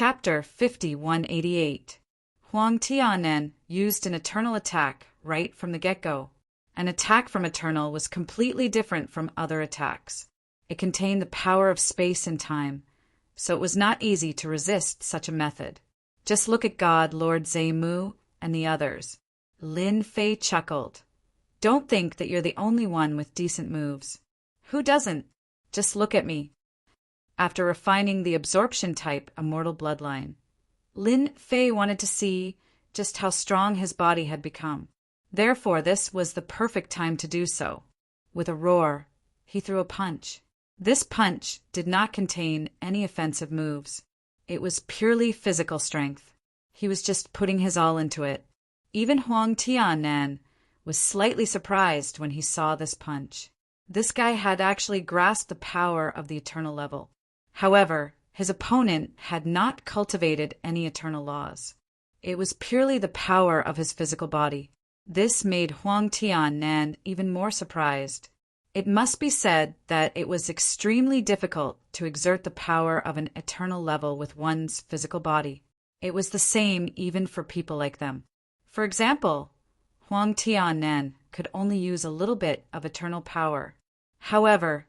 Chapter 5188. Huang Tianen used an eternal attack right from the get-go. An attack from Eternal was completely different from other attacks. It contained the power of space and time, so it was not easy to resist such a method. Just look at God, Lord Zemu, and the others. Lin Fei chuckled. Don't think that you're the only one with decent moves. Who doesn't? Just look at me. After refining the absorption type immortal bloodline, Lin Fei wanted to see just how strong his body had become. Therefore, this was the perfect time to do so. With a roar, he threw a punch. This punch did not contain any offensive moves. It was purely physical strength. He was just putting his all into it. Even Huang Tianan was slightly surprised when he saw this punch. This guy had actually grasped the power of the eternal level. However, his opponent had not cultivated any eternal laws. It was purely the power of his physical body. This made Huang Tianan even more surprised. It must be said that it was extremely difficult to exert the power of an eternal level with one's physical body. It was the same even for people like them. For example, Huang Tianan could only use a little bit of eternal power. However,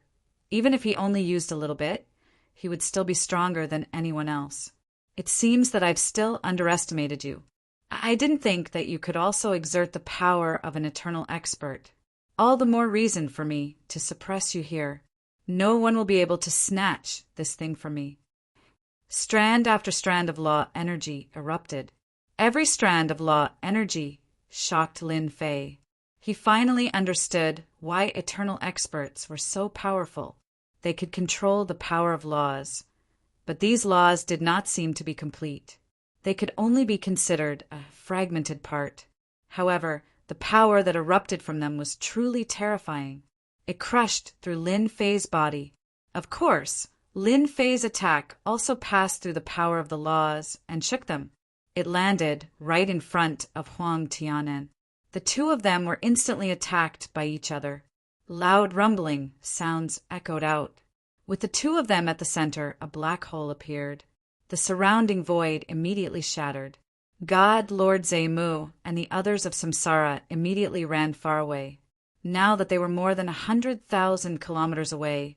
even if he only used a little bit, he would still be stronger than anyone else. It seems that I've still underestimated you. I didn't think that you could also exert the power of an eternal expert. All the more reason for me to suppress you here. No one will be able to snatch this thing from me. Strand after strand of law energy erupted. Every strand of law energy shocked Lin Fei. He finally understood why eternal experts were so powerful. They could control the power of laws, but these laws did not seem to be complete. They could only be considered a fragmented part. However, the power that erupted from them was truly terrifying. It crushed through Lin Fei's body. Of course, Lin Fei's attack also passed through the power of the laws and shook them. It landed right in front of Huang Tianan. The two of them were instantly attacked by each other. Loud rumbling sounds echoed out. With the two of them at the center, a black hole appeared. The surrounding void immediately shattered. God, Lord Zemu, and the others of Samsara immediately ran far away. Now that they were more than 100,000 kilometers away,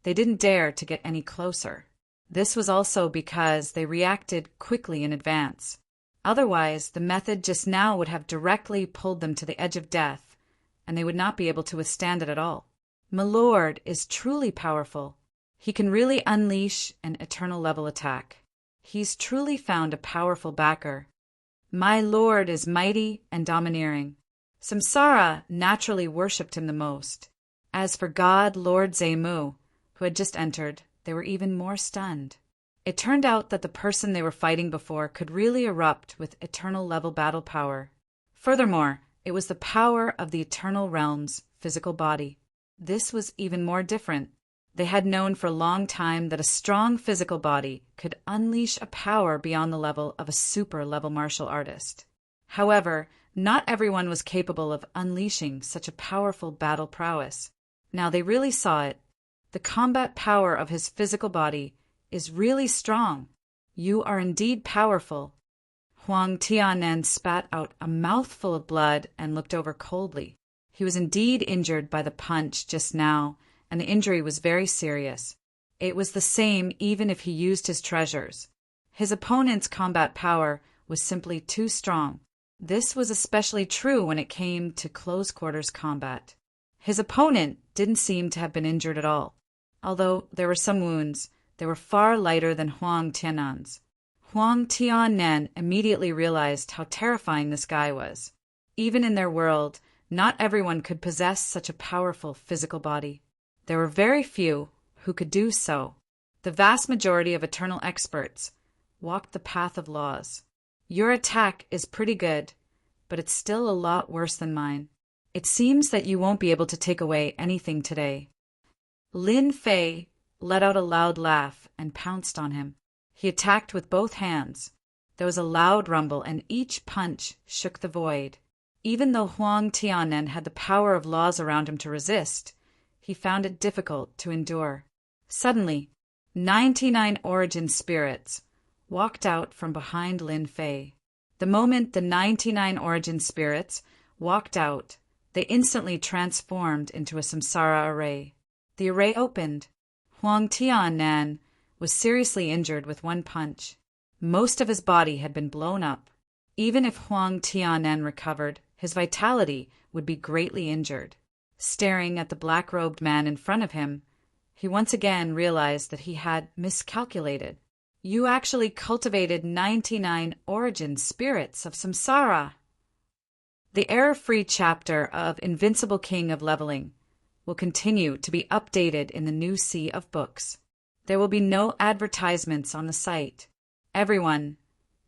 they didn't dare to get any closer. This was also because they reacted quickly in advance. Otherwise, the method just now would have directly pulled them to the edge of death, and they would not be able to withstand it at all. My lord is truly powerful. He can really unleash an eternal level attack. He's truly found a powerful backer. My lord is mighty and domineering. Samsara naturally worshipped him the most. As for God, Lord Zemu, who had just entered, they were even more stunned. It turned out that the person they were fighting before could really erupt with eternal level battle power. Furthermore, it was the power of the eternal realm's physical body. This was even more different. They had known for a long time that a strong physical body could unleash a power beyond the level of a super-level martial artist. However, not everyone was capable of unleashing such a powerful battle prowess. Now they really saw it. The combat power of his physical body is really strong. You are indeed powerful. Huang Tianan spat out a mouthful of blood and looked over coldly. He was indeed injured by the punch just now, and the injury was very serious. It was the same even if he used his treasures. His opponent's combat power was simply too strong. This was especially true when it came to close-quarters combat. His opponent didn't seem to have been injured at all. Although there were some wounds, they were far lighter than Huang Tianan's. Huang Tianan immediately realized how terrifying this guy was. Even in their world, not everyone could possess such a powerful physical body. There were very few who could do so. The vast majority of eternal experts walked the path of laws. Your attack is pretty good, but it's still a lot worse than mine. It seems that you won't be able to take away anything today. Lin Fei let out a loud laugh and pounced on him. He attacked with both hands. There was a loud rumble, and each punch shook the void. Even though Huang Tianan had the power of laws around him to resist, he found it difficult to endure. Suddenly, 99 origin spirits, walked out from behind Lin Fei. The moment the 99 origin spirits walked out, they instantly transformed into a samsara array. The array opened. Huang Tiannan was seriously injured with one punch. Most of his body had been blown up. Even if Huang Tiannan recovered, his vitality would be greatly injured. Staring at the black-robed man in front of him, he once again realized that he had miscalculated. You actually cultivated 99 origin spirits of samsara. The error-free chapter of Invincible King of Leveling will continue to be updated in the new sea of books. There will be no advertisements on the site. Everyone,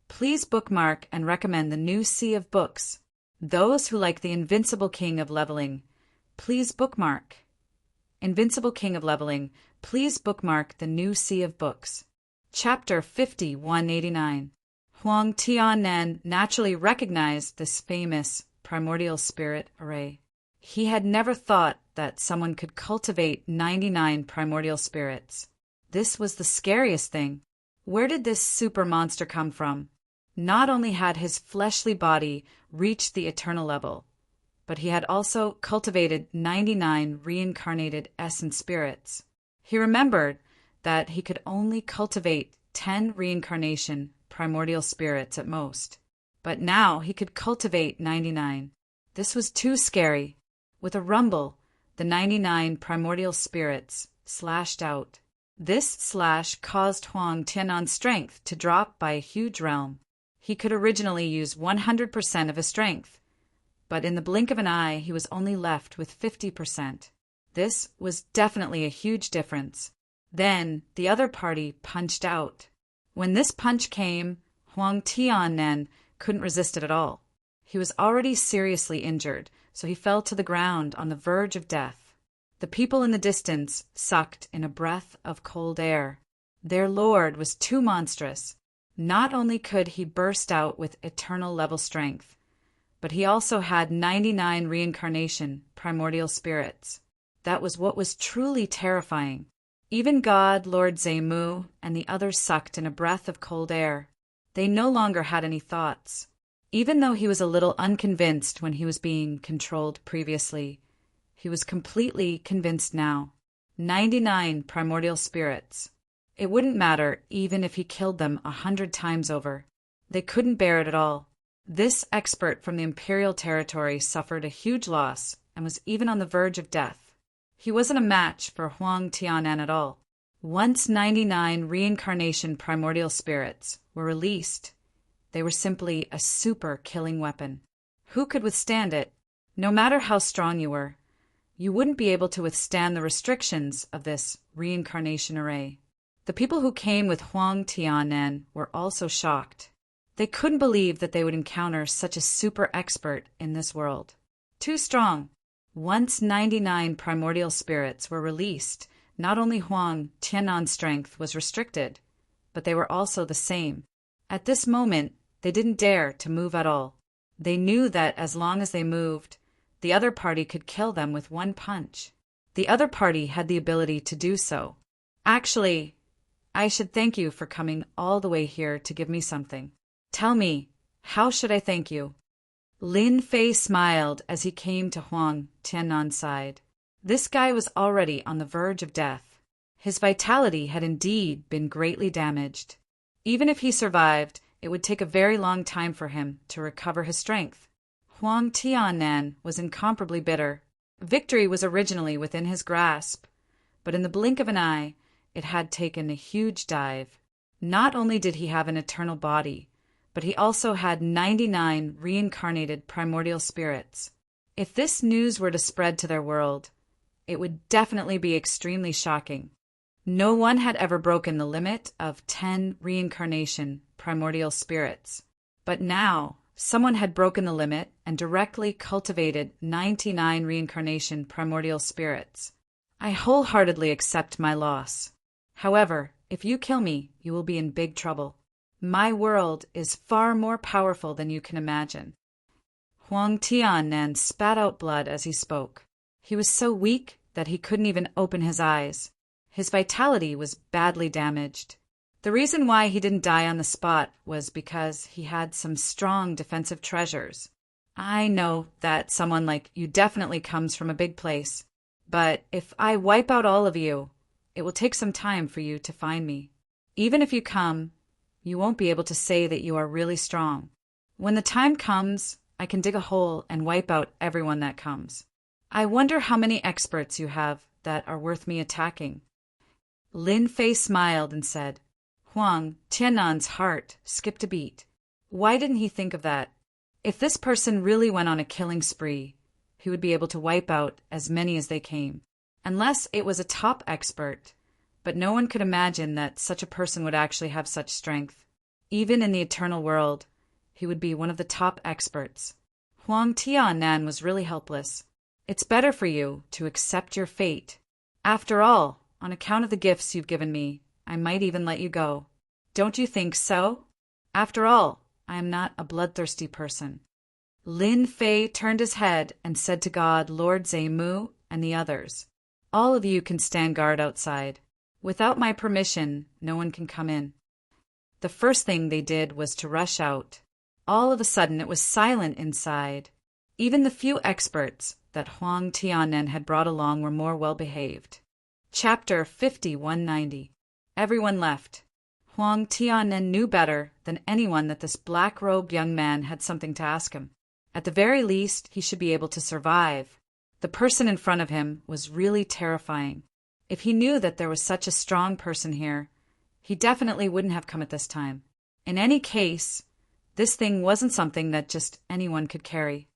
please bookmark and recommend the new sea of books. Those who like the Invincible King of Leveling, please bookmark. Invincible King of Leveling, please bookmark the new sea of books. Chapter 5189. Huang Tiannan naturally recognized this famous primordial spirit array. He had never thought that someone could cultivate 99 primordial spirits. This was the scariest thing. Where did this super monster come from? Not only had his fleshly body reached the eternal level, but he had also cultivated 99 reincarnated essence spirits. He remembered that he could only cultivate 10 reincarnation primordial spirits at most. But now he could cultivate 99. This was too scary. With a rumble, the 99 primordial spirits slashed out. This slash caused Huang Tiannan's strength to drop by a huge realm. He could originally use 100% of his strength, but in the blink of an eye he was only left with 50%. This was definitely a huge difference. Then the other party punched out. When this punch came, Huang Tiannan couldn't resist it at all. He was already seriously injured, so he fell to the ground on the verge of death. The people in the distance sucked in a breath of cold air. Their lord was too monstrous. Not only could he burst out with eternal level strength, but he also had 99 reincarnation primordial spirits. That was what was truly terrifying. Even God, Lord Zemu, and the others sucked in a breath of cold air. They no longer had any thoughts. Even though he was a little unconvinced when he was being controlled previously, he was completely convinced now. 99 primordial spirits. It wouldn't matter even if he killed them 100 times over. They couldn't bear it at all. This expert from the Imperial territory suffered a huge loss and was even on the verge of death. He wasn't a match for Huang Tiannan at all. Once 99 reincarnation primordial spirits were released, they were simply a super killing weapon. Who could withstand it? No matter how strong you were, you wouldn't be able to withstand the restrictions of this reincarnation array. The people who came with Huang Tiannan were also shocked. They couldn't believe that they would encounter such a super expert in this world. Too strong. Once 99 primordial spirits were released, not only Huang Tiannan's strength was restricted, but they were also the same. At this moment, they didn't dare to move at all. They knew that as long as they moved, the other party could kill them with one punch. The other party had the ability to do so. Actually, I should thank you for coming all the way here to give me something. Tell me, how should I thank you? Lin Fei smiled as he came to Huang Tiannan's side. This guy was already on the verge of death. His vitality had indeed been greatly damaged. Even if he survived, it would take a very long time for him to recover his strength. Huang Tiannan was incomparably bitter. Victory was originally within his grasp, but in the blink of an eye, it had taken a huge dive. Not only did he have an eternal body, but he also had 99 reincarnated primordial spirits. If this news were to spread to their world, it would definitely be extremely shocking. No one had ever broken the limit of 10 reincarnation primordial spirits. But now, someone had broken the limit and directly cultivated 99 reincarnation primordial spirits. I wholeheartedly accept my loss. However, if you kill me, you will be in big trouble. My world is far more powerful than you can imagine. Huang Tiannan spat out blood as he spoke. He was so weak that he couldn't even open his eyes. His vitality was badly damaged. The reason why he didn't die on the spot was because he had some strong defensive treasures. I know that someone like you definitely comes from a big place, but if I wipe out all of you, it will take some time for you to find me. Even if you come, you won't be able to say that you are really strong. When the time comes, I can dig a hole and wipe out everyone that comes. I wonder how many experts you have that are worth me attacking." Lin Fei smiled and said, Huang Tiannan's heart skipped a beat. Why didn't he think of that? If this person really went on a killing spree, he would be able to wipe out as many as they came. Unless it was a top expert, but no one could imagine that such a person would actually have such strength. Even in the eternal world, he would be one of the top experts. Huang Tianan was really helpless. It's better for you to accept your fate. After all, on account of the gifts you've given me, I might even let you go. Don't you think so? After all, I am not a bloodthirsty person. Lin Fei turned his head and said to God, Lord Zemu, and the others, all of you can stand guard outside. Without my permission, no one can come in. The first thing they did was to rush out. All of a sudden, it was silent inside. Even the few experts that Huang Tianen had brought along were more well-behaved. Chapter 5190. Everyone left. Huang Tianen knew better than anyone that this black-robed young man had something to ask him. At the very least, he should be able to survive. The person in front of him was really terrifying. If he knew that there was such a strong person here, he definitely wouldn't have come at this time. In any case, this thing wasn't something that just anyone could carry.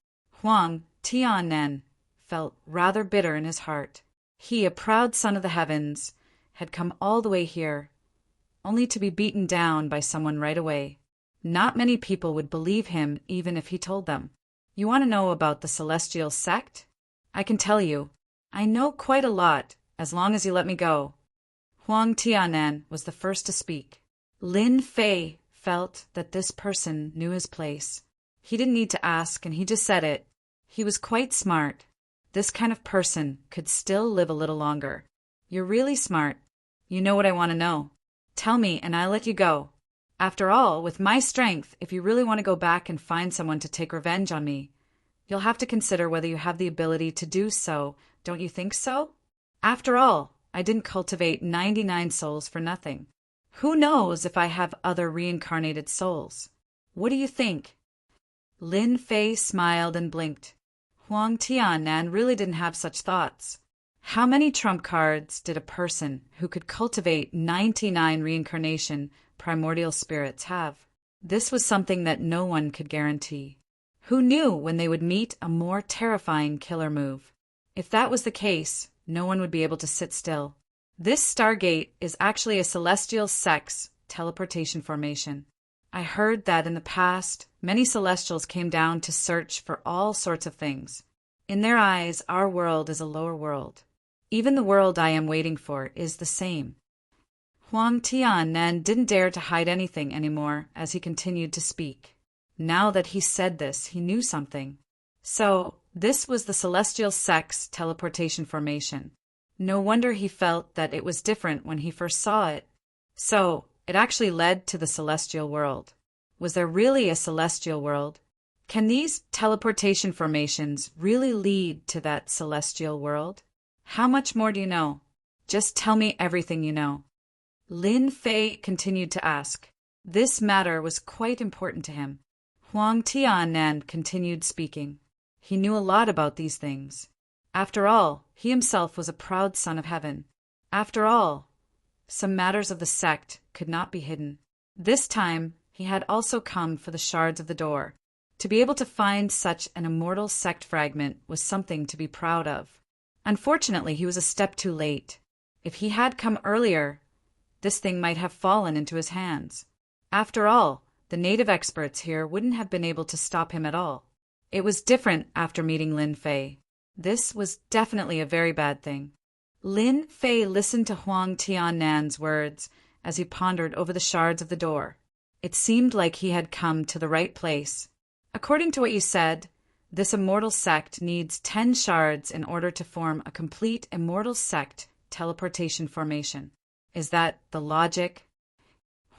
Huang Tianen felt rather bitter in his heart. He, a proud son of the heavens, had come all the way here, only to be beaten down by someone right away. Not many people would believe him even if he told them. You want to know about the celestial sect? I can tell you. I know quite a lot, as long as you let me go. Huang Tianan was the first to speak. Lin Fei felt that this person knew his place. He didn't need to ask, and he just said it. He was quite smart. This kind of person could still live a little longer. You're really smart. You know what I want to know. Tell me, and I'll let you go. After all, with my strength, if you really want to go back and find someone to take revenge on me, you'll have to consider whether you have the ability to do so. Don't you think so? After all, I didn't cultivate 99 souls for nothing. Who knows if I have other reincarnated souls? What do you think? Lin Fei smiled and blinked. Huang Tianan really didn't have such thoughts. How many trump cards did a person who could cultivate 99 reincarnation primordial spirits have? This was something that no one could guarantee. Who knew when they would meet a more terrifying killer move? If that was the case, no one would be able to sit still. This Stargate is actually a celestial sex teleportation formation. I heard that in the past, many celestials came down to search for all sorts of things. In their eyes, our world is a lower world. Even the world I am waiting for is the same. Huang Tianan didn't dare to hide anything anymore as he continued to speak. Now that he said this, he knew something. So, this was the celestial sex teleportation formation. No wonder he felt that it was different when he first saw it. So, it actually led to the celestial world. Was there really a celestial world? Can these teleportation formations really lead to that celestial world? How much more do you know? Just tell me everything you know. Lin Fei continued to ask. This matter was quite important to him. Huang Tianan continued speaking. He knew a lot about these things. After all, he himself was a proud son of heaven. After all, some matters of the sect could not be hidden. This time, he had also come for the shards of the door. To be able to find such an immortal sect fragment was something to be proud of. Unfortunately, he was a step too late. If he had come earlier, this thing might have fallen into his hands. After all, the native experts here wouldn't have been able to stop him at all. It was different after meeting Lin Fei. This was definitely a very bad thing. Lin Fei listened to Huang Tianan's words as he pondered over the shards of the door. It seemed like he had come to the right place. According to what you said, this immortal sect needs 10 shards in order to form a complete immortal sect teleportation formation. Is that the logic?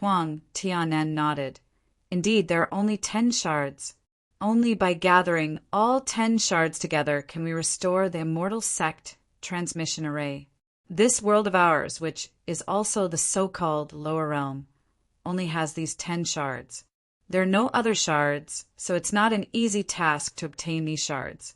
Huang Tianan nodded. Indeed, there are only 10 shards. Only by gathering all 10 shards together can we restore the immortal sect transmission array. This world of ours, which is also the so-called lower realm, only has these 10 shards. There are no other shards, so it's not an easy task to obtain these shards.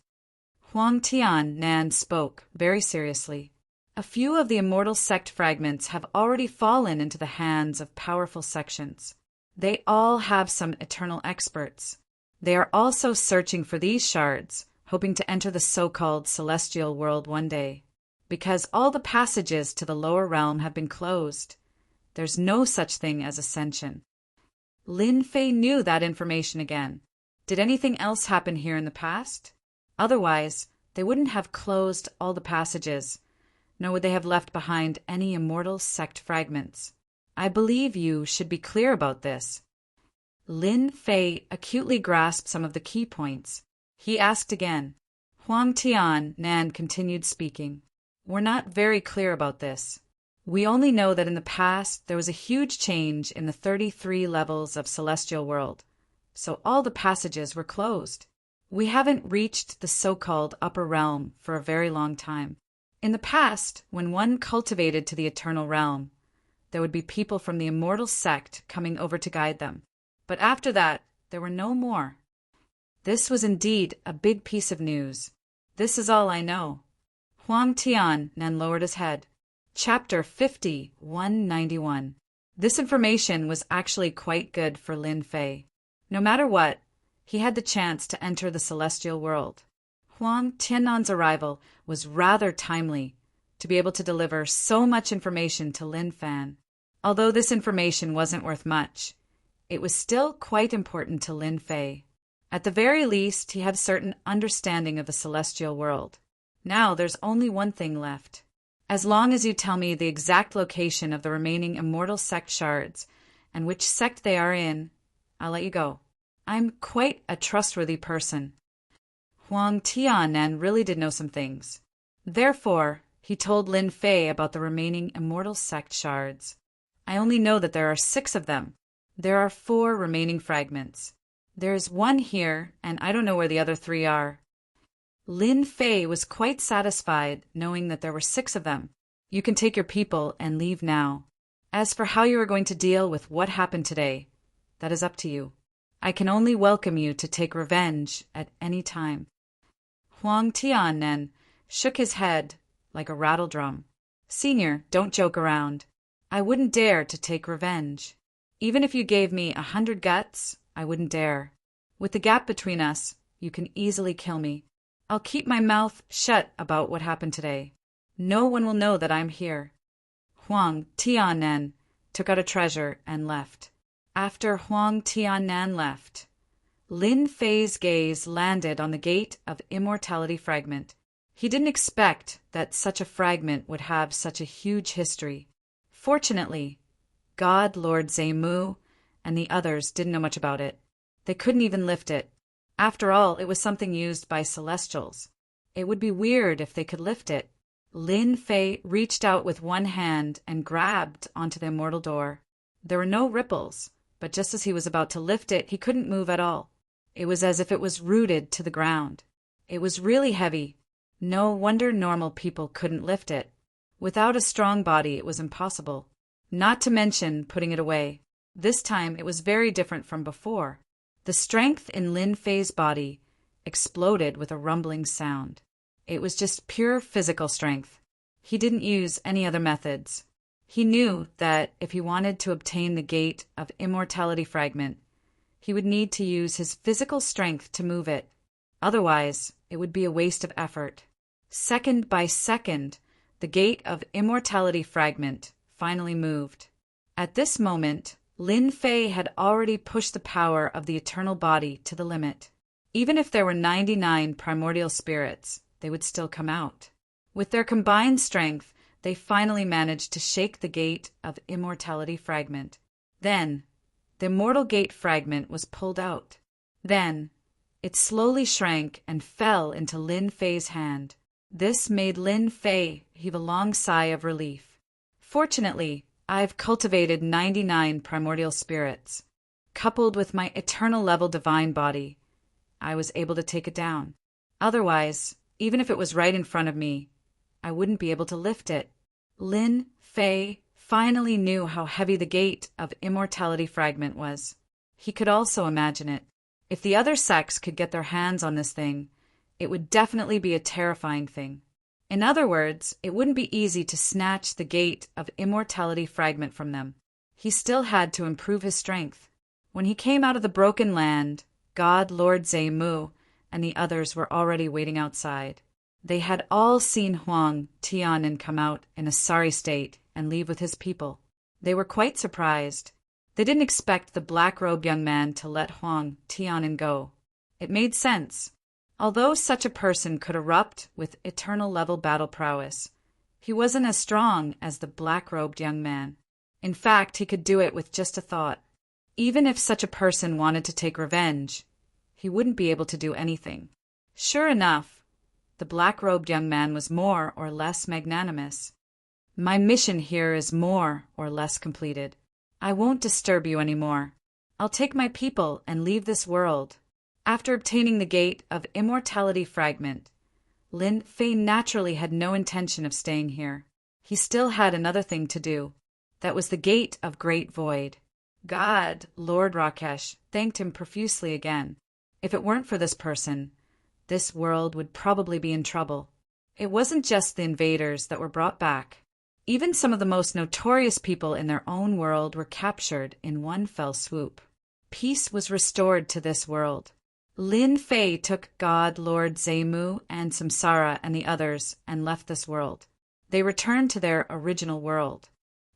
Huang Tianan spoke very seriously. A few of the immortal sect fragments have already fallen into the hands of powerful sections. They all have some eternal experts. They are also searching for these shards, hoping to enter the so-called celestial world one day. Because all the passages to the lower realm have been closed, there's no such thing as ascension. Lin Fei knew that information again. Did anything else happen here in the past? Otherwise, they wouldn't have closed all the passages, nor would they have left behind any immortal sect fragments. I believe you should be clear about this. Lin Fei acutely grasped some of the key points. He asked again. Huang Tianan continued speaking. We're not very clear about this. We only know that in the past there was a huge change in the 33 levels of celestial world, so all the passages were closed. We haven't reached the so-called upper realm for a very long time. In the past, when one cultivated to the eternal realm, there would be people from the immortal sect coming over to guide them. But after that, there were no more. This was indeed a big piece of news. This is all I know. Huang Tianan lowered his head. Chapter 50, 191. This information was actually quite good for Lin Fei. No matter what, he had the chance to enter the celestial world. Huang Tianan's arrival was rather timely to be able to deliver so much information to Lin Fan. Although this information wasn't worth much, it was still quite important to Lin Fei. At the very least, he had certain understanding of the celestial world. Now there's only one thing left. As long as you tell me the exact location of the remaining immortal sect shards and which sect they are in, I'll let you go. I'm quite a trustworthy person. Huang Tianan really did know some things. Therefore, he told Lin Fei about the remaining immortal sect shards. I only know that there are 6 of them. There are 4 remaining fragments. There's 1 here, and I don't know where the other 3 are. Lin Fei was quite satisfied knowing that there were 6 of them. You can take your people and leave now. As for how you are going to deal with what happened today, that is up to you. I can only welcome you to take revenge at any time. Huang Tianan shook his head like a rattle drum. Senior, don't joke around. I wouldn't dare to take revenge. Even if you gave me 100 guts, I wouldn't dare. With the gap between us, you can easily kill me. I'll keep my mouth shut about what happened today. No one will know that I'm here. Huang Tianan took out a treasure and left. After Huang Tianan left, Lin Fei's gaze landed on the Gate of Immortality fragment. He didn't expect that such a fragment would have such a huge history. Fortunately, God, Lord Zemu, and the others didn't know much about it. They couldn't even lift it. After all, it was something used by celestials. It would be weird if they could lift it. Lin Fei reached out with one hand and grabbed onto the immortal door. There were no ripples, but just as he was about to lift it, he couldn't move at all. It was as if it was rooted to the ground. It was really heavy. No wonder normal people couldn't lift it. Without a strong body, it was impossible. Not to mention putting it away. This time, it was very different from before. The strength in Lin Fei's body exploded with a rumbling sound. It was just pure physical strength. He didn't use any other methods. He knew that if he wanted to obtain the Gate of Immortality fragment, he would need to use his physical strength to move it. Otherwise, it would be a waste of effort. Second by second, the Gate of Immortality fragment finally moved. At this moment, Lin Fei had already pushed the power of the eternal body to the limit. Even if there were 99 primordial spirits, they would still come out. With their combined strength, they finally managed to shake the Gate of Immortality fragment. Then, the Immortal Gate fragment was pulled out. Then, it slowly shrank and fell into Lin Fei's hand. This made Lin Fei heave a long sigh of relief. Fortunately, I've cultivated 99 primordial spirits. Coupled with my eternal level divine body, I was able to take it down. Otherwise, even if it was right in front of me, I wouldn't be able to lift it. Lin Fei finally knew how heavy the gate of immortality fragment was. He could also imagine it. If the other sects could get their hands on this thing, it would definitely be a terrifying thing. In other words, it wouldn't be easy to snatch the gate of immortality fragment from them. He still had to improve his strength. When he came out of the broken land, God Lord Zemu and the others were already waiting outside. They had all seen Huang Tianan come out in a sorry state and leave with his people. They were quite surprised. They didn't expect the black-robed young man to let Huang Tianan go. It made sense. Although such a person could erupt with eternal-level battle prowess, he wasn't as strong as the black-robed young man. In fact, he could do it with just a thought. Even if such a person wanted to take revenge, he wouldn't be able to do anything. Sure enough, the black-robed young man was more or less magnanimous. My mission here is more or less completed. I won't disturb you anymore. I'll take my people and leave this world. After obtaining the gate of immortality fragment, Lin Fei naturally had no intention of staying here. He still had another thing to do. That was the gate of great void. God, Lord Rakesh, thanked him profusely again. If it weren't for this person, this world would probably be in trouble. It wasn't just the invaders that were brought back. Even some of the most notorious people in their own world were captured in one fell swoop. Peace was restored to this world. Lin Fei took God Lord Zemu and Samsara and the others and left this world. They returned to their original world.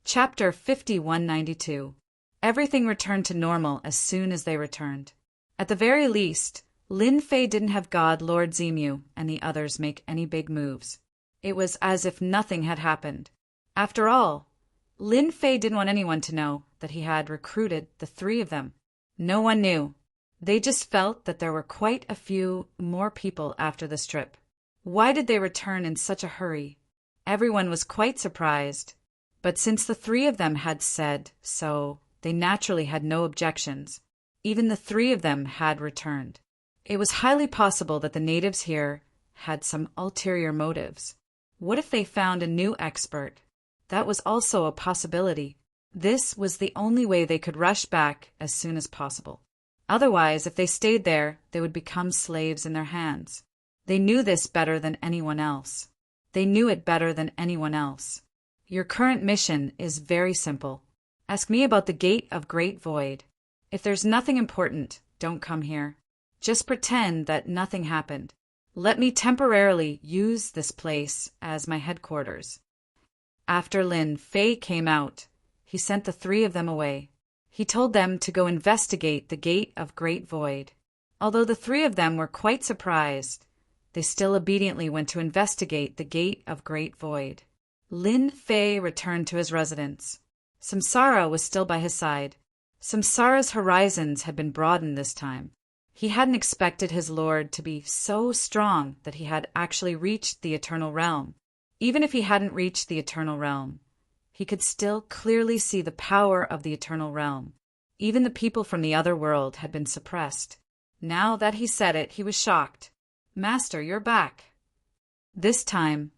Chapter 5192. Everything returned to normal as soon as they returned. At the very least, Lin Fei didn't have God Lord Zemu and the others make any big moves. It was as if nothing had happened. After all, Lin Fei didn't want anyone to know that he had recruited the three of them. No one knew. They just felt that there were quite a few more people after this trip. Why did they return in such a hurry? Everyone was quite surprised. But since the three of them had said so, they naturally had no objections. Even the three of them had returned. It was highly possible that the natives here had some ulterior motives. What if they found a new expert? That was also a possibility. This was the only way they could rush back as soon as possible. Otherwise, if they stayed there, they would become slaves in their hands. They knew this better than anyone else. They knew it better than anyone else. Your current mission is very simple. Ask me about the Gate of Great Void. If there's nothing important, don't come here. Just pretend that nothing happened. Let me temporarily use this place as my headquarters. After Lin Fei came out, he sent the three of them away. He told them to go investigate the Gate of Great Void. Although the three of them were quite surprised, they still obediently went to investigate the Gate of Great Void. Lin Fei returned to his residence. Samsara was still by his side. Samsara's horizons had been broadened this time. He hadn't expected his lord to be so strong that he had actually reached the Eternal Realm. Even if he hadn't reached the Eternal Realm, he could still clearly see the power of the Eternal Realm. Even the people from the other world had been suppressed. Now that he said it, he was shocked. "Master, you're back." This time,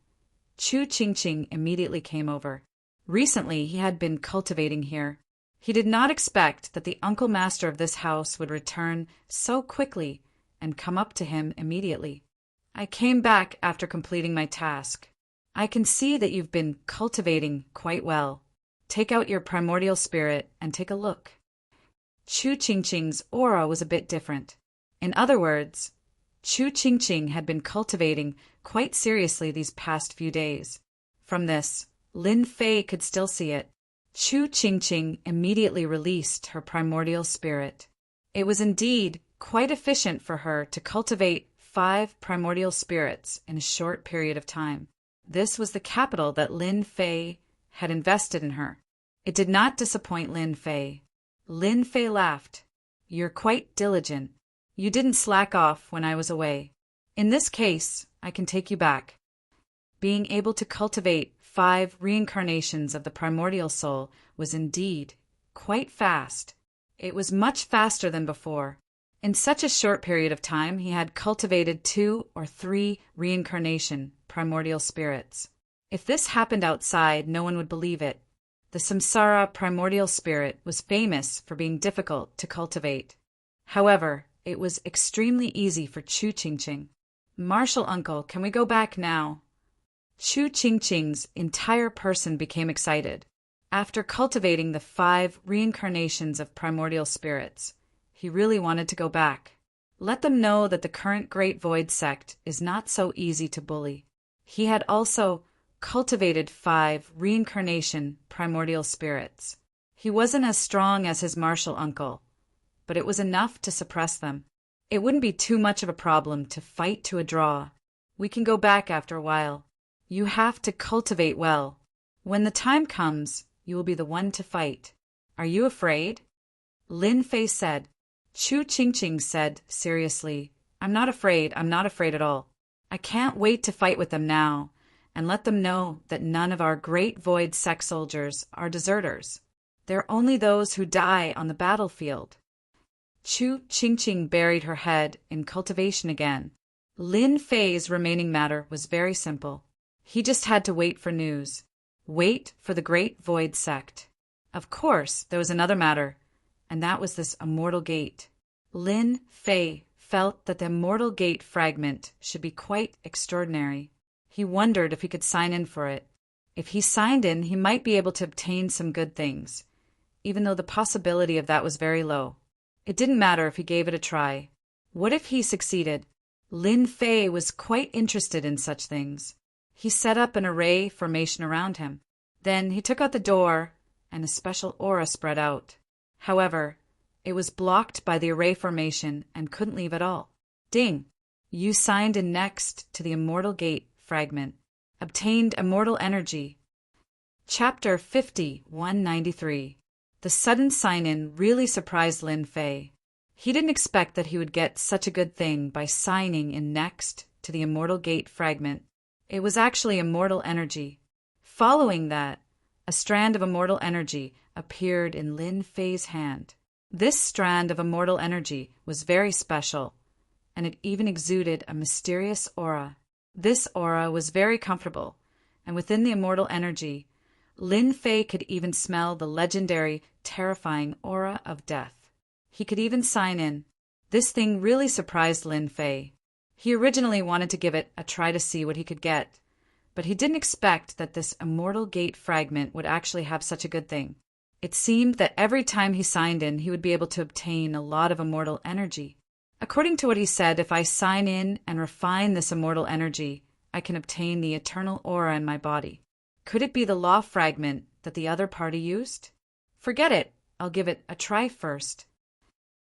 Chu Qingqing immediately came over. Recently, he had been cultivating here. He did not expect that the uncle master of this house would return so quickly and come up to him immediately. "I came back after completing my task. I can see that you've been cultivating quite well. Take out your primordial spirit and take a look." Chu Qingqing's aura was a bit different. In other words, Chu Qingqing had been cultivating quite seriously these past few days. From this, Lin Fei could still see it. Chu Qingqing immediately released her primordial spirit. It was indeed quite efficient for her to cultivate 5 primordial spirits in a short period of time. This was the capital that Lin Fei had invested in her. It did not disappoint Lin Fei. Lin Fei laughed. "You're quite diligent. You didn't slack off when I was away. In this case, I can take you back." Being able to cultivate 5 reincarnations of the primordial soul was indeed quite fast. It was much faster than before. In such a short period of time, he had cultivated 2 or 3 reincarnation primordial spirits. If this happened outside, no one would believe it. The samsara primordial spirit was famous for being difficult to cultivate. However, it was extremely easy for Chu Qingqing. Martial uncle, can we go back now? Chu Qingqing's entire person became excited. After cultivating the 5 reincarnations of primordial spirits, he really wanted to go back. Let them know that the current Great Void sect is not so easy to bully. He had also cultivated 5 reincarnation primordial spirits. He wasn't as strong as his martial uncle, but it was enough to suppress them. It wouldn't be too much of a problem to fight to a draw. We can go back after a while. You have to cultivate well. When the time comes, you will be the one to fight. Are you afraid? Lin Fei said. Chu Qingqing said seriously, I'm not afraid at all. I can't wait to fight with them now, and let them know that none of our Great Void sect soldiers are deserters. They're only those who die on the battlefield. Chu Qingqing buried her head in cultivation again. Lin Fei's remaining matter was very simple. He just had to wait for news. Wait for the Great Void sect. Of course, there was another matter, and that was this immortal gate. Lin Fei felt that the immortal gate fragment should be quite extraordinary. He wondered if he could sign in for it. If he signed in, he might be able to obtain some good things, even though the possibility of that was very low. It didn't matter if he gave it a try. What if he succeeded? Lin Fei was quite interested in such things. He set up an array formation around him. Then he took out the door, and a special aura spread out. However, it was blocked by the array formation and couldn't leave at all. Ding! You signed in next to the Immortal Gate fragment. Obtained immortal energy. Chapter 50-193. The sudden sign-in really surprised Lin Fei. He didn't expect that he would get such a good thing by signing in next to the Immortal Gate fragment. It was actually immortal energy. Following that, a strand of immortal energy appeared in Lin Fei's hand. This strand of immortal energy was very special, and it even exuded a mysterious aura. This aura was very comfortable, and within the immortal energy, Lin Fei could even smell the legendary, terrifying aura of death. He could even sign in. This thing really surprised Lin Fei. He originally wanted to give it a try to see what he could get, but he didn't expect that this Immortal Gate fragment would actually have such a good thing. It seemed that every time he signed in, he would be able to obtain a lot of immortal energy. According to what he said, if I sign in and refine this immortal energy, I can obtain the eternal aura in my body. Could it be the law fragment that the other party used? Forget it. I'll give it a try first.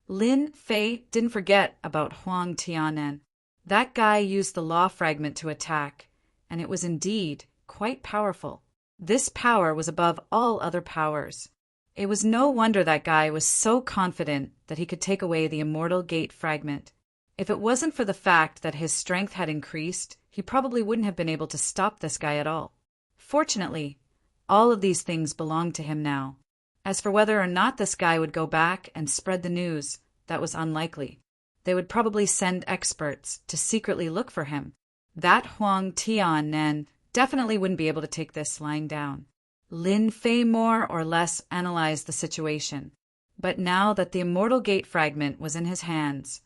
Lin Fei didn't forget about Huang Tianen. That guy used the law fragment to attack, and it was indeed quite powerful. This power was above all other powers. It was no wonder that guy was so confident that he could take away the Immortal Gate fragment. If it wasn't for the fact that his strength had increased, he probably wouldn't have been able to stop this guy at all. Fortunately, all of these things belonged to him now. As for whether or not this guy would go back and spread the news, that was unlikely. They would probably send experts to secretly look for him. That Huang Tianen definitely wouldn't be able to take this lying down. Lin Fei more or less analyzed the situation. But now that the Immortal Gate fragment was in his hands,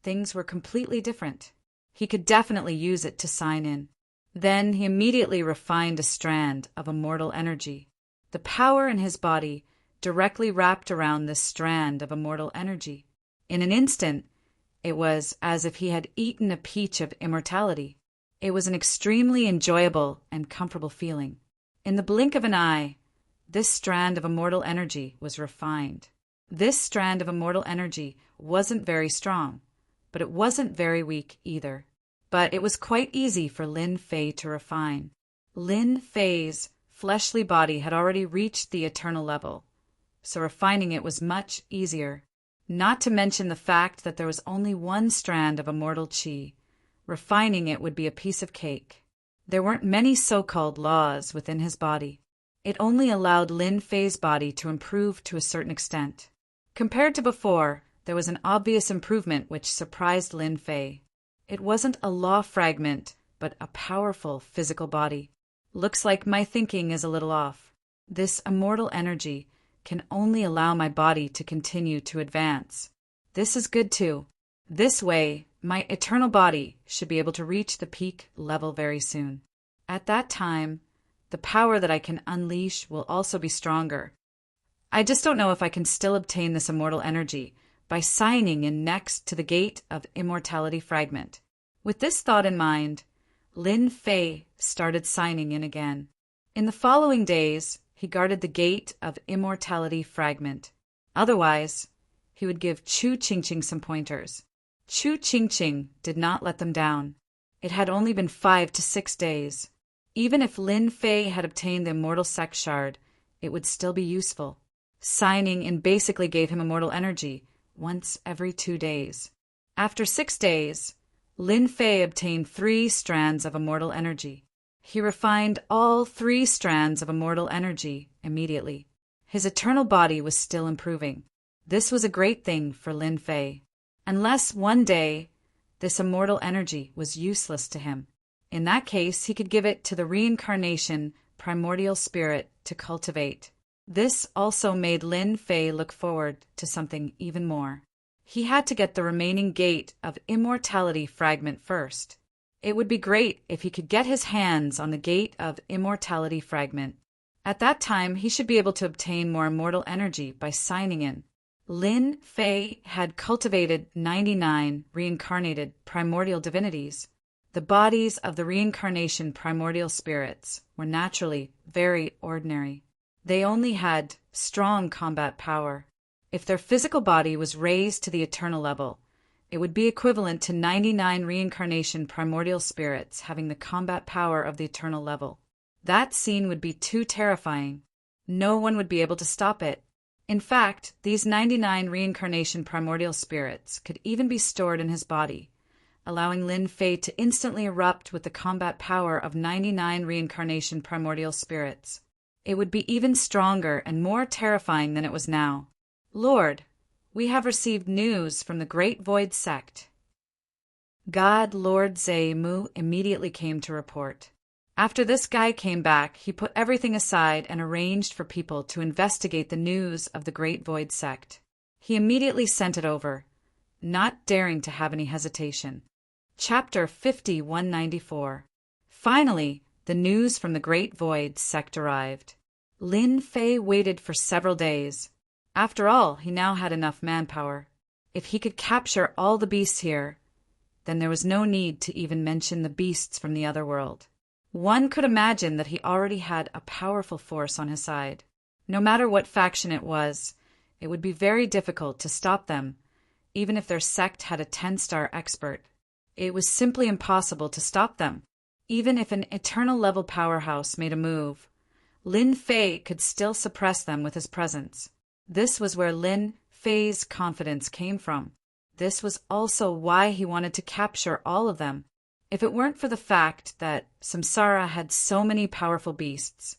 things were completely different. He could definitely use it to sign in. Then he immediately refined a strand of immortal energy. The power in his body directly wrapped around this strand of immortal energy. In an instant, it was as if he had eaten a peach of immortality. It was an extremely enjoyable and comfortable feeling. In the blink of an eye, this strand of immortal energy was refined. This strand of immortal energy wasn't very strong, but it wasn't very weak either. But it was quite easy for Lin Fei to refine. Lin Fei's fleshly body had already reached the eternal level, so refining it was much easier. Not to mention the fact that there was only one strand of immortal qi. Refining it would be a piece of cake. There weren't many so-called laws within his body. It only allowed Lin Fei's body to improve to a certain extent. Compared to before, there was an obvious improvement which surprised Lin Fei. It wasn't a law fragment, but a powerful physical body. Looks like my thinking is a little off. This immortal energy can only allow my body to continue to advance. This is good too. This way, my eternal body should be able to reach the peak level very soon. At that time, the power that I can unleash will also be stronger. I just don't know if I can still obtain this immortal energy by signing in next to the Gate of Immortality fragment. With this thought in mind, Lin Fei started signing in again. In the following days, he guarded the Gate of Immortality fragment. Otherwise, he would give Chu Qingqing some pointers. Chu Qingqing did not let them down. It had only been 5 to 6 days. Even if Lin Fei had obtained the immortal sex shard, it would still be useful. Signing in basically gave him immortal energy once every 2 days. After 6 days, Lin Fei obtained 3 strands of immortal energy. He refined all 3 strands of immortal energy immediately. His eternal body was still improving. This was a great thing for Lin Fei. Unless one day this immortal energy was useless to him. In that case, he could give it to the reincarnation primordial spirit to cultivate. This also made Lin Fei look forward to something even more. He had to get the remaining Gate of Immortality fragment first. It would be great if he could get his hands on the Gate of Immortality fragment. At that time, he should be able to obtain more immortal energy by signing in. Lin Fei had cultivated 99 reincarnated primordial divinities. The bodies of the reincarnation primordial spirits were naturally very ordinary. They only had strong combat power. If their physical body was raised to the eternal level, it would be equivalent to 99 reincarnation primordial spirits having the combat power of the eternal level. That scene would be too terrifying. No one would be able to stop it. In fact, these 99 reincarnation primordial spirits could even be stored in his body, allowing Lin Fei to instantly erupt with the combat power of 99 reincarnation primordial spirits. It would be even stronger and more terrifying than it was now. Lord, we have received news from the Great Void Sect. God Lord Zhe Mu immediately came to report. After this guy came back, he put everything aside and arranged for people to investigate the news of the Great Void Sect. He immediately sent it over, not daring to have any hesitation. Chapter 5194. Finally, the news from the Great Void Sect arrived. Lin Fei waited for several days. After all, he now had enough manpower. If he could capture all the beasts here, then there was no need to even mention the beasts from the other world. One could imagine that he already had a powerful force on his side. No matter what faction it was, it would be very difficult to stop them, even if their sect had a 10-star expert. It was simply impossible to stop them. Even if an eternal level powerhouse made a move, Lin Fei could still suppress them with his presence. This was where Lin Fei's confidence came from. This was also why he wanted to capture all of them. If it weren't for the fact that Samsara had so many powerful beasts,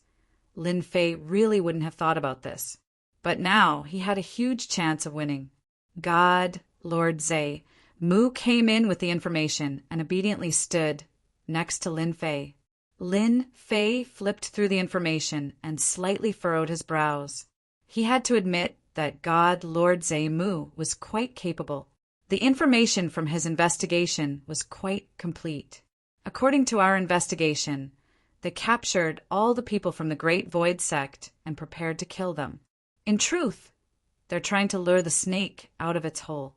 Lin Fei really wouldn't have thought about this. But now he had a huge chance of winning. God, Lord Zhe, Mu came in with the information and obediently stood next to Lin Fei. Lin Fei flipped through the information and slightly furrowed his brows. He had to admit that God, Lord Zhe Mu was quite capable. The information from his investigation was quite complete. According to our investigation, they captured all the people from the Great Void Sect and prepared to kill them. In truth, they're trying to lure the snake out of its hole.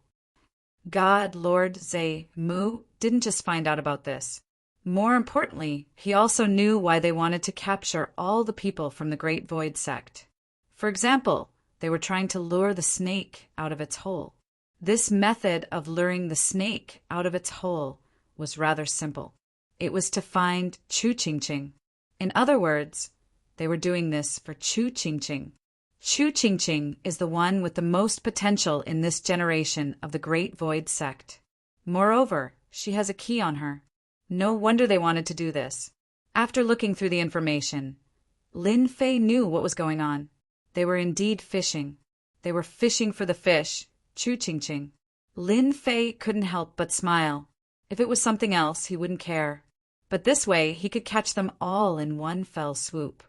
God Lord Zhe Mu didn't just find out about this. More importantly, he also knew why they wanted to capture all the people from the Great Void Sect. For example, they were trying to lure the snake out of its hole. This method of luring the snake out of its hole was rather simple. It was to find Chu Qingqing. In other words, they were doing this for Chu Qingqing. Chu Qingqing is the one with the most potential in this generation of the Great Void Sect. Moreover, she has a key on her. No wonder they wanted to do this. After looking through the information, Lin Fei knew what was going on. They were indeed fishing. They were fishing for the fish, Chu Qingqing. Lin Fei couldn't help but smile. If it was something else, he wouldn't care. But this way, he could catch them all in one fell swoop.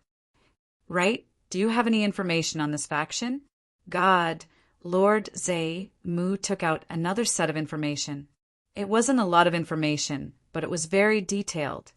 Right? Do you have any information on this faction? God, Lord Zhe Mu took out another set of information. It wasn't a lot of information, but it was very detailed.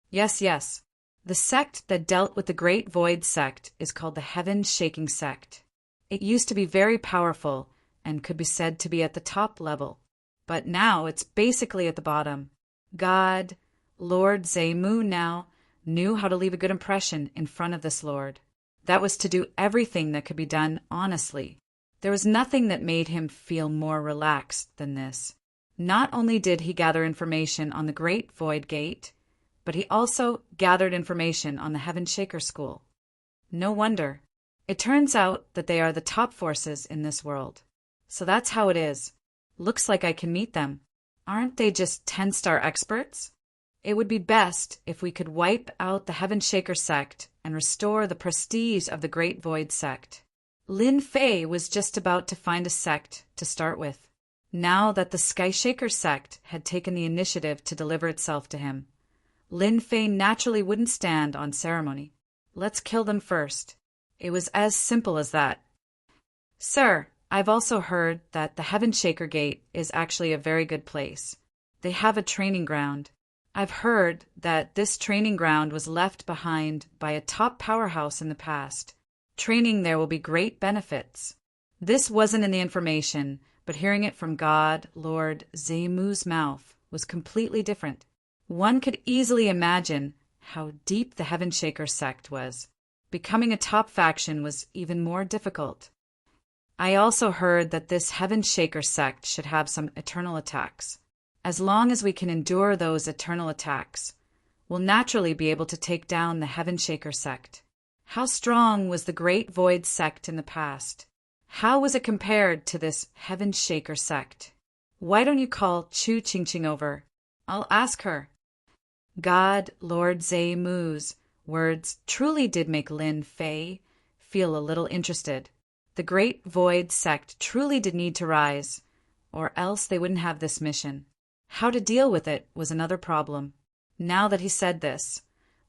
Yes. The sect that dealt with the Great Void sect is called the Heaven-Shaking sect. It used to be very powerful and could be said to be at the top level. But now it's basically at the bottom. God, Lord Zhe Mu now, knew how to leave a good impression in front of this lord. That was to do everything that could be done honestly. There was nothing that made him feel more relaxed than this. Not only did he gather information on the Great Void Gate, but he also gathered information on the Heaven Shaker School. No wonder. It turns out that they are the top forces in this world. So that's how it is. Looks like I can meet them. Aren't they just 10-star experts? It would be best if we could wipe out the Heaven Shaker sect and restore the prestige of the Great Void sect. Lin Fei was just about to find a sect to start with, now that the Sky Shaker sect had taken the initiative to deliver itself to him. Lin Fei naturally wouldn't stand on ceremony. Let's kill them first. It was as simple as that. Sir, I've also heard that the Heaven Shaker Gate is actually a very good place. They have a training ground. I've heard that this training ground was left behind by a top powerhouse in the past. Training there will be great benefits. This wasn't in the information, but hearing it from God, Lord Zhe Mu's mouth was completely different. One could easily imagine how deep the Heaven Shaker sect was. Becoming a top faction was even more difficult. I also heard that this Heaven Shaker sect should have some eternal attacks. As long as we can endure those eternal attacks, we'll naturally be able to take down the Heaven Shaker sect. How strong was the Great Void sect in the past? How was it compared to this Heaven Shaker sect? Why don't you call Chu Qingqing over? I'll ask her. God, Lord Zhe Mu's words truly did make Lin Fei feel a little interested. The Great Void sect truly did need to rise, or else they wouldn't have this mission. How to deal with it was another problem. Now that he said this,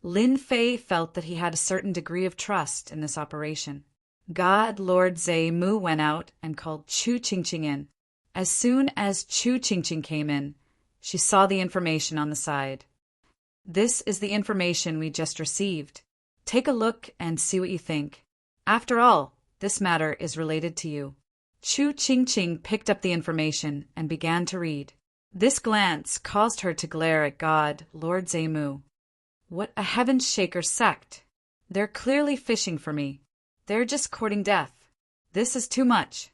Lin Fei felt that he had a certain degree of trust in this operation. God, Lord Zhe Mu went out and called Chu Qingqing in. As soon as Chu Qingqing came in, she saw the information on the side. This is the information we just received. Take a look and see what you think. After all, this matter is related to you. Chu Qingqing picked up the information and began to read. This glance caused her to glare at God, Lord Zhe Mu. What a Heaven Shaker sect! They're clearly fishing for me. They're just courting death. This is too much.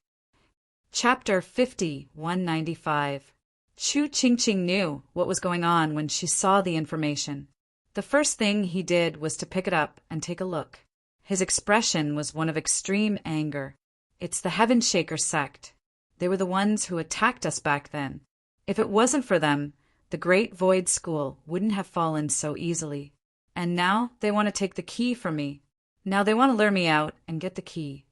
Chapter 50, 195. Chu Qingqing knew what was going on when she saw the information. The first thing he did was to pick it up and take a look. His expression was one of extreme anger. It's the Heaven Shaker sect. They were the ones who attacked us back then. If it wasn't for them, the Great Void School wouldn't have fallen so easily. And now they want to take the key from me. Now they want to lure me out and get the key.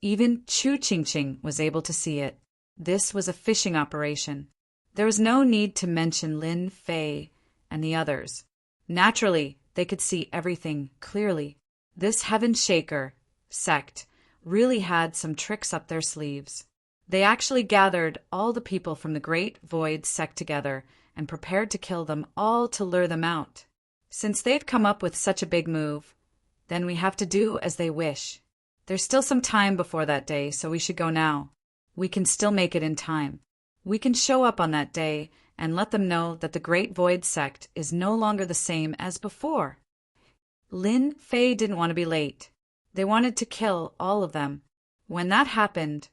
Even Chu Qingqing was able to see it. This was a fishing operation. There was no need to mention Lin Fei and the others. Naturally, they could see everything clearly. This Heaven Shaker sect really had some tricks up their sleeves. They actually gathered all the people from the Great Void sect together and prepared to kill them all to lure them out. Since they've come up with such a big move, then we have to do as they wish. There's still some time before that day, so we should go now. We can still make it in time. We can show up on that day and let them know that the Great Void sect is no longer the same as before. Lin Fei didn't want to be late. They wanted to kill all of them. When that happened,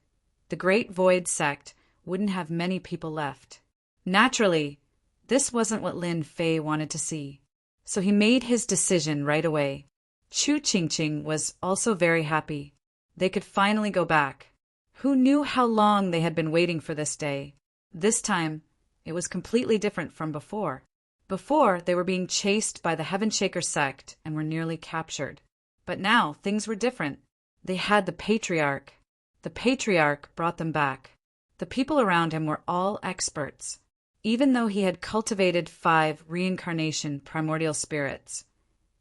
the Great Void sect wouldn't have many people left. Naturally, this wasn't what Lin Fei wanted to see. So he made his decision right away. Chu Qingqing was also very happy. They could finally go back. Who knew how long they had been waiting for this day? This time, it was completely different from before. Before, they were being chased by the Heaven Shaker sect and were nearly captured. But now, things were different. They had the Patriarch. The Patriarch brought them back. The people around him were all experts. Even though he had cultivated 5 reincarnation primordial spirits,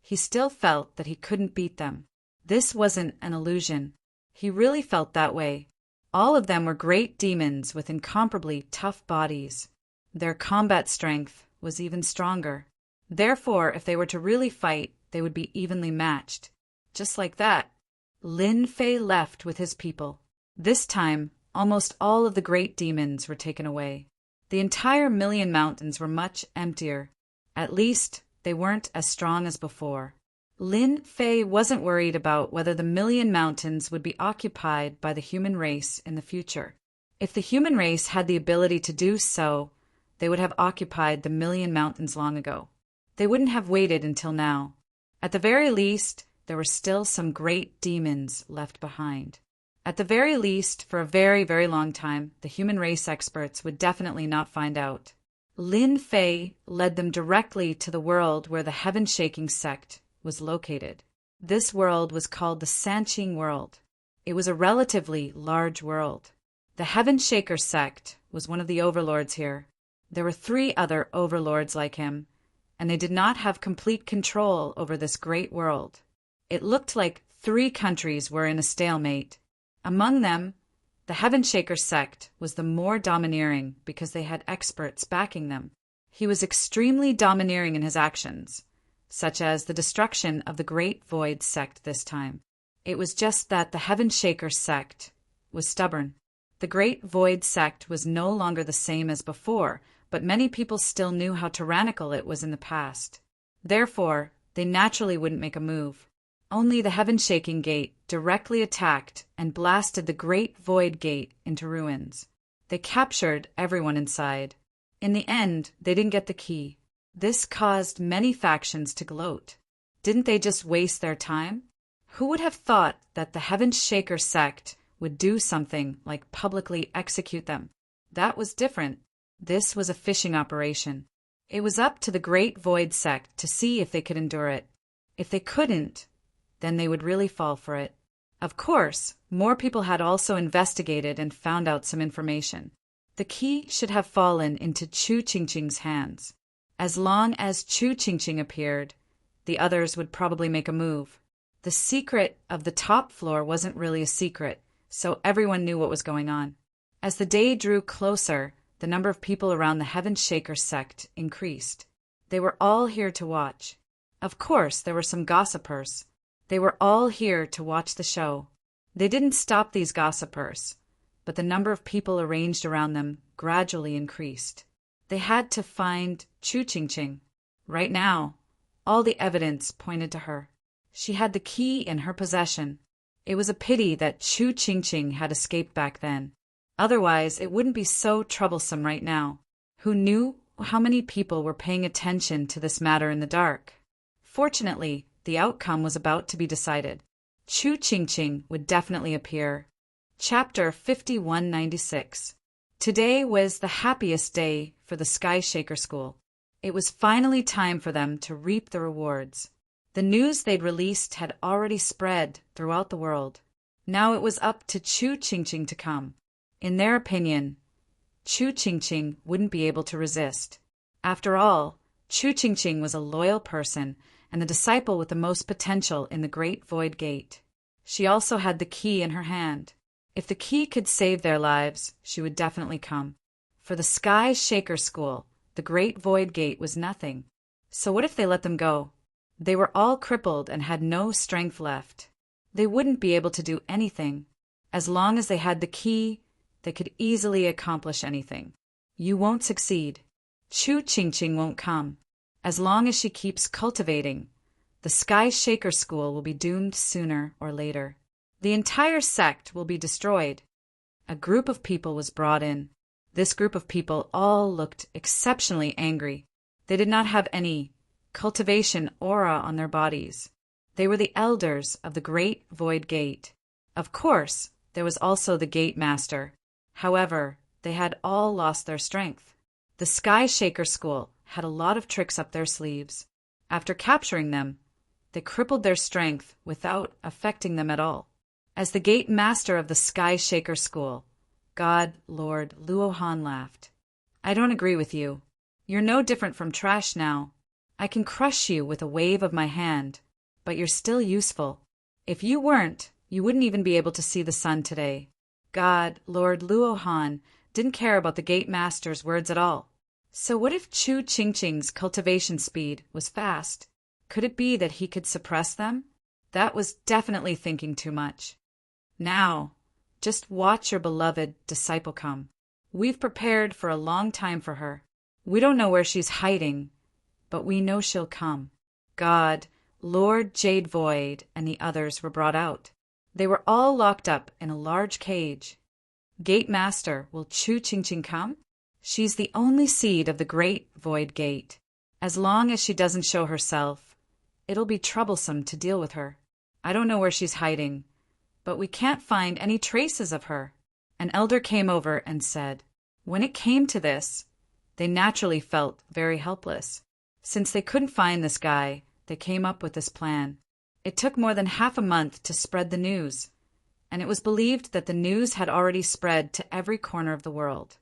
he still felt that he couldn't beat them. This wasn't an illusion. He really felt that way. All of them were great demons with incomparably tough bodies. Their combat strength was even stronger. Therefore, if they were to really fight, they would be evenly matched. Just like that, Lin Fei left with his people. This time, almost all of the great demons were taken away. The entire Million Mountains were much emptier. At least, they weren't as strong as before. Lin Fei wasn't worried about whether the Million Mountains would be occupied by the human race in the future. If the human race had the ability to do so, they would have occupied the Million Mountains long ago. They wouldn't have waited until now. At the very least, there were still some great demons left behind. At the very least, for a very, very long time, the human race experts would definitely not find out. Lin Fei led them directly to the world where the Heaven-Shaking sect was located. This world was called the Sanqing world. It was a relatively large world. The Heaven-Shaker sect was one of the overlords here. There were 3 other overlords like him, and they did not have complete control over this great world. It looked like 3 countries were in a stalemate. Among them, the Heaven Shaker sect was the more domineering because they had experts backing them. He was extremely domineering in his actions, such as the destruction of the Great Void sect this time. It was just that the Heaven Shaker sect was stubborn. The Great Void sect was no longer the same as before, but many people still knew how tyrannical it was in the past. Therefore, they naturally wouldn't make a move. Only the Heaven-Shaking Gate directly attacked and blasted the Great Void Gate into ruins. They captured everyone inside. In the end, they didn't get the key. This caused many factions to gloat. Didn't they just waste their time? Who would have thought that the Heaven Shaker sect would do something like publicly execute them? That was different. This was a fishing operation. It was up to the Great Void sect to see if they could endure it. If they couldn't, then they would really fall for it. Of course, more people had also investigated and found out some information. The key should have fallen into Chu Qingqing's hands. As long as Chu Qingqing appeared, the others would probably make a move. The secret of the top floor wasn't really a secret, so everyone knew what was going on. As the day drew closer, the number of people around the Heaven Shaker sect increased. They were all here to watch. Of course, there were some gossipers. They were all here to watch the show. They didn't stop these gossipers, but the number of people arranged around them gradually increased. They had to find Chu Qingqing. Right now, all the evidence pointed to her. She had the key in her possession. It was a pity that Chu Qingqing had escaped back then. Otherwise, it wouldn't be so troublesome right now. Who knew how many people were paying attention to this matter in the dark? Fortunately, the outcome was about to be decided. Chu Qingqing would definitely appear. Chapter 5196. Today was the happiest day for the Sky Shaker School. It was finally time for them to reap the rewards. The news they'd released had already spread throughout the world. Now it was up to Chu Qingqing to come. In their opinion, Chu Qingqing wouldn't be able to resist. After all, Chu Qingqing was a loyal person and the disciple with the most potential in the Great Void Gate. She also had the key in her hand. If the key could save their lives, she would definitely come. For the Sky Shaker School, the Great Void Gate was nothing. So what if they let them go? They were all crippled and had no strength left. They wouldn't be able to do anything. As long as they had the key, they could easily accomplish anything. You won't succeed. Chu Qingqing won't come. As long as she keeps cultivating, the Sky Shaker School will be doomed sooner or later. The entire sect will be destroyed. A group of people was brought in. This group of people all looked exceptionally angry. They did not have any cultivation aura on their bodies. They were the elders of the Great Void Gate. Of course, there was also the Gate Master. However, they had all lost their strength. The Sky Shaker School had a lot of tricks up their sleeves. After capturing them, they crippled their strength without affecting them at all. As the gate master of the Sky Shaker School, God Lord Luohan laughed. I don't agree with you. You're no different from trash now. I can crush you with a wave of my hand, but you're still useful. If you weren't, you wouldn't even be able to see the sun today. God Lord Luohan didn't care about the gate master's words at all. So what if Chu Chingching's cultivation speed was fast? Could it be that he could suppress them? That was definitely thinking too much. Now, just watch your beloved disciple come. We've prepared for a long time for her. We don't know where she's hiding, but we know she'll come. God, Lord Jade Void, and the others were brought out. They were all locked up in a large cage. Gate Master, will Chu Chingching come? She's the only seed of the Great Void Gate. As long as she doesn't show herself, it'll be troublesome to deal with her. I don't know where she's hiding, but we can't find any traces of her. An elder came over and said, when it came to this, they naturally felt very helpless. Since they couldn't find this guy, they came up with this plan. It took more than half a month to spread the news, and it was believed that the news had already spread to every corner of the world.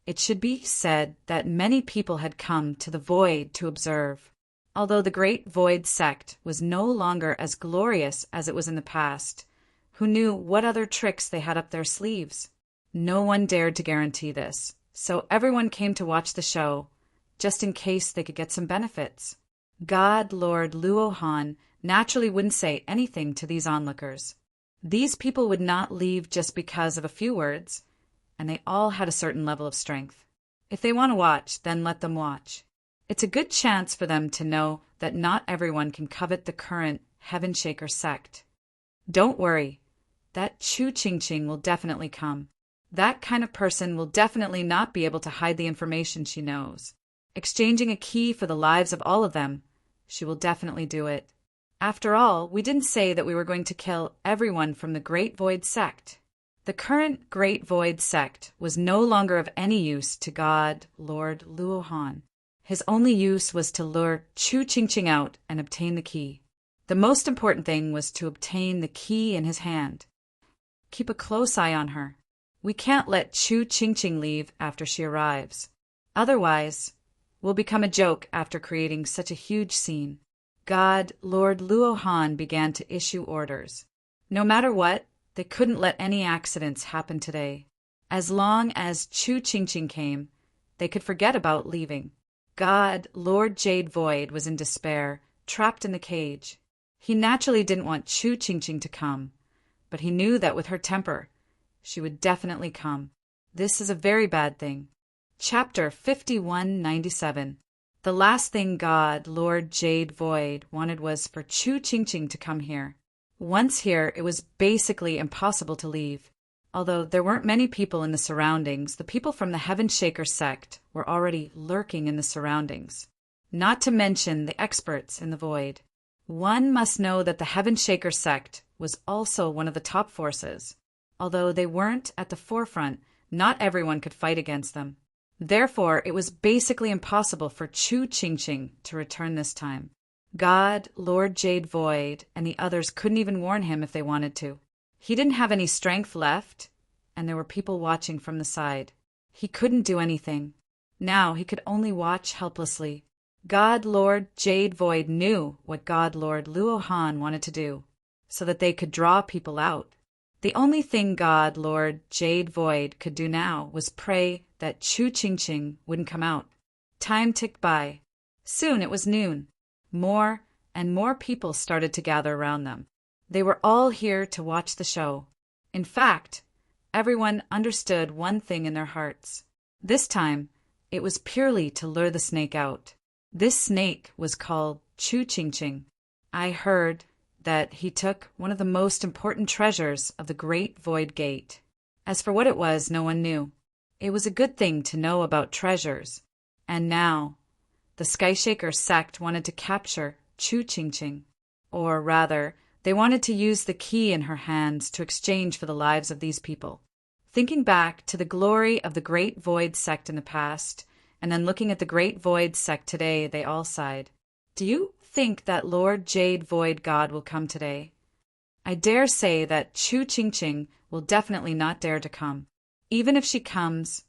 It should be said that many people had come to the Void to observe. Although the Great Void sect was no longer as glorious as it was in the past, who knew what other tricks they had up their sleeves? No one dared to guarantee this, so everyone came to watch the show, just in case they could get some benefits. God Lord Luohan naturally wouldn't say anything to these onlookers. These people would not leave just because of a few words, and they all had a certain level of strength. If they want to watch, then let them watch. It's a good chance for them to know that not everyone can covet the current Heaven Shaker sect. Don't worry, that Chu Chingching will definitely come. That kind of person will definitely not be able to hide the information she knows. Exchanging a key for the lives of all of them, she will definitely do it. After all, we didn't say that we were going to kill everyone from the Great Void sect. The current Great Void sect was no longer of any use to God Lord Luohan. His only use was to lure Chu Chingching out and obtain the key. The most important thing was to obtain the key in his hand. Keep a close eye on her. We can't let Chu Chingching leave after she arrives. Otherwise, we'll become a joke after creating such a huge scene. God Lord Luohan began to issue orders. No matter what, they couldn't let any accidents happen today. As long as Chu Chingching came, they could forget about leaving. God Lord Jade Void was in despair, trapped in the cage. He naturally didn't want Chu Chingching to come, but he knew that with her temper, she would definitely come. This is a very bad thing. Chapter 5197. The last thing God Lord Jade Void wanted was for Chu Chingching to come here. Once here, it was basically impossible to leave. Although there weren't many people in the surroundings, the people from the Heaven Shaker sect were already lurking in the surroundings. Not to mention the experts in the Void. One must know that the Heaven Shaker sect was also one of the top forces. Although they weren't at the forefront, not everyone could fight against them. Therefore, it was basically impossible for Chu Chingching to return this time. God, Lord Jade Void, and the others couldn't even warn him if they wanted to. He didn't have any strength left, and there were people watching from the side. He couldn't do anything. Now he could only watch helplessly. God Lord Jade Void knew what God Lord Luohan wanted to do, so that they could draw people out. The only thing God Lord Jade Void could do now was pray that Chu Chingching wouldn't come out. Time ticked by. Soon it was noon. More and more people started to gather around them. They were all here to watch the show. In fact, everyone understood one thing in their hearts. This time, it was purely to lure the snake out. This snake was called Chu Chingching. I heard that he took one of the most important treasures of the Great Void Gate. As for what it was, no one knew. It was a good thing to know about treasures. And now, the Sky Shaker sect wanted to capture Chu Chingching. Or rather, they wanted to use the key in her hands to exchange for the lives of these people. Thinking back to the glory of the Great Void sect in the past, And then looking at the Great Void sect today, they all sighed. Do you think that Lord Jade Void God will come today? I dare say that Chu Ching Ching will definitely not dare to come. Even if she comes,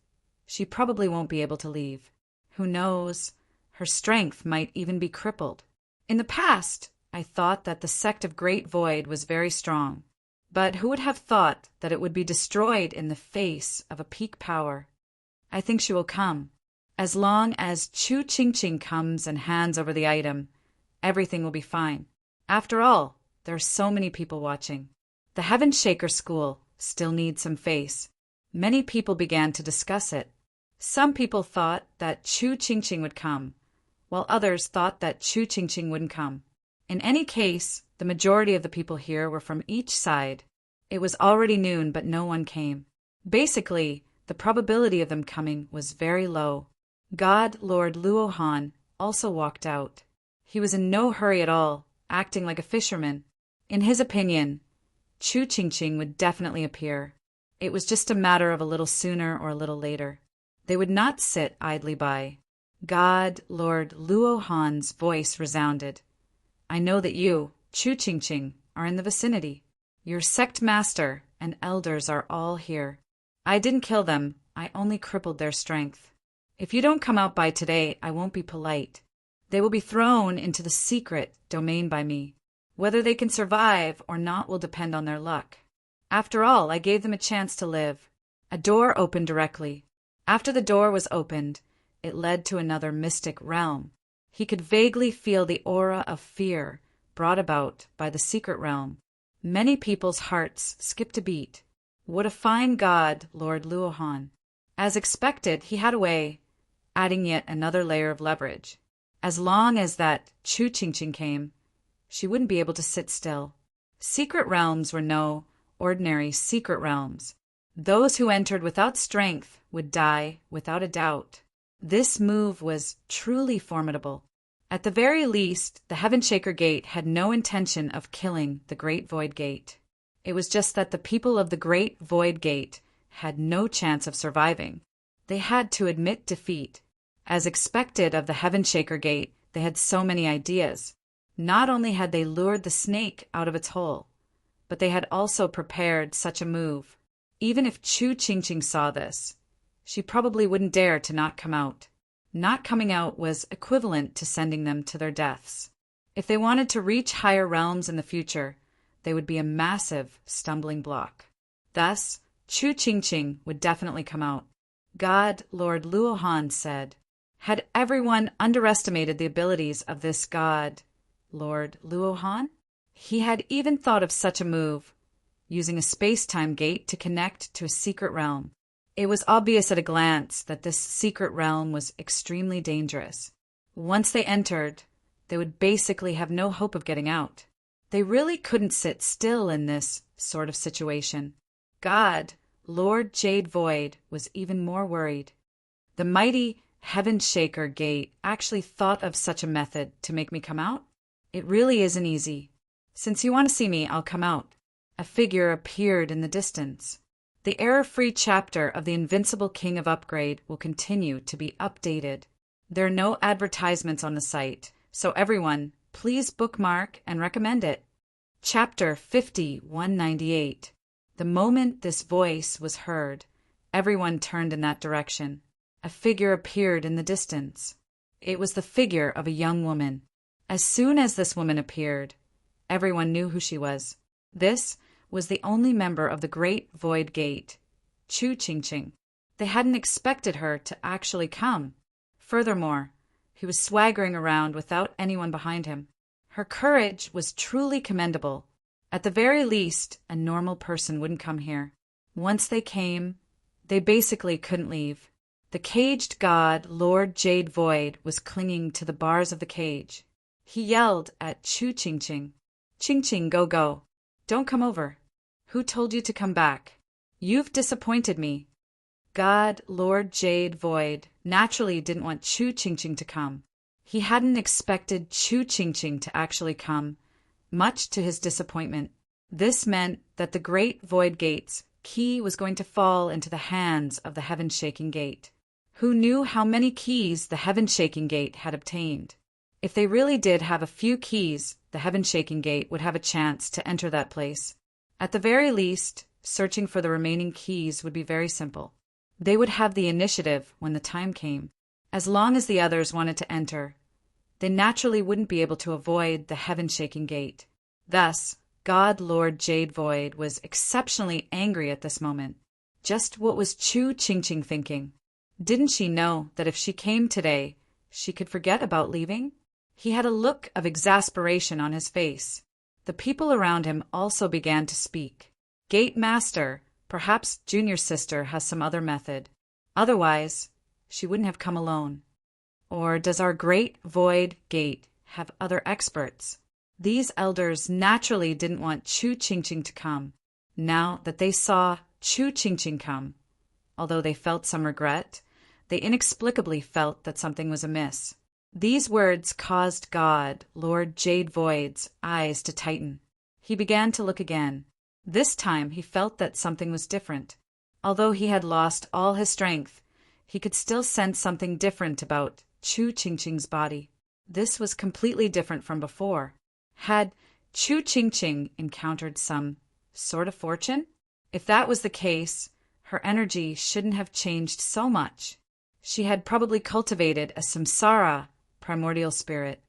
she probably won't be able to leave. Who knows? Her strength might even be crippled. In the past, I thought that the sect of Great Void was very strong. But who would have thought that it would be destroyed in the face of a peak power? I think she will come. As long as Chu Ching Ching comes and hands over the item, everything will be fine. After all, there are so many people watching. The Heaven Shaker School still needs some face. Many people began to discuss it. Some people thought that Chu Ching Ching would come, while others thought that Chu Ching Ching wouldn't come. In any case, the majority of the people here were from each side. It was already noon, but no one came. Basically, the probability of them coming was very low. God Lord Luohan also walked out. He was in no hurry at all, acting like a fisherman. In his opinion, Chu Ching Ching would definitely appear. It was just a matter of a little sooner or a little later. They would not sit idly by. God Lord Luohan's voice resounded. I know that you, Chu Ching Ching, are in the vicinity. Your sect master and elders are all here. I didn't kill them, I only crippled their strength. If you don't come out by today, I won't be polite. They will be thrown into the secret domain by me. Whether they can survive or not will depend on their luck. After all, I gave them a chance to live. A door opened directly. After the door was opened, it led to another mystic realm. He could vaguely feel the aura of fear brought about by the secret realm. Many people's hearts skipped a beat. What a fine god, Lord Luohan. As expected, he had a way, adding yet another layer of leverage. As long as that Chu Ching Ching came, she wouldn't be able to sit still. Secret realms were no ordinary secret realms. Those who entered without strength would die without a doubt. This move was truly formidable. At the very least, the Heaven Shaker Gate had no intention of killing the Great Void Gate. It was just that the people of the Great Void Gate had no chance of surviving. They had to admit defeat. As expected of the Heaven Shaker Gate, they had so many ideas. Not only had they lured the snake out of its hole, but they had also prepared such a move. Even if Chu Ching Ching saw this, she probably wouldn't dare to not come out. Not coming out was equivalent to sending them to their deaths. If they wanted to reach higher realms in the future, they would be a massive stumbling block. Thus, Chu Ching Ching would definitely come out. God Lord Luohan said. Had everyone underestimated the abilities of this god, Lord Luohan? He had even thought of such a move, using a space-time gate to connect to a secret realm. It was obvious at a glance that this secret realm was extremely dangerous. Once they entered, they would basically have no hope of getting out. They really couldn't sit still in this sort of situation. God, Lord Jade Void, was even more worried. The mighty Heaven Shaker Gate actually thought of such a method to make me come out? It really isn't easy. Since you want to see me, I'll come out. A figure appeared in the distance. The error-free chapter of the Invincible King of Upgrade will continue to be updated. There are no advertisements on the site, so everyone, please bookmark and recommend it. Chapter 50-198. The moment this voice was heard, everyone turned in that direction. A figure appeared in the distance. It was the figure of a young woman. As soon as this woman appeared, everyone knew who she was. This was the only member of the Great Void Gate, Chu Ching Ching. They hadn't expected her to actually come. Furthermore, he was swaggering around without anyone behind him. Her courage was truly commendable. At the very least, a normal person wouldn't come here. Once they came, they basically couldn't leave. The caged god, Lord Jade Void, was clinging to the bars of the cage. He yelled at Chu Ching Ching. Ching Ching, go, go. Don't come over. Who told you to come back? You've disappointed me. God, Lord Jade Void, naturally didn't want Chu Ching Ching to come. He hadn't expected Chu Ching Ching to actually come, much to his disappointment. This meant that the Great Void Gate's key was going to fall into the hands of the Heaven Shaking Gate. Who knew how many keys the heaven-shaking gate had obtained? If they really did have a few keys, the heaven-shaking gate would have a chance to enter that place. At the very least, searching for the remaining keys would be very simple. They would have the initiative when the time came. As long as the others wanted to enter, they naturally wouldn't be able to avoid the heaven-shaking gate. Thus, God Lord Jade Void was exceptionally angry at this moment. Just what was Chu Qingqing thinking? Didn't she know that if she came today, she could forget about leaving? He had a look of exasperation on his face. The people around him also began to speak. Gate Master, perhaps Junior's sister has some other method. Otherwise, she wouldn't have come alone. Or does our great void gate have other experts? These elders naturally didn't want Chu Qingqing to come. Now that they saw Chu Qingqing come, although they felt some regret, they inexplicably felt that something was amiss. These words caused God, Lord Jade Void's, eyes to tighten. He began to look again. This time he felt that something was different. Although he had lost all his strength, he could still sense something different about Chu Qingqing's body. This was completely different from before. Had Chu Qingqing encountered some sort of fortune? If that was the case, her energy shouldn't have changed so much. She had probably cultivated a samsara primordial spirit.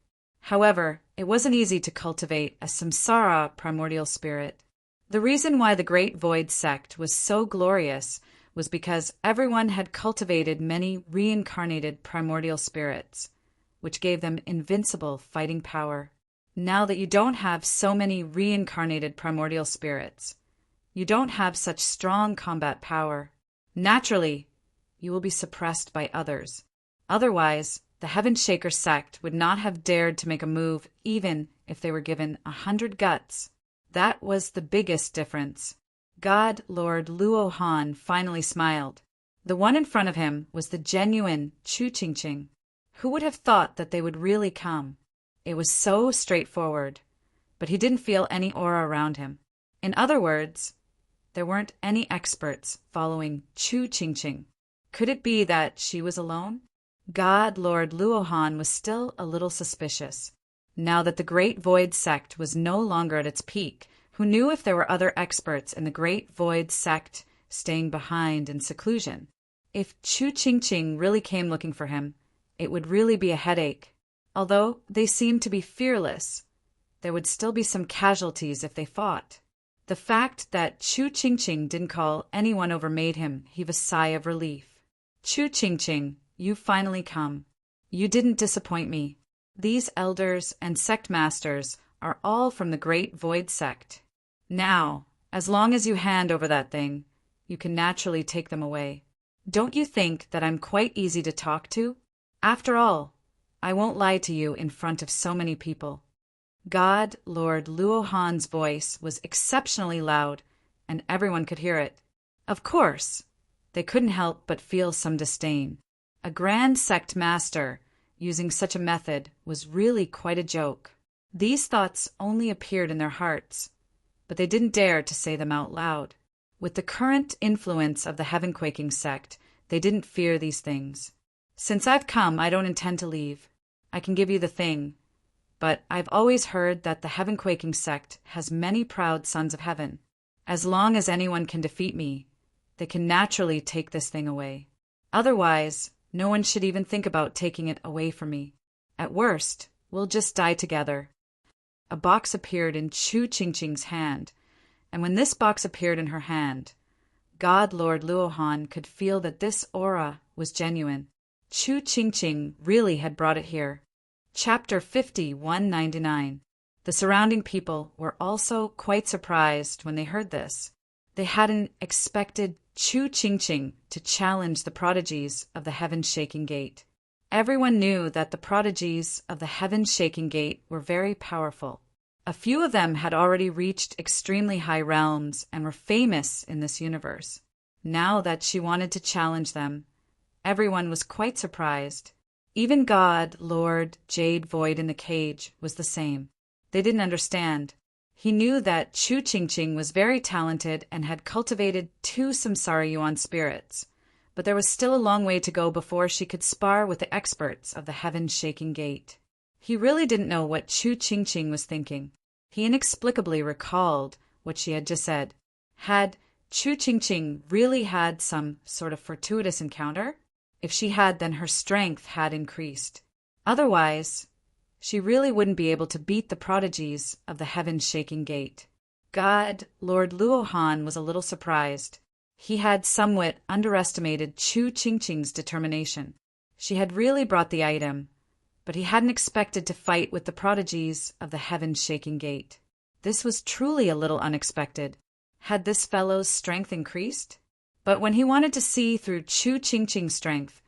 However, it wasn't easy to cultivate a samsara primordial spirit. The reason why the Great Void sect was so glorious was because everyone had cultivated many reincarnated primordial spirits, which gave them invincible fighting power. Now that you don't have so many reincarnated primordial spirits, you don't have such strong combat power. Naturally, you will be suppressed by others. Otherwise, the Heaven Shaker sect would not have dared to make a move even if they were given 100 guts. That was the biggest difference. God Lord Luo Han finally smiled. The one in front of him was the genuine Chu Qingqing. Who would have thought that they would really come? It was so straightforward, but he didn't feel any aura around him. In other words, there weren't any experts following Chu Qingqing. Could it be that she was alone? God Lord Luohan was still a little suspicious. Now that the Great Void sect was no longer at its peak, who knew if there were other experts in the Great Void sect staying behind in seclusion? If Chu Qingqing really came looking for him, it would really be a headache. Although they seemed to be fearless, there would still be some casualties if they fought. The fact that Chu Qingqing didn't call anyone over made him heave a sigh of relief. Chu Qingqing, you've finally come. You didn't disappoint me. These elders and sect masters are all from the Great Void sect. Now, as long as you hand over that thing, you can naturally take them away. Don't you think that I'm quite easy to talk to? After all, I won't lie to you in front of so many people. God Lord Luohan's voice was exceptionally loud, and everyone could hear it. Of course, they couldn't help but feel some disdain. A grand sect master using such a method was really quite a joke. These thoughts only appeared in their hearts, but they didn't dare to say them out loud. With the current influence of the heaven-quaking sect, they didn't fear these things. Since I've come, I don't intend to leave. I can give you the thing, but I've always heard that the heaven-quaking sect has many proud sons of heaven. As long as anyone can defeat me, they can naturally take this thing away. Otherwise, no one should even think about taking it away from me. At worst, we'll just die together. A box appeared in Chu Qingqing's hand, and when this box appeared in her hand, God Lord Luohan could feel that this aura was genuine. Chu Qingqing really had brought it here. Chapter 50-199. The surrounding people were also quite surprised when they heard this. They hadn't expected Chu Qingqing to challenge the prodigies of the heaven-shaking gate. Everyone knew that the prodigies of the heaven-shaking gate were very powerful. A few of them had already reached extremely high realms and were famous in this universe. Now that she wanted to challenge them, everyone was quite surprised. Even God, Lord, Jade Void in the cage was the same. They didn't understand. He knew that Chu Qingqing was very talented and had cultivated 2 Samsara Yuan spirits, but there was still a long way to go before she could spar with the experts of the heaven-shaking gate. He really didn't know what Chu Ching was thinking. He inexplicably recalled what she had just said. Had Chu Ching really had some sort of fortuitous encounter? If she had, then her strength had increased. Otherwise, she really wouldn't be able to beat the prodigies of the heaven-shaking gate. God, Lord Luohan was a little surprised. He had somewhat underestimated Chu Ching's determination. She had really brought the item, but he hadn't expected to fight with the prodigies of the heaven-shaking gate. This was truly a little unexpected. Had this fellow's strength increased? But when he wanted to see through Chu Ching's strength,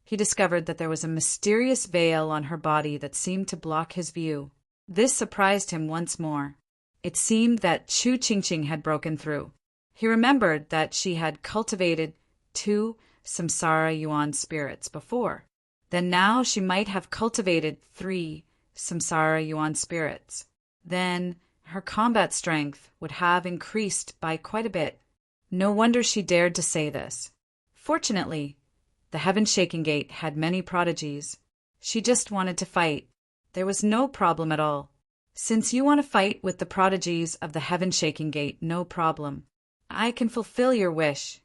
he discovered that there was a mysterious veil on her body that seemed to block his view. This surprised him once more. It seemed that Chu Ching had broken through. He remembered that she had cultivated 2 samsara yuan spirits before. Then now she might have cultivated 3 samsara yuan spirits. Then her combat strength would have increased by quite a bit. No wonder she dared to say this. Fortunately, the heaven-shaking gate had many prodigies. She just wanted to fight. There was no problem at all. Since you want to fight with the prodigies of the heaven-shaking gate, no problem. I can fulfill your wish.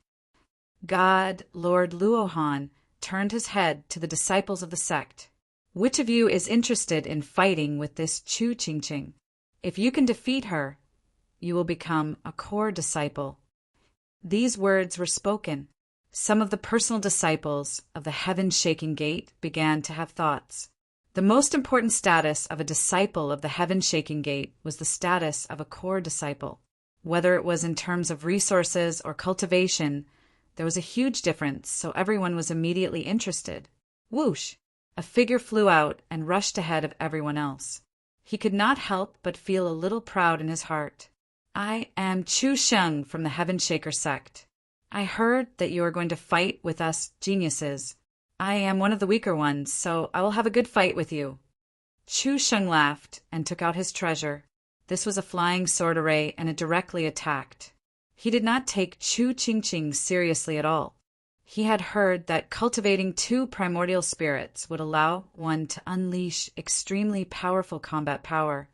God, Lord Luohan, turned his head to the disciples of the sect. Which of you is interested in fighting with this Chu Ching? If you can defeat her, you will become a core disciple. These words were spoken. Some of the personal disciples of the heaven-shaking gate began to have thoughts. The most important status of a disciple of the heaven-shaking gate was the status of a core disciple. Whether it was in terms of resources or cultivation, there was a huge difference, so everyone was immediately interested. Whoosh! A figure flew out and rushed ahead of everyone else. He could not help but feel a little proud in his heart. I am Chu Sheng from the Heaven Shaker sect. I heard that you are going to fight with us geniuses. I am one of the weaker ones, so I will have a good fight with you. Chu Sheng laughed and took out his treasure. This was a flying sword array, and it directly attacked. He did not take Chu Ching seriously at all. He had heard that cultivating 2 primordial spirits would allow one to unleash extremely powerful combat power,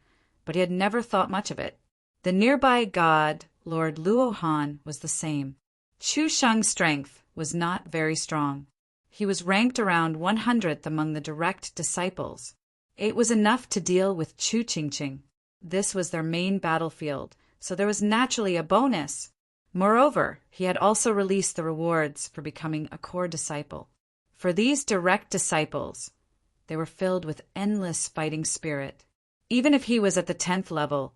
but he had never thought much of it. The nearby god, Lord Luohan, was the same. Chu Sheng's strength was not very strong. He was ranked around 100th among the direct disciples. It was enough to deal with Chu Ching. This was their main battlefield, so there was naturally a bonus. Moreover, he had also released the rewards for becoming a core disciple. For these direct disciples, they were filled with endless fighting spirit. Even if he was at the 10th level,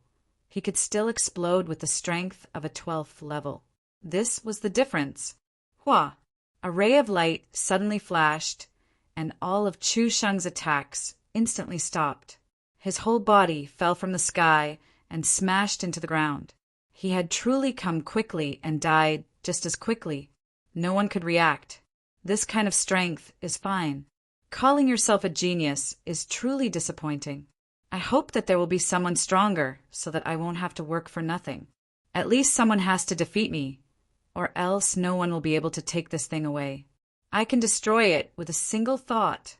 he could still explode with the strength of a 12th level. This was the difference. Hua! A ray of light suddenly flashed, and all of Chu Sheng's attacks instantly stopped. His whole body fell from the sky and smashed into the ground. He had truly come quickly and died just as quickly. No one could react. This kind of strength is fine. Calling yourself a genius is truly disappointing. I hope that there will be someone stronger so that I won't have to work for nothing. At least someone has to defeat me, or else no one will be able to take this thing away. I can destroy it with a single thought.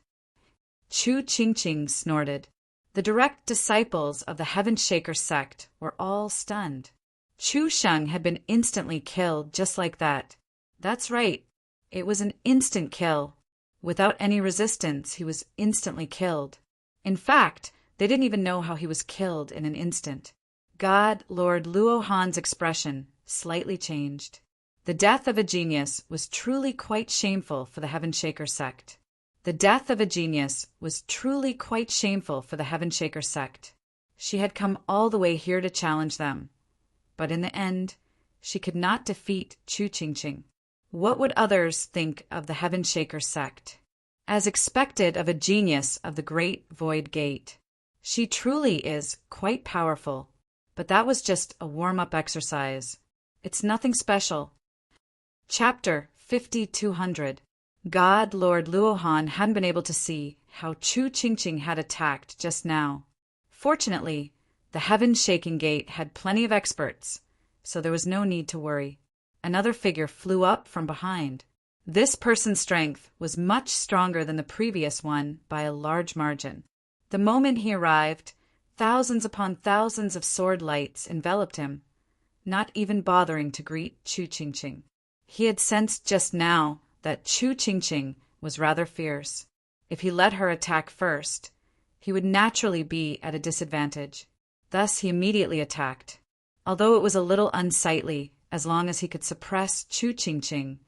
Chu Ching snorted. The direct disciples of the Heaven Shaker sect were all stunned. Chu Sheng had been instantly killed just like that. That's right. It was an instant kill. Without any resistance, he was instantly killed. In fact, they didn't even know how he was killed in an instant. God, Lord Luohan's expression slightly changed. The death of a genius was truly quite shameful for the Heaven Shaker sect. The death of a genius was truly quite shameful for the Heaven Shaker sect. She had come all the way here to challenge them. But in the end, she could not defeat Chu Ching. What would others think of the Heaven Shaker sect? As expected of a genius of the Great Void Gate. She truly is quite powerful, but that was just a warm-up exercise. It's nothing special. Chapter 5200. God, Lord Luohan hadn't been able to see how Chu Ching had attacked just now. Fortunately, the heaven-shaking gate had plenty of experts, so there was no need to worry. Another figure flew up from behind. This person's strength was much stronger than the previous one by a large margin. The moment he arrived, thousands upon thousands of sword lights enveloped him, not even bothering to greet Chu Qingqing. He had sensed just now that Chu Qingqing was rather fierce. If he let her attack first, he would naturally be at a disadvantage. Thus he immediately attacked. Although it was a little unsightly, as long as he could suppress Chu Qingqing,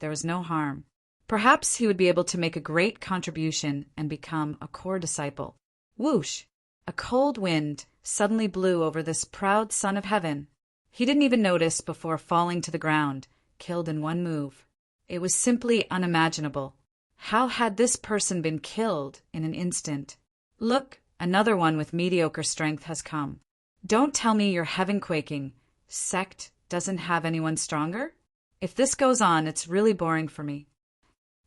there was no harm. Perhaps he would be able to make a great contribution and become a core disciple. Whoosh! A cold wind suddenly blew over this proud son of heaven. He didn't even notice before falling to the ground, killed in one move. It was simply unimaginable. How had this person been killed in an instant? Look, another one with mediocre strength has come. Don't tell me your heaven-quaking sect doesn't have anyone stronger? If this goes on, it's really boring for me.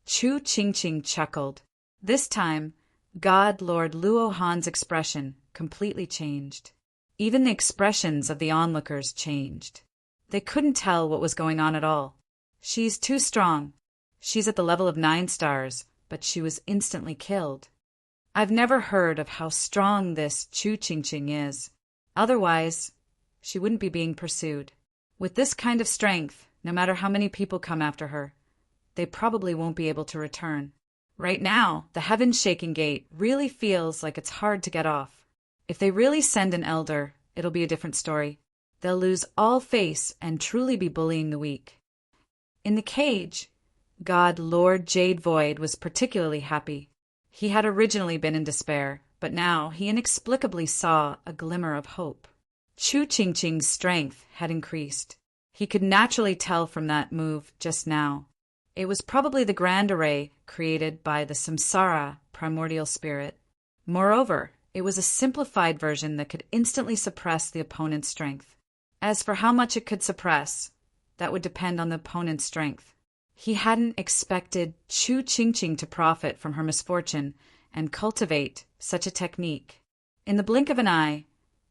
Chu Qingqing chuckled. This time, God Lord Luo Han's expression completely changed. Even the expressions of the onlookers changed. They couldn't tell what was going on at all. She's too strong. She's at the level of 9 stars, but she was instantly killed. I've never heard of how strong this Chu Qingqing is. Otherwise, she wouldn't be being pursued. With this kind of strength, no matter how many people come after her, they probably won't be able to return. Right now, the heaven-shaking gate really feels like it's hard to get off. If they really send an elder, it'll be a different story. They'll lose all face and truly be bullying the weak. In the cage, God Lord Jade Void was particularly happy. He had originally been in despair, but now he inexplicably saw a glimmer of hope. Chu Qingqing's strength had increased. He could naturally tell from that move just now. It was probably the grand array created by the samsara primordial spirit. Moreover, it was a simplified version that could instantly suppress the opponent's strength. As for how much it could suppress, that would depend on the opponent's strength. He hadn't expected Chu Qingqing to profit from her misfortune and cultivate such a technique. In the blink of an eye,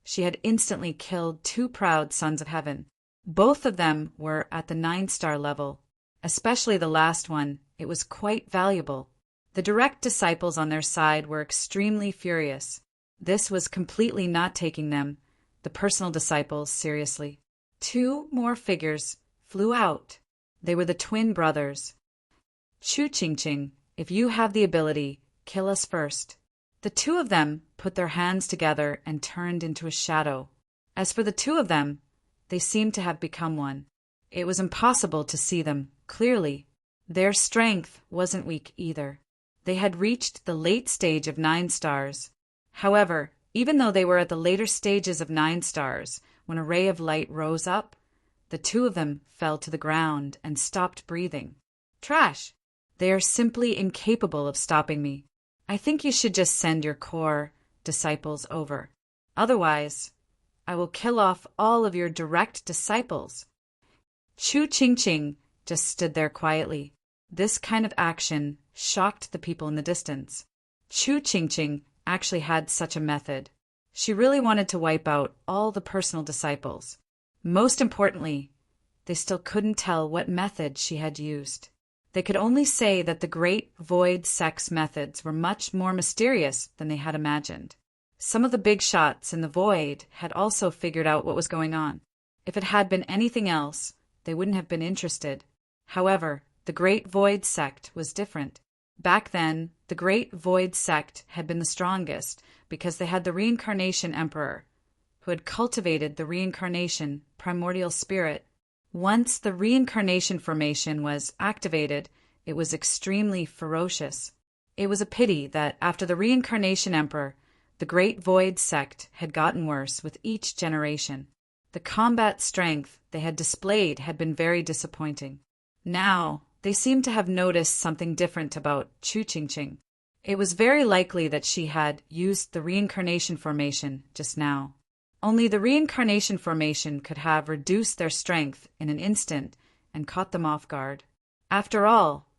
she had instantly killed 2 proud sons of heaven. Both of them were at the 9-star level. Especially the last one, it was quite valuable. The direct disciples on their side were extremely furious. This was completely not taking them, the personal disciples, seriously. 2 more figures flew out. They were the twin brothers. Chu Qingqing, if you have the ability, kill us first. The 2 of them put their hands together and turned into a shadow. As for the 2 of them, they seemed to have become one. It was impossible to see them clearly. Their strength wasn't weak either. They had reached the late stage of 9 stars. However, even though they were at the later stages of 9 stars, when a ray of light rose up, the 2 of them fell to the ground and stopped breathing. Trash! They are simply incapable of stopping me. I think you should just send your core disciples over. Otherwise, I will kill off all of your direct disciples. Chu Qingqing just stood there quietly. This kind of action shocked the people in the distance. Chu Qingqing actually had such a method. She really wanted to wipe out all the personal disciples. Most importantly, they still couldn't tell what method she had used. They could only say that the Great Void Sect's methods were much more mysterious than they had imagined. Some of the big shots in the void had also figured out what was going on. If it had been anything else, they wouldn't have been interested. However, the Great Void Sect was different. Back then, the Great Void Sect had been the strongest because they had the Reincarnation Emperor, who had cultivated the reincarnation primordial spirit. Once the reincarnation formation was activated, it was extremely ferocious. It was a pity that after the Reincarnation Emperor, the Great Void Sect had gotten worse with each generation. The combat strength they had displayed had been very disappointing. Now, they seemed to have noticed something different about Chu Qingqing. It was very likely that she had used the reincarnation formation just now. Only the reincarnation formation could have reduced their strength in an instant and caught them off guard. After all,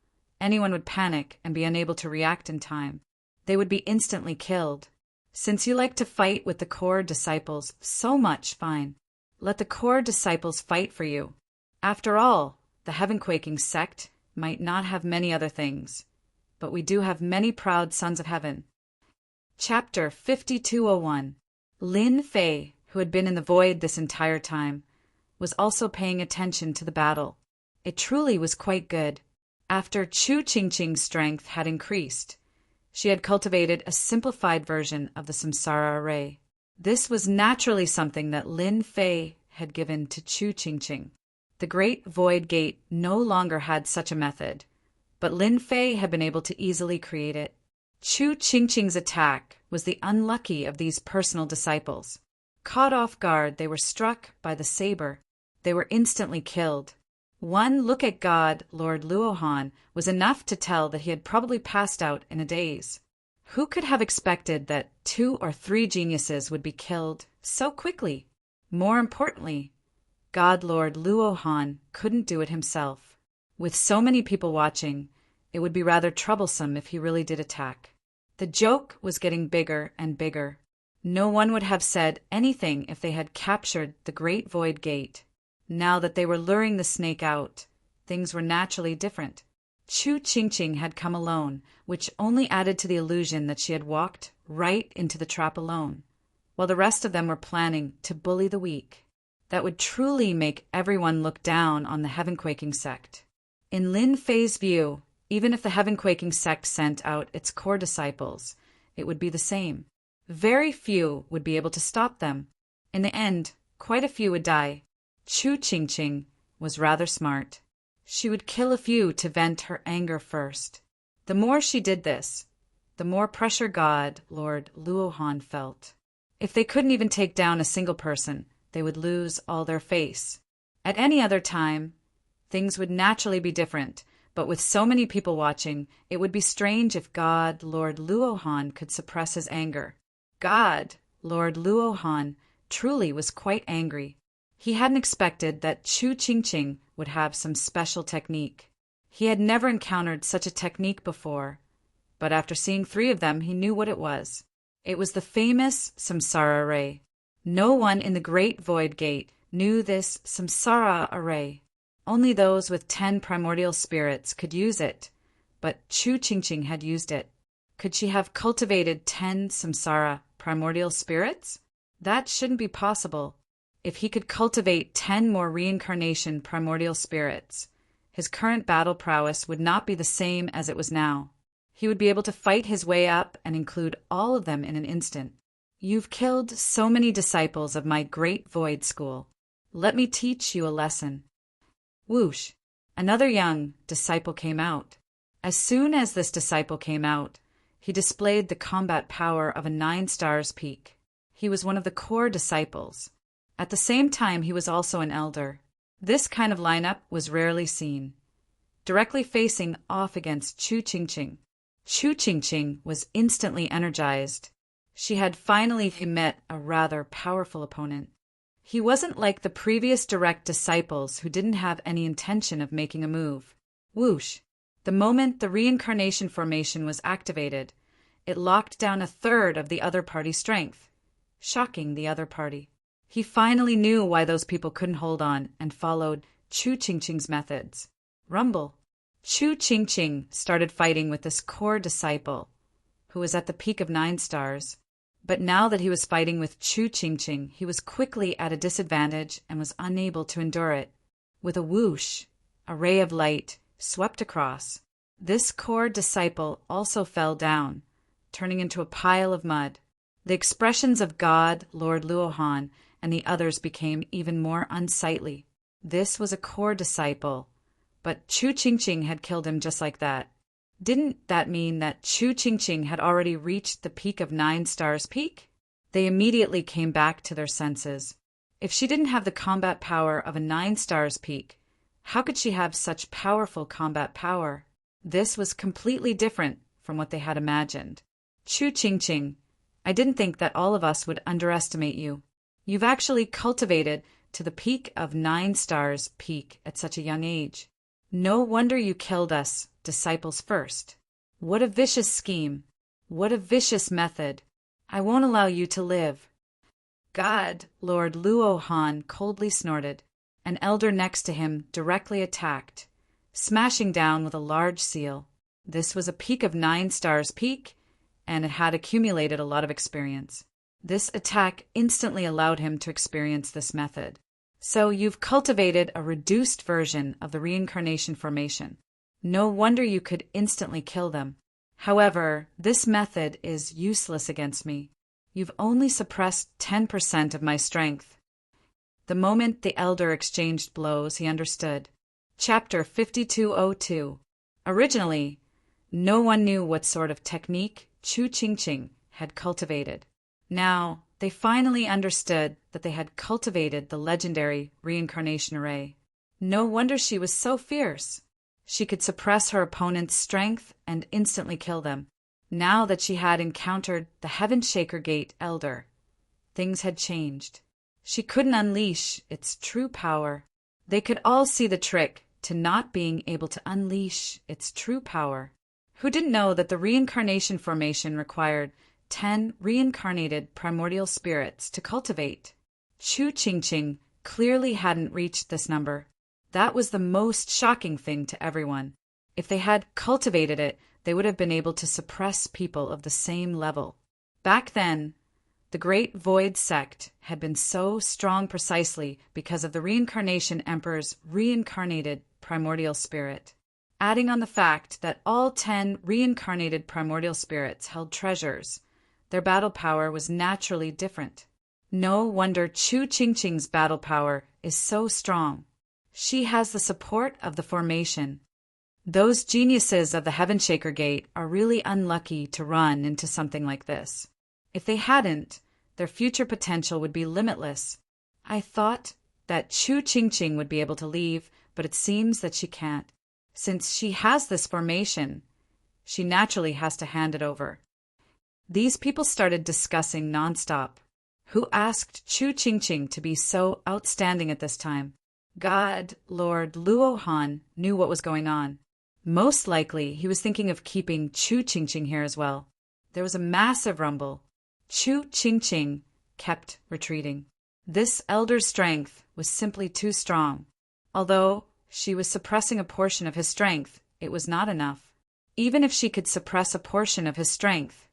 anyone would panic and be unable to react in time. They would be instantly killed. Since you like to fight with the core disciples so much, fine. Let the core disciples fight for you. After all, the heaven-quaking sect might not have many other things, but we do have many proud sons of heaven. Chapter 5201. Lin Fei, who had been in the void this entire time, was also paying attention to the battle. It truly was quite good. After Chu Qingqing's strength had increased, she had cultivated a simplified version of the samsara array. This was naturally something that Lin Fei had given to Chu Qingqing. The Great Void Gate no longer had such a method, but Lin Fei had been able to easily create it. Chu Qingqing's attack was the unlucky of these personal disciples. Caught off guard, they were struck by the saber. They were instantly killed. One look at God, Lord Luohan, was enough to tell that he had probably passed out in a daze. Who could have expected that 2 or 3 geniuses would be killed so quickly? More importantly, God Lord Luohan couldn't do it himself. With so many people watching, it would be rather troublesome if he really did attack. The joke was getting bigger and bigger. No one would have said anything if they had captured the Great Void Gate. Now that they were luring the snake out, things were naturally different. Chu Qingqing had come alone, which only added to the illusion that she had walked right into the trap alone, while the rest of them were planning to bully the weak. That would truly make everyone look down on the Heaven-Quaking sect. In Lin Fei's view, even if the Heaven-Quaking sect sent out its core disciples, it would be the same. Very few would be able to stop them. In the end, quite a few would die. Chu Qingqing was rather smart. She would kill a few to vent her anger first. The more she did this, the more pressure God, Lord Luohan, felt. If they couldn't even take down a single person, they would lose all their face. At any other time, things would naturally be different, but with so many people watching, it would be strange if God, Lord Luohan, could suppress his anger. God, Lord Luohan, truly was quite angry. He hadn't expected that Chu Qingqing would have some special technique. He had never encountered such a technique before, but after seeing 3 of them, he knew what it was. It was the famous samsara array. No one in the Great Void Gate knew this samsara array. Only those with 10 primordial spirits could use it, but Chu Qingqing had used it. Could she have cultivated 10 samsara primordial spirits? That shouldn't be possible. If he could cultivate 10 more reincarnation primordial spirits, his current battle prowess would not be the same as it was now. He would be able to fight his way up and include all of them in an instant. You've killed so many disciples of my great void school. Let me teach you a lesson. Whoosh! Another young disciple came out. As soon as this disciple came out, he displayed the combat power of a 9 stars peak. He was one of the core disciples. At the same time, he was also an elder. This kind of lineup was rarely seen. Directly facing off against Chu Qingqing. Chu Qingqing was instantly energized. She had finally met a rather powerful opponent. He wasn't like the previous direct disciples who didn't have any intention of making a move. Whoosh! The moment the reincarnation formation was activated, it locked down 1/3 of the other party's strength, shocking the other party. He finally knew why those people couldn't hold on and followed Chu Qingqing's methods. Rumble. Chu Qingqing started fighting with this core disciple, who was at the peak of 9 stars. But now that he was fighting with Chu Qingqing, he was quickly at a disadvantage and was unable to endure it. With a whoosh, a ray of light swept across. This core disciple also fell down, turning into a pile of mud. The expressions of God, Lord Luohan, and the others became even more unsightly. This was a core disciple, but Chu Qingqing had killed him just like that. Didn't that mean that Chu Qingqing had already reached the peak of 9 stars peak? They immediately came back to their senses. If she didn't have the combat power of a 9 stars peak, how could she have such powerful combat power? This was completely different from what they had imagined. Chu Qingqing, I didn't think that all of us would underestimate you. You've actually cultivated to the peak of 9 stars peak at such a young age. No wonder you killed us, disciples first. What a vicious scheme. What a vicious method. I won't allow you to live. God, Lord Luohan coldly snorted. An elder next to him directly attacked, smashing down with a large seal. This was a peak of 9 stars peak, and it had accumulated a lot of experience. This attack instantly allowed him to experience this method. So you've cultivated a reduced version of the reincarnation formation. No wonder you could instantly kill them. However, this method is useless against me. You've only suppressed 10% of my strength. The moment the elder exchanged blows, he understood. Chapter 5202. Originally, no one knew what sort of technique Chu Qingqing had cultivated. Now, they finally understood that they had cultivated the legendary reincarnation array. No wonder she was so fierce. She could suppress her opponent's strength and instantly kill them. Now that she had encountered the Heaven Shaker Gate Elder, things had changed. She couldn't unleash its true power. They could all see the trick to not being able to unleash its true power. Who didn't know that the reincarnation formation required 10 reincarnated primordial spirits to cultivate? Chu Qingqing clearly hadn't reached this number. That was the most shocking thing to everyone. If they had cultivated it, they would have been able to suppress people of the same level. Back then, the Great Void Sect had been so strong precisely because of the Reincarnation Emperor's reincarnated primordial spirit. Adding on the fact that all 10 reincarnated primordial spirits held treasures, their battle power was naturally different. No wonder Chu Qingqing's battle power is so strong. She has the support of the formation. Those geniuses of the Heaven Shaker Gate are really unlucky to run into something like this. If they hadn't, their future potential would be limitless. I thought that Chu Qingqing would be able to leave, but it seems that she can't. Since she has this formation, she naturally has to hand it over. These people started discussing nonstop. Who asked Chu Qingqing to be so outstanding at this time? God, Lord Luo Han, knew what was going on. Most likely, he was thinking of keeping Chu Qingqing here as well. There was a massive rumble. Chu Qingqing kept retreating. This elder's strength was simply too strong. Although she was suppressing a portion of his strength, it was not enough. Even if she could suppress a portion of his strength,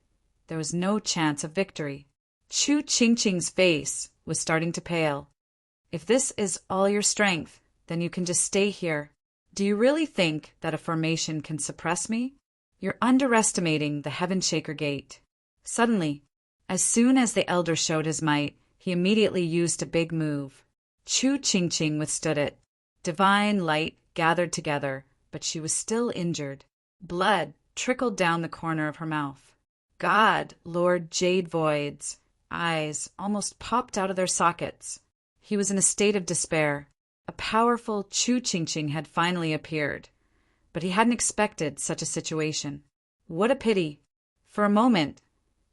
there was no chance of victory. Chu Qingqing's face was starting to pale. If this is all your strength, then you can just stay here. Do you really think that a formation can suppress me? You're underestimating the Heaven Shaker Gate. Suddenly, as soon as the elder showed his might, he immediately used a big move. Chu Qingqing withstood it. Divine light gathered together, but she was still injured. Blood trickled down the corner of her mouth. God, Lord Jade Void's eyes almost popped out of their sockets. He was in a state of despair. A powerful Chu Qingqing had finally appeared, but he hadn't expected such a situation. What a pity! For a moment,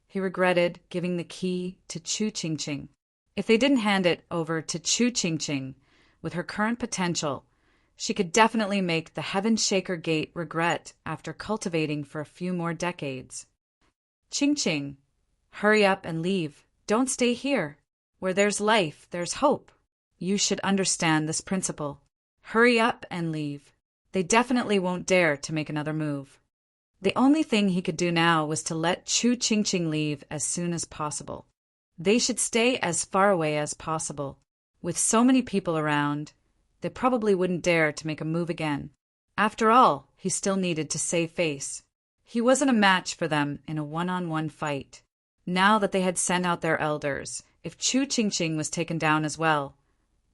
he regretted giving the key to Chu Qingqing. If they didn't hand it over to Chu Qingqing, with her current potential, she could definitely make the Heaven Shaker Gate regret after cultivating for a few more decades. Qingqing, hurry up and leave. Don't stay here. Where there's life, there's hope. You should understand this principle. Hurry up and leave. They definitely won't dare to make another move. The only thing he could do now was to let Chu Qingqing leave as soon as possible. They should stay as far away as possible. With so many people around, they probably wouldn't dare to make a move again. After all, he still needed to save face. He wasn't a match for them in a one-on-one fight. Now that they had sent out their elders, if Chu Qingqing was taken down as well,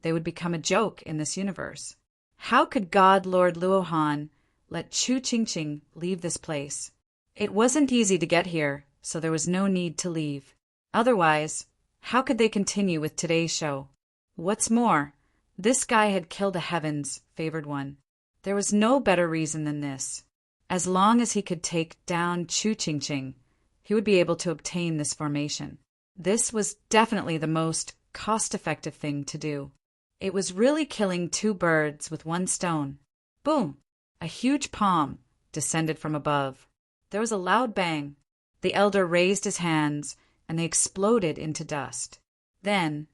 they would become a joke in this universe. How could God Lord Luo Han let Chu Qingqing leave this place? It wasn't easy to get here, so there was no need to leave. Otherwise, how could they continue with today's show? What's more, this guy had killed a Heaven's favored one. There was no better reason than this. As long as he could take down Chu Qingqing, he would be able to obtain this formation. This was definitely the most cost-effective thing to do. It was really killing 2 birds with 1 stone. Boom! A huge palm descended from above. There was a loud bang. The elder raised his hands, and they exploded into dust. Then,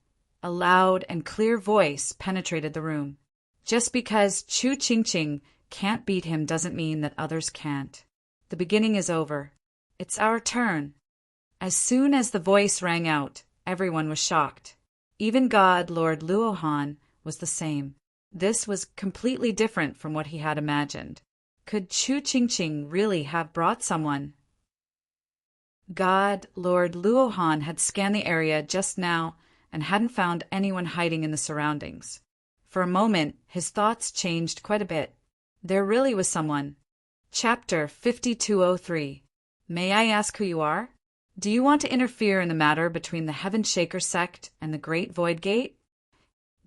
a loud and clear voice penetrated the room. Just because Chu Qingqing Can't beat him doesn't mean that others can't. The beginning is over. It's our turn. As soon as the voice rang out, everyone was shocked. Even God, Lord Luohan, was the same. This was completely different from what he had imagined. Could Chu Qingqing really have brought someone? God, Lord Luohan, had scanned the area just now and hadn't found anyone hiding in the surroundings. For a moment, his thoughts changed quite a bit. There really was someone. Chapter 5203. May I ask who you are? Do you want to interfere in the matter between the Heaven Shaker sect and the Great Void Gate?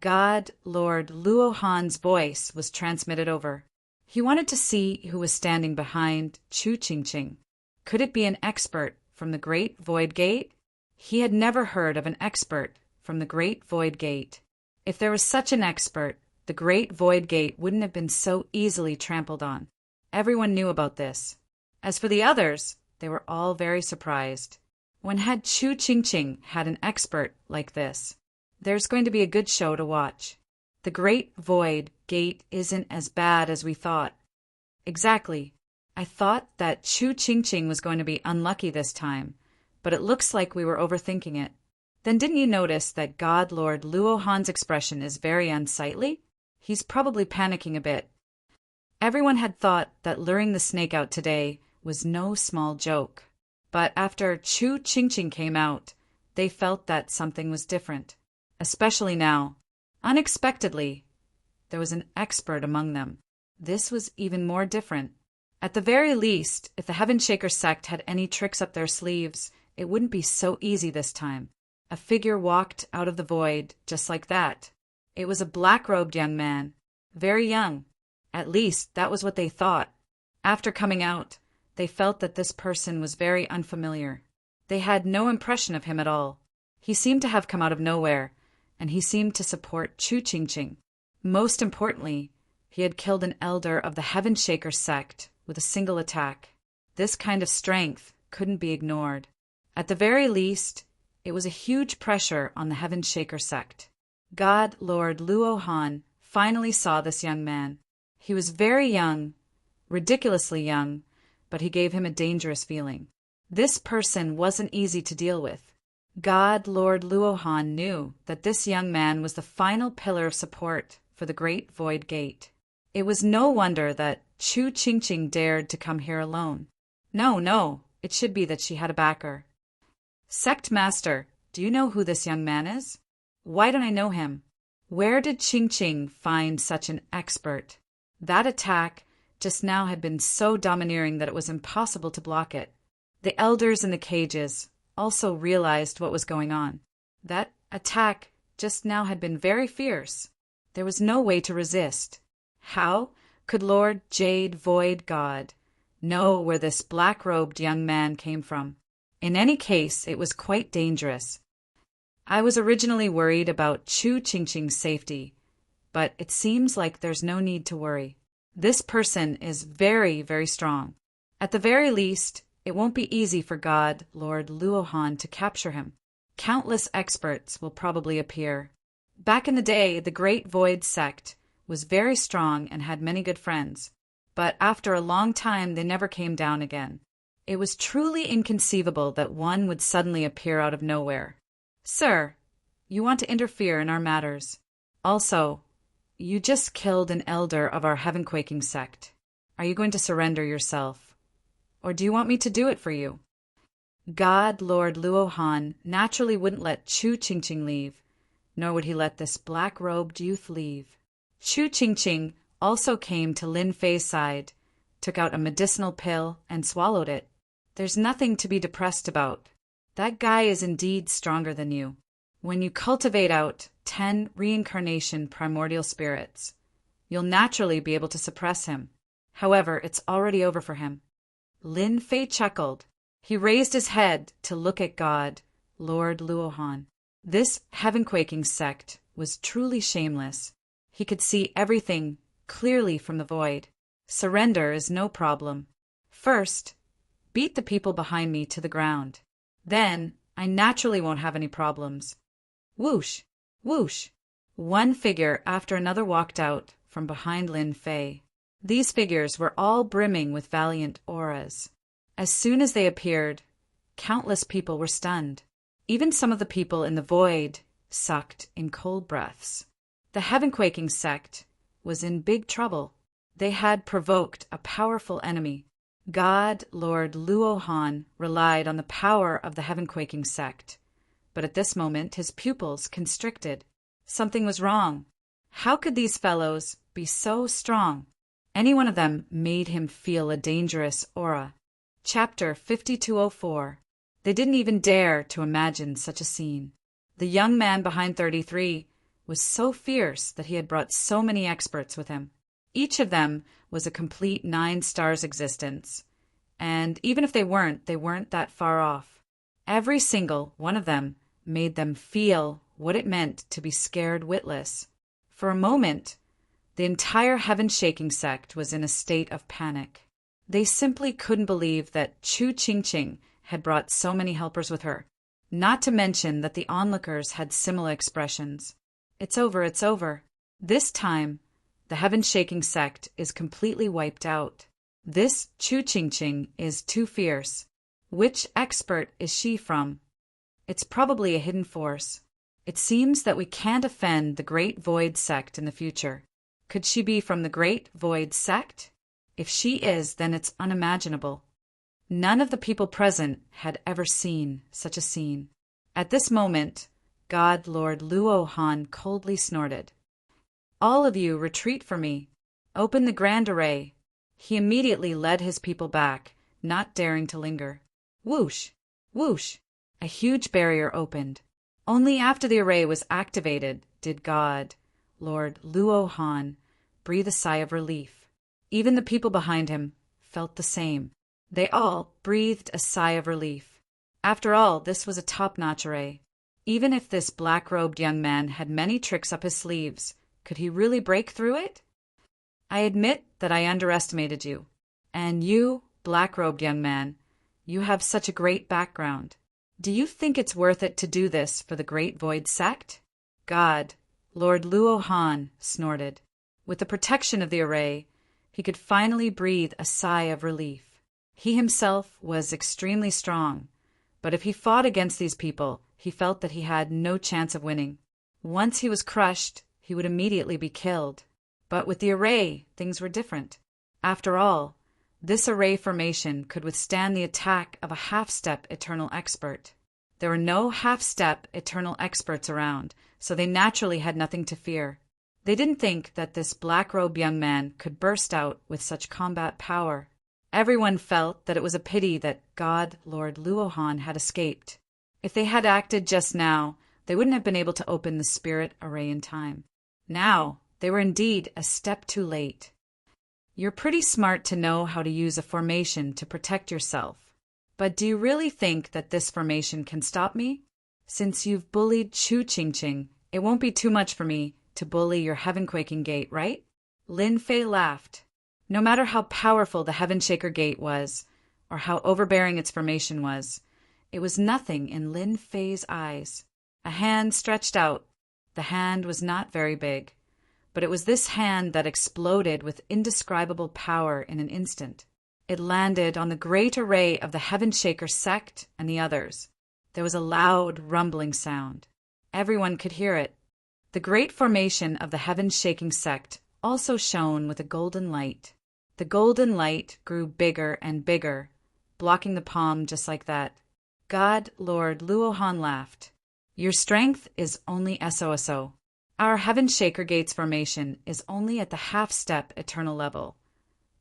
God, Lord Luohan's voice was transmitted over. He wanted to see who was standing behind Chu Qingqing. Could it be an expert from the Great Void Gate? He had never heard of an expert from the Great Void Gate. If there was such an expert, the Great Void Gate wouldn't have been so easily trampled on. Everyone knew about this. As for the others, they were all very surprised. When had Chu Qingqing had an expert like this? There's going to be a good show to watch. The Great Void Gate isn't as bad as we thought. Exactly. I thought that Chu Qingqing was going to be unlucky this time, but it looks like we were overthinking it. Then didn't you notice that God Lord Luohan's expression is very unsightly? He's probably panicking a bit. Everyone had thought that luring the snake out today was no small joke. But after Chu Qingqing came out, they felt that something was different. Especially now. Unexpectedly, there was an expert among them. This was even more different. At the very least, if the Heaven Shaker sect had any tricks up their sleeves, it wouldn't be so easy this time. A figure walked out of the void just like that. It was a black-robed young man. Very young. At least, that was what they thought. After coming out, they felt that this person was very unfamiliar. They had no impression of him at all. He seemed to have come out of nowhere, and he seemed to support Chu Qingqing. Most importantly, he had killed an elder of the Heaven Shaker sect with a single attack. This kind of strength couldn't be ignored. At the very least, it was a huge pressure on the Heaven Shaker sect. God Lord Luohan finally saw this young man. He was very young, ridiculously young, but he gave him a dangerous feeling. This person wasn't easy to deal with. God Lord Luohan knew that this young man was the final pillar of support for the Great Void Gate. It was no wonder that Chu Qingqing dared to come here alone. No, it should be that she had a backer. Sect Master, do you know who this young man is? Why don't I know him? Where did Qingqing find such an expert? That attack just now had been so domineering that it was impossible to block it. The elders in the cages also realized what was going on. That attack just now had been very fierce. There was no way to resist. How could Lord Jade Void God know where this black-robed young man came from? In any case, it was quite dangerous. I was originally worried about Chu Qingqing's safety, but it seems like there's no need to worry. This person is very, very strong. At the very least, it won't be easy for God, Lord Luohan, to capture him. Countless experts will probably appear. Back in the day, the Great Void sect was very strong and had many good friends, but after a long time they never came down again. It was truly inconceivable that one would suddenly appear out of nowhere. Sir, you want to interfere in our matters. Also, you just killed an elder of our heaven-quaking sect. Are you going to surrender yourself? Or do you want me to do it for you? God Lord Luohan naturally wouldn't let Chu Qingqing leave, nor would he let this black-robed youth leave. Chu Qingqing also came to Lin Fei's side, took out a medicinal pill, and swallowed it. There's nothing to be depressed about. That guy is indeed stronger than you. When you cultivate out 10 reincarnation primordial spirits, you'll naturally be able to suppress him. However, it's already over for him. Lin Fei chuckled. He raised his head to look at God, Lord Luohan. This heaven-quaking sect was truly shameless. He could see everything clearly from the void. Surrender is no problem. First, beat the people behind me to the ground. Then, I naturally won't have any problems. Whoosh! Whoosh! One figure after another walked out from behind Lin Fei. These figures were all brimming with valiant auras. As soon as they appeared, countless people were stunned. Even some of the people in the void sucked in cold breaths. The heaven-quaking sect was in big trouble. They had provoked a powerful enemy. God Lord Luohan relied on the power of the heaven-quaking sect, but at this moment his pupils constricted. Something was wrong. How could these fellows be so strong? Any one of them made him feel a dangerous aura. Chapter 5204. They didn't even dare to imagine such a scene. The young man behind 33 was so fierce that he had brought so many experts with him. Each of them was a complete 9 stars existence, and even if they weren't that far off. Every single one of them made them feel what it meant to be scared witless. For a moment, the entire heaven-shaking sect was in a state of panic. They simply couldn't believe that Chu Qingqing had brought so many helpers with her, not to mention that the onlookers had similar expressions. It's over, it's over. This time, the heaven-shaking sect is completely wiped out. This Chu Qingqing is too fierce. Which expert is she from? It's probably a hidden force. It seems that we can't offend the Great Void Sect in the future. Could she be from the Great Void Sect? If she is, then it's unimaginable. None of the people present had ever seen such a scene. At this moment, God Lord Luohan coldly snorted. All of you retreat for me. Open the grand array. He immediately led his people back, not daring to linger. Whoosh! Whoosh! A huge barrier opened. Only after the array was activated did God, Lord Luohan, breathe a sigh of relief. Even the people behind him felt the same. They all breathed a sigh of relief. After all, this was a top-notch array. Even if this black-robed young man had many tricks up his sleeves, could he really break through it? I admit that I underestimated you. And you, black-robed young man, you have such a great background. Do you think it's worth it to do this for the Great Void Sect? God, Lord Luohan, snorted. With the protection of the array, he could finally breathe a sigh of relief. He himself was extremely strong, but if he fought against these people, he felt that he had no chance of winning. Once he was crushed, he would immediately be killed. But with the array, things were different. After all, this array formation could withstand the attack of a half-step eternal expert. There were no half-step eternal experts around, so they naturally had nothing to fear. They didn't think that this black-robed young man could burst out with such combat power. Everyone felt that it was a pity that God Lord Luohan had escaped. If they had acted just now, they wouldn't have been able to open the spirit array in time. Now, they were indeed a step too late. You're pretty smart to know how to use a formation to protect yourself. But do you really think that this formation can stop me? Since you've bullied Chu Qingqing, it won't be too much for me to bully your heaven-quaking gate, right? Lin Fei laughed. No matter how powerful the Heaven Shaker Gate was, or how overbearing its formation was, it was nothing in Lin Fei's eyes. A hand stretched out. The hand was not very big, but it was this hand that exploded with indescribable power in an instant. It landed on the great array of the Heaven Shaker sect and the others. There was a loud, rumbling sound. Everyone could hear it. The great formation of the heaven-shaking sect also shone with a golden light. The golden light grew bigger and bigger, blocking the palm just like that. God Lord Luohan laughed. Your strength is only SOSO. Our Heaven Shaker Gates formation is only at the half-step eternal level,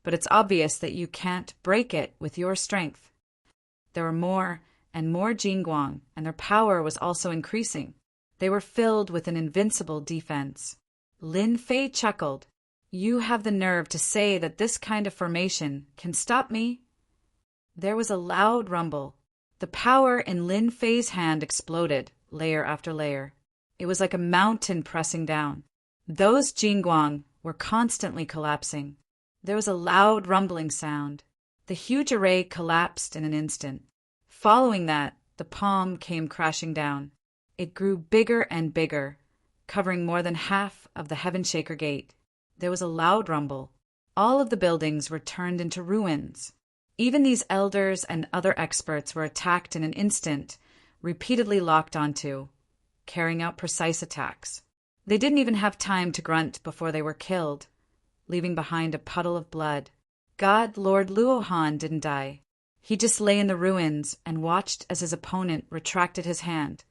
but it's obvious that you can't break it with your strength. There were more and more Jingguang, and their power was also increasing. They were filled with an invincible defense. Lin Fei chuckled. You have the nerve to say that this kind of formation can stop me? There was a loud rumble. The power in Lin Fei's hand exploded, layer after layer. It was like a mountain pressing down. Those Jingguang were constantly collapsing. There was a loud rumbling sound. The huge array collapsed in an instant. Following that, the palm came crashing down. It grew bigger and bigger, covering more than half of the Heaven Shaker Gate. There was a loud rumble. All of the buildings were turned into ruins. Even these elders and other experts were attacked in an instant, repeatedly locked onto, carrying out precise attacks. They didn't even have time to grunt before they were killed, leaving behind a puddle of blood. God Lord Luohan didn't die. He just lay in the ruins and watched as his opponent retracted his hand.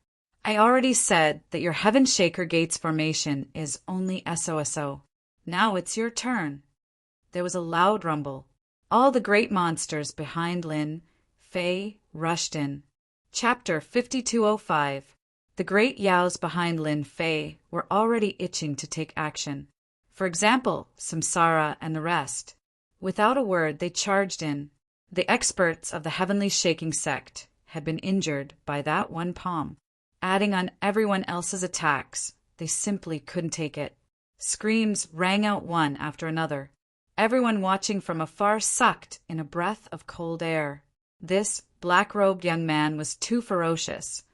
I already said that your Heaven Shaker Gates formation is only SOSO. Now it's your turn. There was a loud rumble. All the great monsters behind Lin Fei rushed in. Chapter 5205. The great Yaos behind Lin Fei were already itching to take action. For example, Samsara and the rest. Without a word, they charged in. The experts of the Heavenly Shaking Sect had been injured by that one palm. Adding on everyone else's attacks, they simply couldn't take it. Screams rang out one after another. Everyone watching from afar sucked in a breath of cold air. This black-robed young man was too ferocious,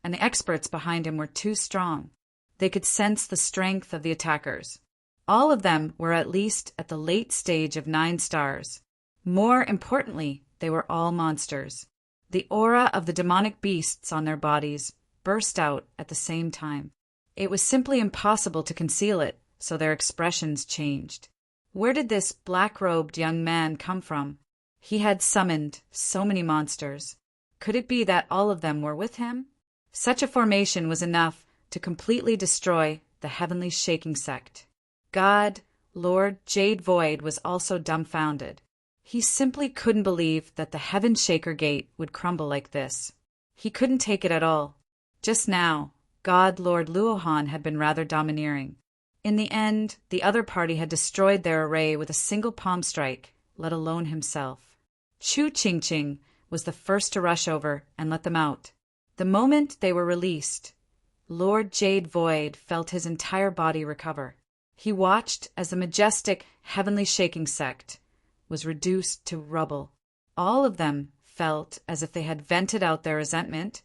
and the experts behind him were too strong. They could sense the strength of the attackers. All of them were at least at the late stage of 9 stars. More importantly, they were all monsters. The aura of the demonic beasts on their bodies burst out at the same time. It was simply impossible to conceal it, so their expressions changed. Where did this black-robed young man come from? He had summoned so many monsters. Could it be that all of them were with him? Such a formation was enough to completely destroy the Heavenly Shaking Sect. God, Lord Jade Void was also dumbfounded. He simply couldn't believe that the Heaven Shaker Gate would crumble like this. He couldn't take it at all. Just now, God Lord Luohan had been rather domineering. In the end, the other party had destroyed their array with a single palm strike, let alone himself. Chu Qingqing was the first to rush over and let them out. The moment they were released, Lord Jade Void felt his entire body recover. He watched as the majestic Heavenly Shaking Sect was reduced to rubble. All of them felt as if they had vented out their resentment,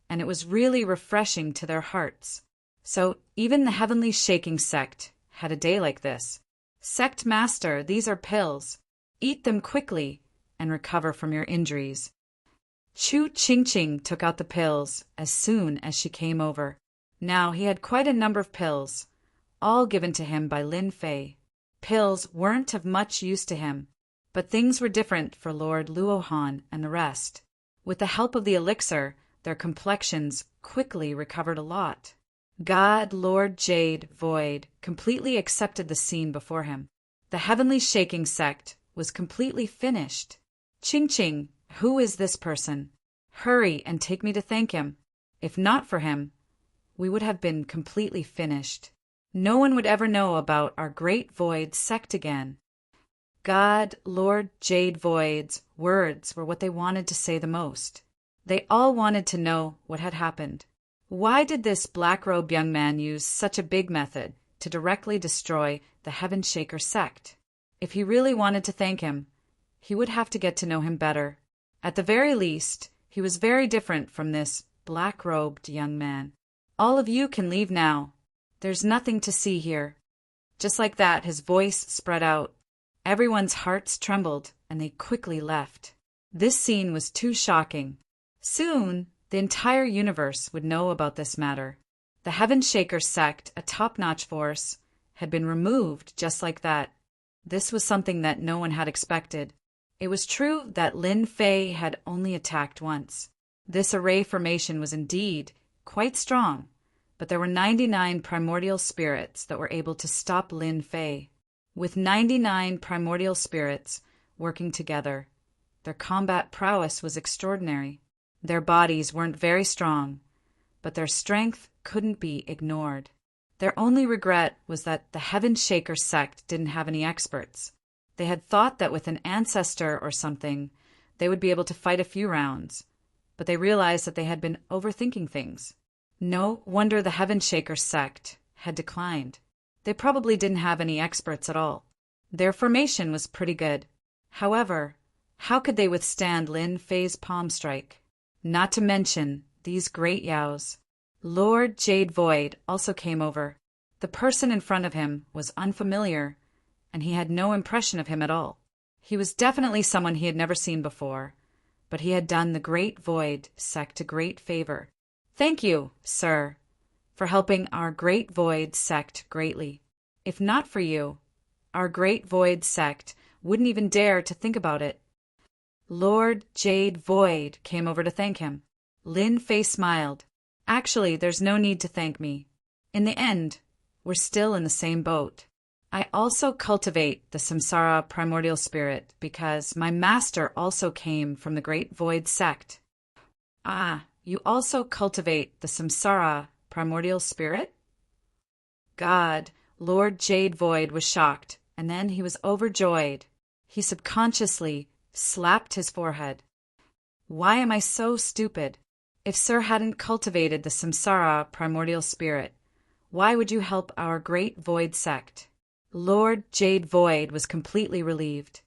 and it was really refreshing to their hearts. So even the Heavenly Shaking Sect had a day like this. Sect Master, these are pills. Eat them quickly and recover from your injuries. Chu Qingqing took out the pills as soon as she came over. Now he had quite a number of pills, all given to him by Lin Fei. Pills weren't of much use to him, but things were different for Lord Luohan and the rest. With the help of the elixir, their complexions quickly recovered a lot. God Lord Jade Void completely accepted the scene before him. The Heavenly Shaking Sect was completely finished. Qingqing, who is this person? Hurry and take me to thank him. If not for him, we would have been completely finished. No one would ever know about our great Void Sect again. God Lord Jade Void's words were what they wanted to say the most. They all wanted to know what had happened. Why did this black-robed young man use such a big method to directly destroy the Heaven Shaker Sect? If he really wanted to thank him, he would have to get to know him better. At the very least, he was very different from this black-robed young man. All of you can leave now. There's nothing to see here. Just like that, his voice spread out. Everyone's hearts trembled, and they quickly left. This scene was too shocking. Soon, the entire universe would know about this matter. The Heaven Shaker Sect, a top-notch force, had been removed just like that. This was something that no one had expected. It was true that Lin Fei had only attacked once. This array formation was indeed quite strong, but there were 99 primordial spirits that were able to stop Lin Fei. With 99 primordial spirits working together, their combat prowess was extraordinary. Their bodies weren't very strong, but their strength couldn't be ignored. Their only regret was that the Heaven Shaker Sect didn't have any experts. They had thought that with an ancestor or something, they would be able to fight a few rounds, but they realized that they had been overthinking things. No wonder the Heaven Shaker Sect had declined. They probably didn't have any experts at all. Their formation was pretty good. However, how could they withstand Lin Fei's palm strike? Not to mention these great Yaos. Lord Jade Void also came over. The person in front of him was unfamiliar, and he had no impression of him at all. He was definitely someone he had never seen before, but he had done the Great Void sect a great favor. "Thank you, sir, for helping our Great Void sect greatly. If not for you, our Great Void sect wouldn't even dare to think about it." Lord Jade Void came over to thank him. Lin Fei smiled. "Actually, there's no need to thank me. In the end, we're still in the same boat. I also cultivate the Samsara primordial spirit because my master also came from the Great Void sect." "Ah, you also cultivate the Samsara primordial spirit?" God, Lord Jade Void was shocked, and then he was overjoyed. He subconsciously slapped his forehead. "Why am I so stupid? If Sir hadn't cultivated the Samsara primordial spirit, why would you help our Great Void sect?" Lord Jade Void was completely relieved.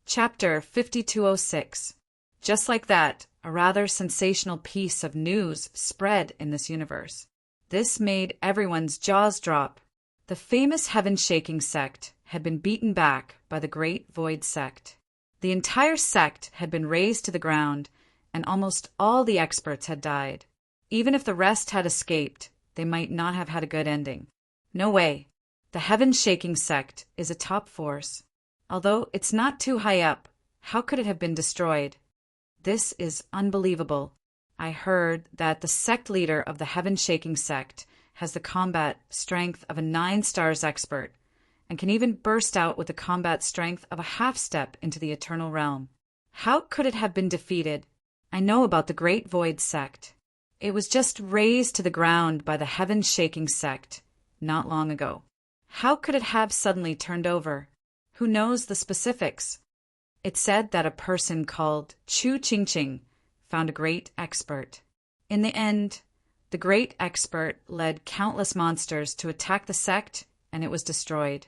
Chapter 5206. Just like that, a rather sensational piece of news spread in this universe. This made everyone's jaws drop. The famous heaven-shaking sect had been beaten back by the Great Void sect. The entire sect had been razed to the ground, and almost all the experts had died. Even if the rest had escaped, they might not have had a good ending. No way. The heaven-shaking sect is a top force. Although it's not too high up, how could it have been destroyed? This is unbelievable. I heard that the sect leader of the heaven-shaking sect has the combat strength of a 9 stars expert, and can even burst out with the combat strength of a half-step into the eternal realm. How could it have been defeated? I know about the Great Void sect. It was just razed to the ground by the heaven-shaking sect not long ago. How could it have suddenly turned over? Who knows the specifics? It said that a person called Chu Qingqing found a great expert. In the end, the great expert led countless monsters to attack the sect, and it was destroyed.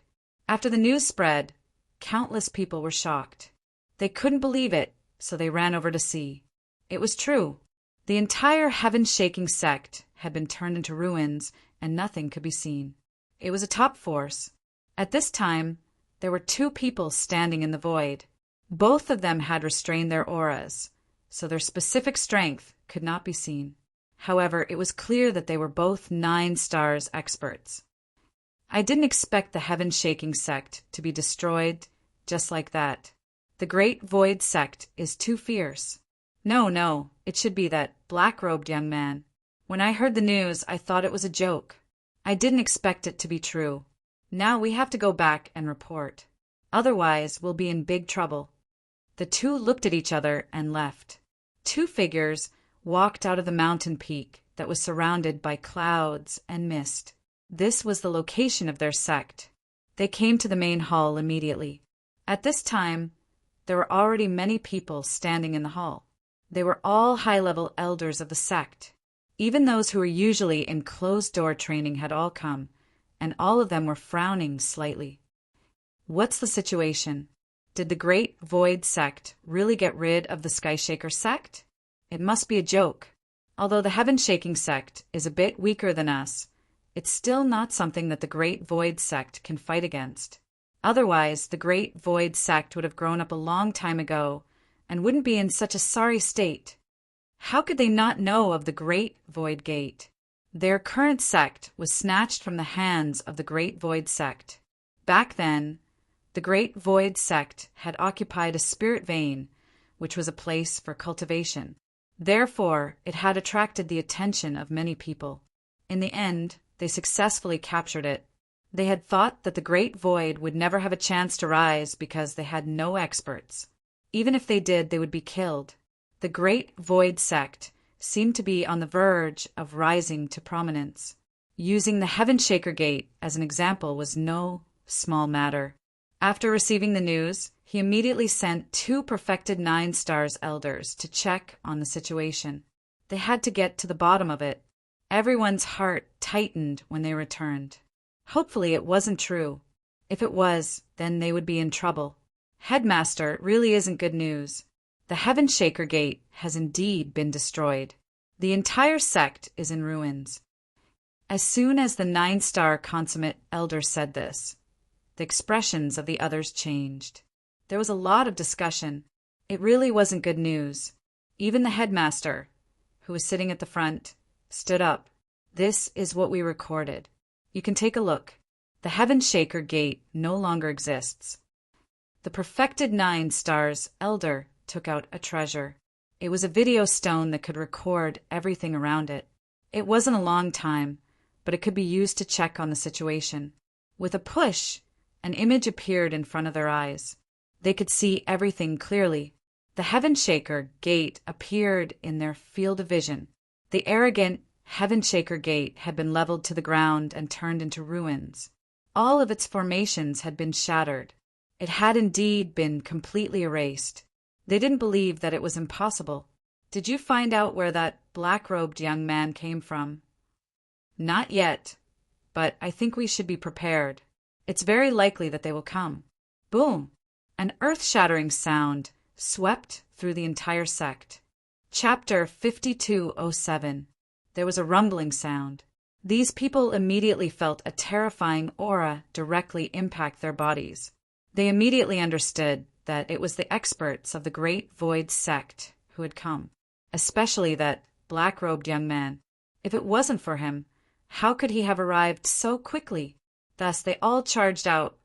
After the news spread, countless people were shocked. They couldn't believe it, so they ran over to see. It was true. The entire heaven-shaking sect had been turned into ruins, and nothing could be seen. It was a top force. At this time, there were 2 people standing in the void. Both of them had restrained their auras, so their specific strength could not be seen. However, it was clear that they were both 9 stars experts. I didn't expect the heaven-shaking sect to be destroyed just like that. The Great Void sect is too fierce. No, it should be that black-robed young man. When I heard the news, I thought it was a joke. I didn't expect it to be true. Now we have to go back and report. Otherwise, we'll be in big trouble. The 2 looked at each other and left. 2 figures walked out of the mountain peak that was surrounded by clouds and mist. This was the location of their sect. They came to the main hall immediately. At this time, there were already many people standing in the hall. They were all high-level elders of the sect. Even those who were usually in closed-door training had all come, and all of them were frowning slightly. What's the situation? Did the Great Void sect really get rid of the Skyshaker sect? It must be a joke. Although the Heaven-shaking sect is a bit weaker than us, it's still not something that the Great Void sect can fight against. Otherwise, the Great Void sect would have grown up a long time ago and wouldn't be in such a sorry state. How could they not know of the Great Void Gate? Their current sect was snatched from the hands of the Great Void sect. Back then, the Great Void sect had occupied a spirit vein, which was a place for cultivation. Therefore, it had attracted the attention of many people. In the end, they successfully captured it. They had thought that the Great Void would never have a chance to rise because they had no experts. Even if they did, they would be killed. The Great Void sect seemed to be on the verge of rising to prominence. Using the Heaven Shaker Gate as an example was no small matter. After receiving the news, he immediately sent 2 perfected 9 stars elders to check on the situation. They had to get to the bottom of it. Everyone's heart tightened when they returned. Hopefully it wasn't true. If it was, then they would be in trouble. Headmaster, it really isn't good news. The Heaven Shaker Gate has indeed been destroyed. The entire sect is in ruins. As soon as the 9-star consummate elder said this, the expressions of the others changed. There was a lot of discussion. It really wasn't good news. Even the headmaster, who was sitting at the front, stood up. This is what we recorded. You can take a look. The Heaven Shaker gate no longer exists. The perfected 9 stars elder took out a treasure. It was a video stone that could record everything around it. It wasn't a long time, but it could be used to check on the situation. With a push, an image appeared in front of their eyes. They could see everything clearly. The Heaven Shaker gate appeared in their field of vision. The arrogant Heaven Shaker gate had been leveled to the ground and turned into ruins. All of its formations had been shattered. It had indeed been completely erased. They didn't believe that it was impossible. Did you find out where that black-robed young man came from? Not yet, but I think we should be prepared. It's very likely that they will come. Boom! An earth-shattering sound swept through the entire sect. Chapter 5207. There was a rumbling sound. These people immediately felt a terrifying aura directly impact their bodies. They immediately understood that it was the experts of the Great Void sect who had come, especially that black-robed young man. If it wasn't for him, how could he have arrived so quickly? Thus they all charged out.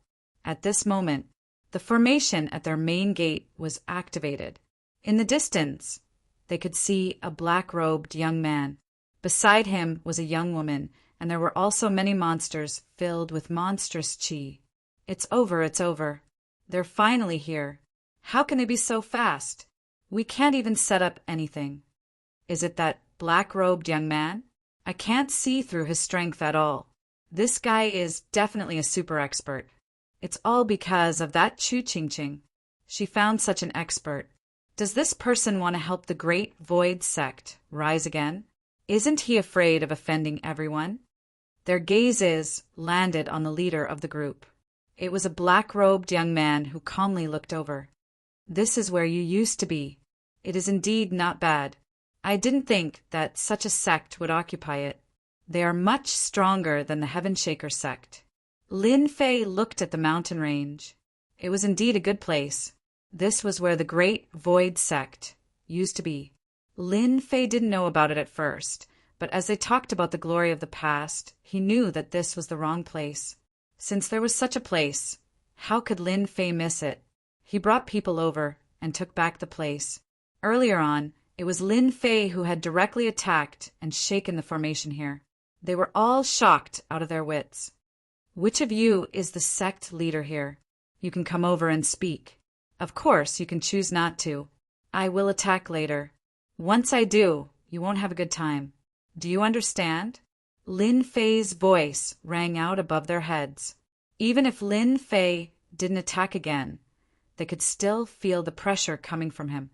At this moment, the formation at their main gate was activated. In the distance, they could see a black-robed young man. Beside him was a young woman, and there were also many monsters filled with monstrous chi. It's over, it's over. They're finally here. How can they be so fast? We can't even set up anything. Is it that black-robed young man? I can't see through his strength at all. This guy is definitely a super expert. It's all because of that Chu Ching Ching. She found such an expert. Does this person want to help the Great Void sect rise again? Isn't he afraid of offending everyone? Their gazes landed on the leader of the group. It was a black-robed young man who calmly looked over. This is where you used to be. It is indeed not bad. I didn't think that such a sect would occupy it. They are much stronger than the Heaven Shaker sect. Lin Fei looked at the mountain range. It was indeed a good place. This was where the Great Void sect used to be. Lin Fei didn't know about it at first, but as they talked about the glory of the past, he knew that this was the wrong place. Since there was such a place, how could Lin Fei miss it? He brought people over and took back the place. Earlier on, it was Lin Fei who had directly attacked and shaken the formation here. They were all shocked out of their wits. Which of you is the sect leader here? You can come over and speak. Of course, you can choose not to. I will attack later. Once I do, you won't have a good time. Do you understand? Lin Fei's voice rang out above their heads. Even if Lin Fei didn't attack again, they could still feel the pressure coming from him.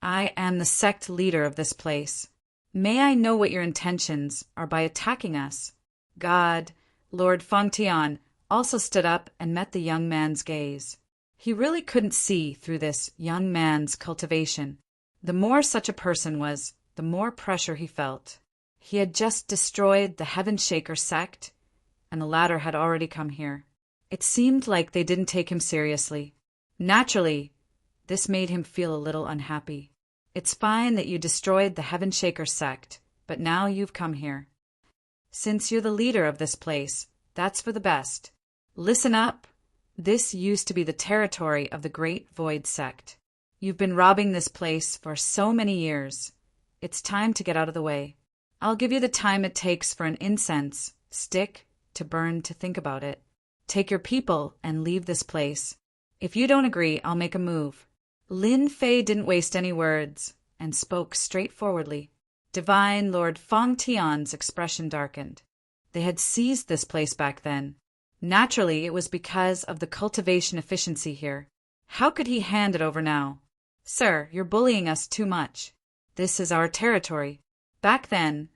I am the sect leader of this place. May I know what your intentions are by attacking us? God, Lord Fengtian also stood up and met the young man's gaze. He really couldn't see through this young man's cultivation. The more such a person was, the more pressure he felt. He had just destroyed the Heaven Shaker sect, and the latter had already come here. It seemed like they didn't take him seriously. Naturally, this made him feel a little unhappy. It's fine that you destroyed the Heaven Shaker sect, but now you've come here. Since you're the leader of this place, that's for the best. Listen up. This used to be the territory of the Great Void sect. You've been robbing this place for so many years. It's time to get out of the way. I'll give you the time it takes for an incense stick to burn to think about it. Take your people and leave this place. If you don't agree, I'll make a move. Lin Fei didn't waste any words and spoke straightforwardly. Divine Lord Fengtian's expression darkened. They had seized this place back then. Naturally, it was because of the cultivation efficiency here. How could he hand it over now? Sir, you're bullying us too much. This is our territory. Back then,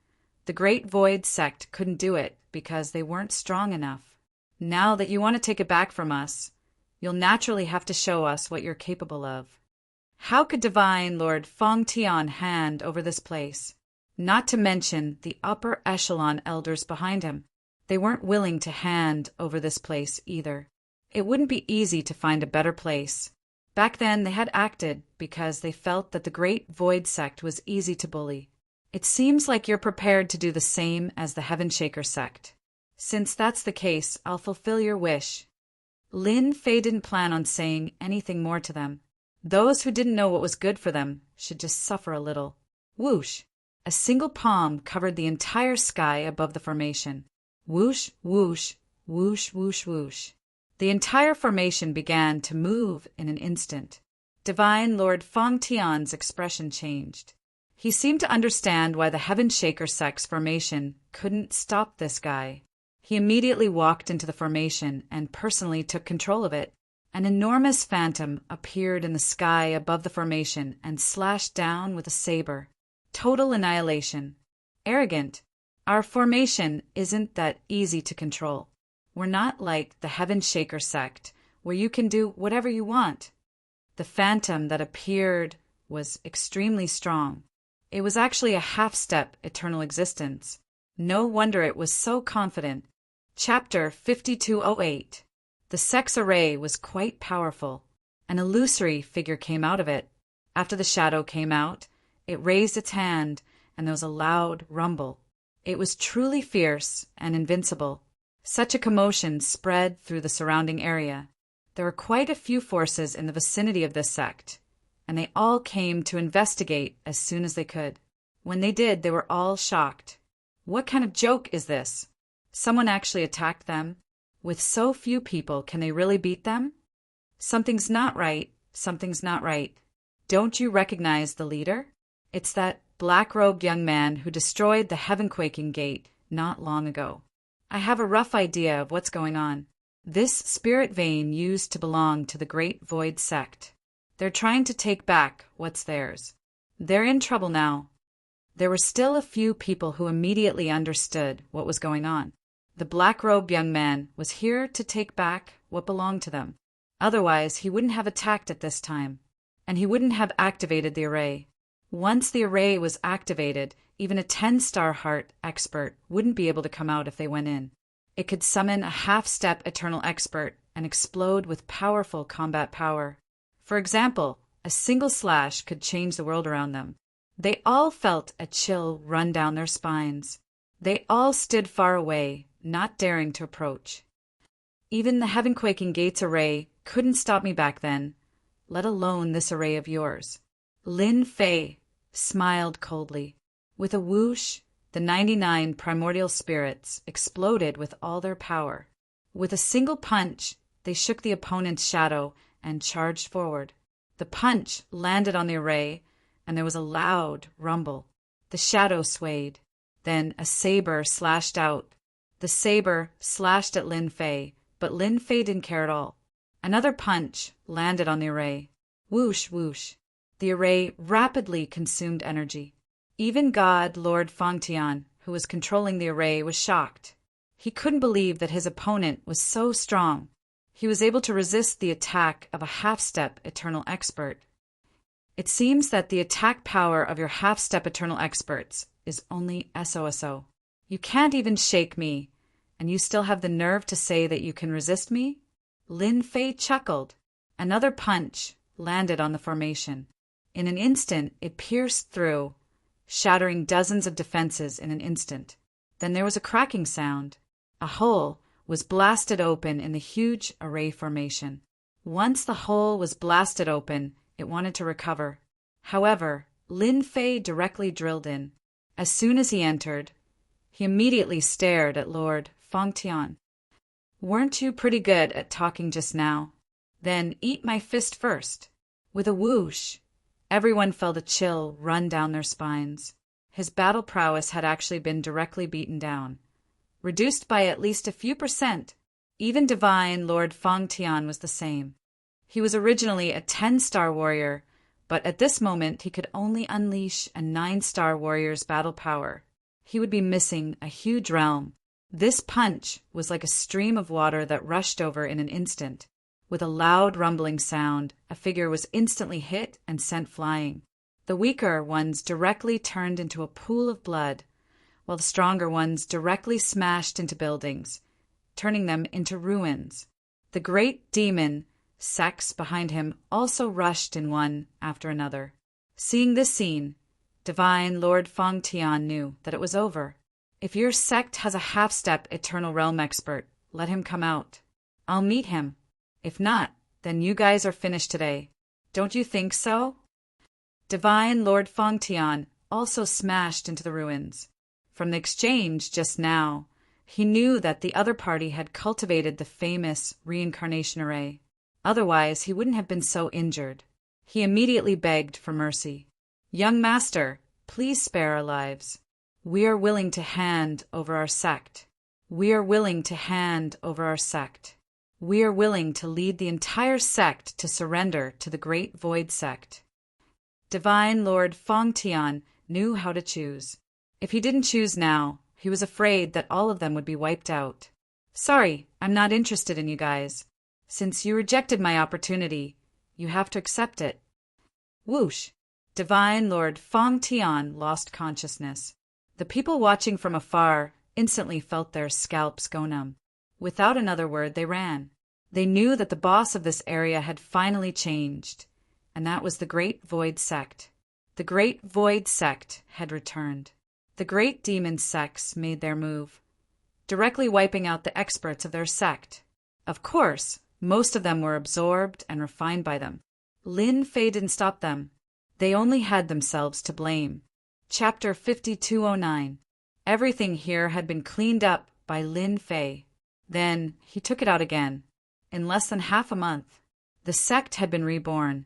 the Great Void sect couldn't do it because they weren't strong enough. Now that you want to take it back from us, you'll naturally have to show us what you're capable of. How could Divine Lord Fengtian hand over this place? Not to mention the upper echelon elders behind him. They weren't willing to hand over this place either. It wouldn't be easy to find a better place. Back then, they had acted because they felt that the Great Void sect was easy to bully. It seems like you're prepared to do the same as the Heaven Shaker sect. Since that's the case, I'll fulfill your wish. Lin Fei didn't plan on saying anything more to them. Those who didn't know what was good for them should just suffer a little. Whoosh! A single palm covered the entire sky above the formation. Whoosh, whoosh, whoosh, whoosh, whoosh. The entire formation began to move in an instant. Divine Lord Feng Tian's expression changed. He seemed to understand why the Heaven Shaker sect's formation couldn't stop this guy. He immediately walked into the formation and personally took control of it. An enormous phantom appeared in the sky above the formation and slashed down with a saber. Total annihilation. Arrogant. Our formation isn't that easy to control. We're not like the Heaven Shaker sect, where you can do whatever you want. The phantom that appeared was extremely strong. It was actually a half-step eternal existence. No wonder it was so confident. Chapter 5208. The sex array was quite powerful. An illusory figure came out of it. After the shadow came out, it raised its hand, and there was a loud rumble. It was truly fierce and invincible. Such a commotion spread through the surrounding area. There were quite a few forces in the vicinity of this sect, and they all came to investigate as soon as they could. When they did, they were all shocked. What kind of joke is this? Someone actually attacked them? With so few people, can they really beat them? Something's not right. Something's not right. Don't you recognize the leader? It's that black-robed young man who destroyed the heaven-quaking gate not long ago. I have a rough idea of what's going on. This spirit vein used to belong to the Great Void sect. They're trying to take back what's theirs. They're in trouble now. There were still a few people who immediately understood what was going on. The black-robed young man was here to take back what belonged to them. Otherwise, he wouldn't have attacked at this time, and he wouldn't have activated the array. Once the array was activated, even a 10-star heart expert wouldn't be able to come out if they went in. It could summon a half-step eternal expert and explode with powerful combat power. For example, a single slash could change the world around them. They all felt a chill run down their spines. They all stood far away, not daring to approach. Even the heaven-quaking gates array couldn't stop me back then, let alone this array of yours. Lin Fei smiled coldly. With a whoosh, the 99 primordial spirits exploded with all their power. With a single punch, they shook the opponent's shadow and charged forward. The punch landed on the array, and there was a loud rumble. The shadow swayed. Then a saber slashed out. The saber slashed at Lin Fei, but Lin Fei didn't care at all. Another punch landed on the array. Whoosh, whoosh. The array rapidly consumed energy. Even God Lord Feng Tian, who was controlling the array, was shocked. He couldn't believe that his opponent was so strong. He was able to resist the attack of a half-step eternal expert. It seems that the attack power of your half-step eternal experts is only SOSO. You can't even shake me, and you still have the nerve to say that you can resist me? Lin Fei chuckled. Another punch landed on the formation. In an instant, it pierced through, shattering dozens of defenses in an instant. Then there was a cracking sound. A hole was blasted open in the huge array formation. Once the hole was blasted open, it wanted to recover. However, Lin Fei directly drilled in. As soon as he entered, he immediately stared at Lord Feng Tian. Weren't you pretty good at talking just now? Then eat my fist first. With a whoosh, everyone felt a chill run down their spines. His battle prowess had actually been directly beaten down, reduced by at least a few %. Even divine Lord Feng Tian was the same. He was originally a 10-star warrior, but at this moment he could only unleash a 9-star warrior's battle power. He would be missing a huge realm. This punch was like a stream of water that rushed over in an instant. With a loud rumbling sound, a figure was instantly hit and sent flying. The weaker ones directly turned into a pool of blood, while the stronger ones directly smashed into buildings, turning them into ruins. The great demon sects behind him also rushed in one after another. Seeing this scene, Divine Lord Feng Tian knew that it was over. If your sect has a half-step Eternal Realm expert, let him come out. I'll meet him. If not, then you guys are finished today. Don't you think so? Divine Lord Feng Tian also smashed into the ruins. From the exchange just now, he knew that the other party had cultivated the famous reincarnation array. Otherwise, he wouldn't have been so injured. He immediately begged for mercy. Young master, please spare our lives. We are willing to hand over our sect. We are willing to hand over our sect. We are willing to lead the entire sect to surrender to the Great Void sect. Divine Lord Feng Tian knew how to choose. If he didn't choose now, he was afraid that all of them would be wiped out. Sorry, I'm not interested in you guys. Since you rejected my opportunity, you have to accept it. Whoosh! Divine Lord Feng Tian lost consciousness. The people watching from afar instantly felt their scalps go numb. Without another word, they ran. They knew that the boss of this area had finally changed, and that was the Great Void sect. The Great Void sect had returned. The great demon sects made their move, directly wiping out the experts of their sect. Of course, most of them were absorbed and refined by them. Lin Fei didn't stop them. They only had themselves to blame. Chapter 5209. Everything here had been cleaned up by Lin Fei. Then he took it out again. In less than half a month, the sect had been reborn,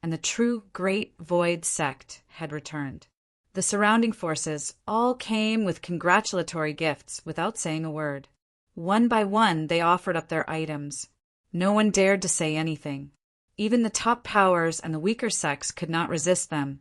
and the true Great Void sect had returned. The surrounding forces all came with congratulatory gifts without saying a word. One by one, they offered up their items. No one dared to say anything. Even the top powers and the weaker sects could not resist them,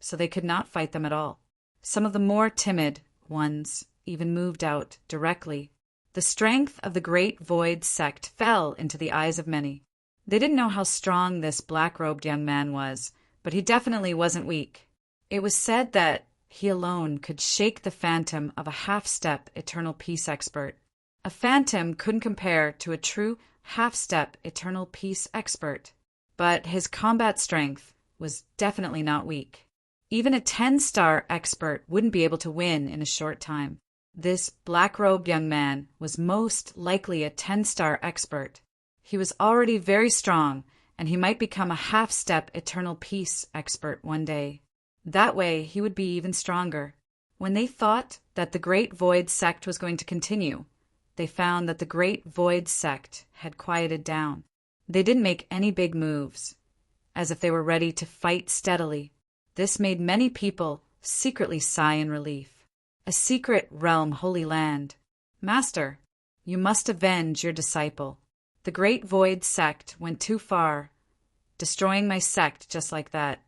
so they could not fight them at all. Some of the more timid ones even moved out directly. The strength of the Great Void sect fell into the eyes of many. They didn't know how strong this black-robed young man was, but he definitely wasn't weak. It was said that he alone could shake the phantom of a half-step Eternal Peace expert. A phantom couldn't compare to a true half-step Eternal Peace expert, but his combat strength was definitely not weak. Even a 10-star expert wouldn't be able to win in a short time. This black-robed young man was most likely a 10-star expert. He was already very strong, and he might become a half-step Eternal Peace expert one day. That way, he would be even stronger. When they thought that the Great Void sect was going to continue, they found that the Great Void sect had quieted down. They didn't make any big moves, as if they were ready to fight steadily. This made many people secretly sigh in relief. A secret realm holy land. Master, you must avenge your disciple. The Great Void sect went too far, destroying my sect just like that.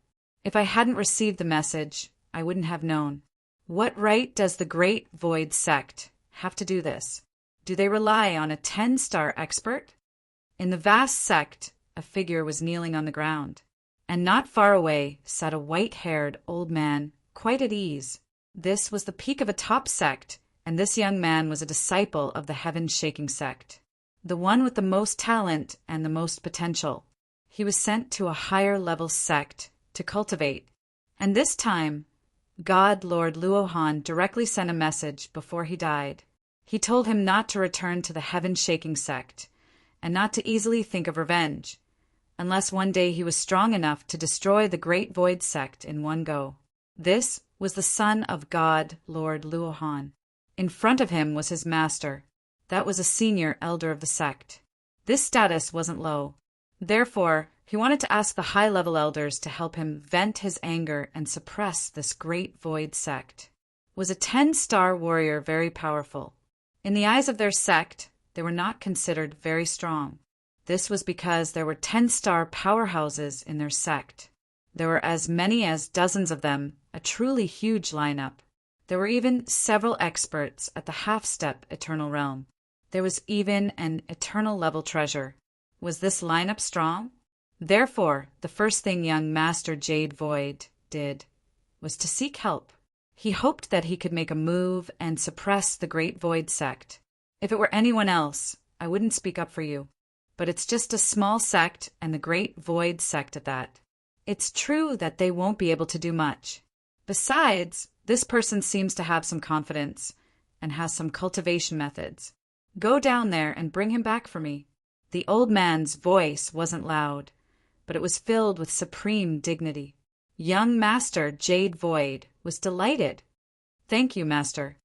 If I hadn't received the message, I wouldn't have known. What right does the Great Void sect have to do this? Do they rely on a 10-star expert? In the vast sect, a figure was kneeling on the ground, and not far away sat a white-haired old man, quite at ease. This was the peak of a top sect, and this young man was a disciple of the heaven-shaking sect, the one with the most talent and the most potential. He was sent to a higher-level sect to cultivate, and this time, God Lord Luohan directly sent a message before he died. He told him not to return to the heaven-shaking sect, and not to easily think of revenge, unless one day he was strong enough to destroy the Great Void sect in one go. This was the son of God Lord Luohan. In front of him was his master. That was a senior elder of the sect. This status wasn't low. Therefore, he wanted to ask the high-level elders to help him vent his anger and suppress this Great Void sect. Was a 10-star warrior very powerful? In the eyes of their sect, they were not considered very strong. This was because there were 10-star powerhouses in their sect. There were as many as dozens of them, a truly huge lineup. There were even several experts at the half-step Eternal Realm. There was even an Eternal level treasure. Was this lineup strong? Therefore, the first thing young Master Jade Void did was to seek help. He hoped that he could make a move and suppress the Great Void sect. If it were anyone else, I wouldn't speak up for you. but it's just a small sect, and the Great Void sect at that. It's true that they won't be able to do much. Besides, this person seems to have some confidence and has some cultivation methods. Go down there and bring him back for me." The old man's voice wasn't loud, but it was filled with supreme dignity. Young Master Jade Void was delighted. "Thank you, Master.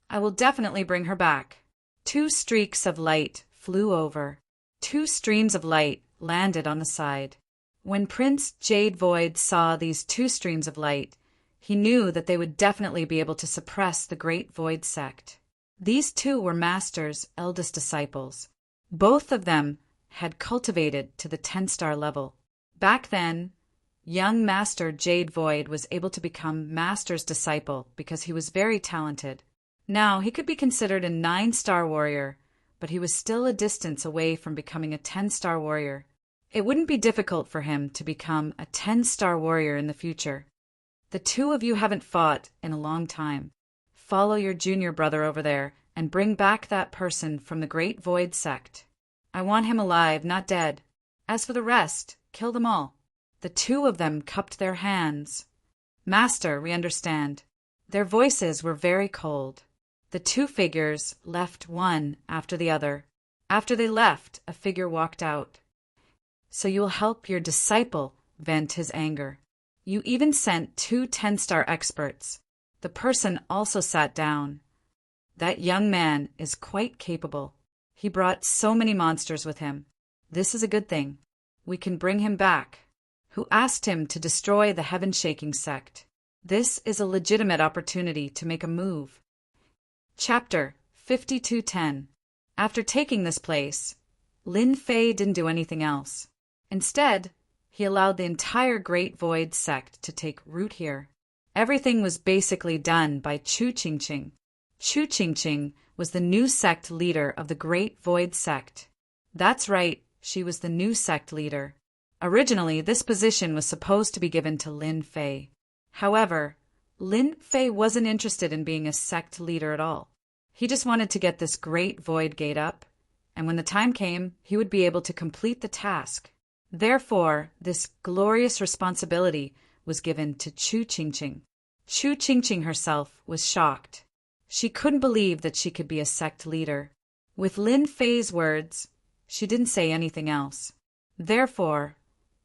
I will definitely bring her back." 2 streaks of light flew over. 2 streams of light landed on the side. When Prince Jade Void saw these 2 streams of light, he knew that they would definitely be able to suppress the Great Void sect. These 2 were Master's eldest disciples. Both of them had cultivated to the 10-star level. Back then, young Master Jade Void was able to become Master's disciple because he was very talented. Now, he could be considered a 9-star warrior, but he was still a distance away from becoming a 10-star warrior. It wouldn't be difficult for him to become a 10-star warrior in the future. "The 2 of you haven't fought in a long time. Follow your junior brother over there and bring back that person from the Great Void sect. I want him alive, not dead. As for the rest, kill them all." The 2 of them cupped their hands. "Master, we understand." Their voices were very cold. The 2 figures left one after the other. After they left, a figure walked out. "So you will help your disciple vent his anger. You even sent 2 10-star experts." The person also sat down. "That young man is quite capable. He brought so many monsters with him. This is a good thing. We can bring him back." "Who asked him to destroy the Heaven-Shaking sect? This is a legitimate opportunity to make a move." Chapter 5210. After taking this place, Lin Fei didn't do anything else. Instead, he allowed the entire Great Void sect to take root here. Everything was basically done by Chu Qingqing. Chu Qingqing was the new sect leader of the Great Void sect. That's right, she was the new sect leader. Originally, this position was supposed to be given to Lin Fei. However, Lin Fei wasn't interested in being a sect leader at all. He just wanted to get this Great Void Gate up, and when the time came, he would be able to complete the task. Therefore, this glorious responsibility was given to Chu Qingqing. Chu Qingqing herself was shocked. She couldn't believe that she could be a sect leader. With Lin Fei's words, she didn't say anything else. Therefore,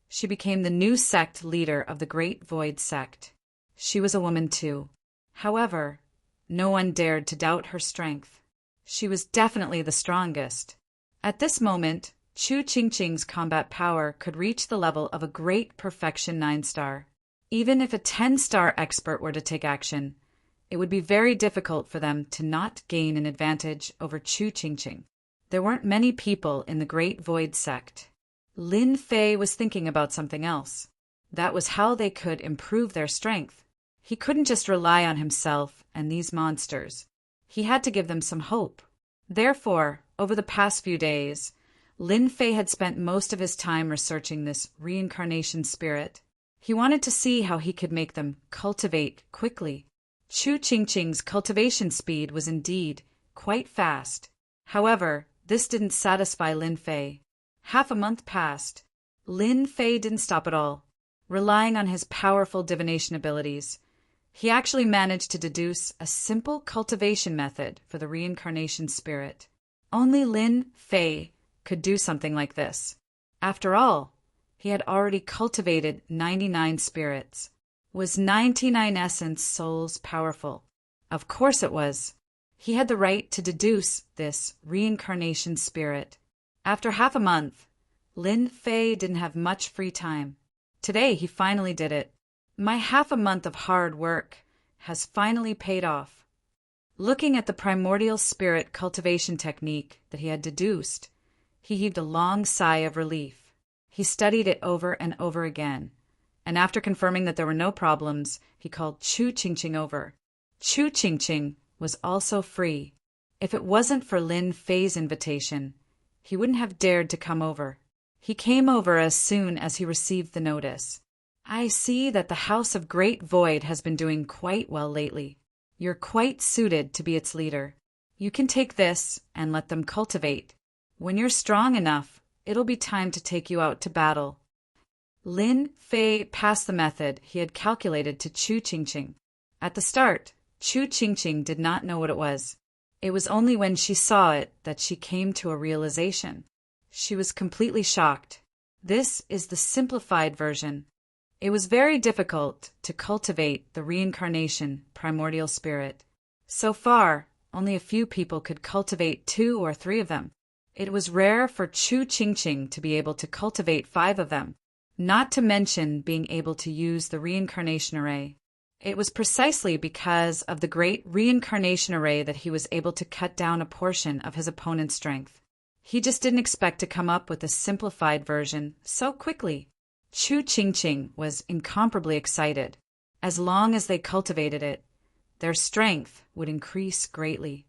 she became the new sect leader of the Great Void sect. She was a woman too. However, no one dared to doubt her strength. She was definitely the strongest. At this moment, Chu Qingqing's combat power could reach the level of a great perfection 9-star. Even if a 10-star expert were to take action, it would be very difficult for them to not gain an advantage over Chu Qingqing. There weren't many people in the Great Void sect. Lin Fei was thinking about something else. That was how they could improve their strength. He couldn't just rely on himself and these monsters. He had to give them some hope. Therefore, over the past few days, Lin Fei had spent most of his time researching this reincarnation spirit. He wanted to see how he could make them cultivate quickly. Chu Qingqing's cultivation speed was indeed quite fast. However, this didn't satisfy Lin Fei. Half a month passed. Lin Fei didn't stop at all. Relying on his powerful divination abilities, he actually managed to deduce a simple cultivation method for the reincarnation spirit. Only Lin Fei could do something like this. After all, he had already cultivated 99 spirits. Was 99 essence souls powerful? Of course it was. He had the right to deduce this reincarnation spirit. After half a month, Lin Fei didn't have much free time. Today he finally did it. My half a month of hard work has finally paid off. Looking at the primordial spirit cultivation technique that he had deduced, he heaved a long sigh of relief. He studied it over and over again, and after confirming that there were no problems, he called Chu Qingqing over. Chu Qingqing was also free. If it wasn't for Lin Fei's invitation, he wouldn't have dared to come over. He came over as soon as he received the notice. I see that the House of Great Void has been doing quite well lately. You're quite suited to be its leader. You can take this and let them cultivate. When you're strong enough, It'll be time to take you out to battle. Lin Fei passed the method he had calculated to Chu Qingqing. At the start, Chu Qingqing did not know what it was. It was only when she saw it that she came to a realization. She was completely shocked. This is the simplified version. It was very difficult to cultivate the reincarnation primordial spirit. So far, only a few people could cultivate 2 or 3 of them. It was rare for Chu Qingqing to be able to cultivate 5 of them, not to mention being able to use the reincarnation array. It was precisely because of the great reincarnation array that he was able to cut down a portion of his opponent's strength. He just didn't expect to come up with a simplified version so quickly. Chu Qingqing was incomparably excited. As long as they cultivated it, their strength would increase greatly.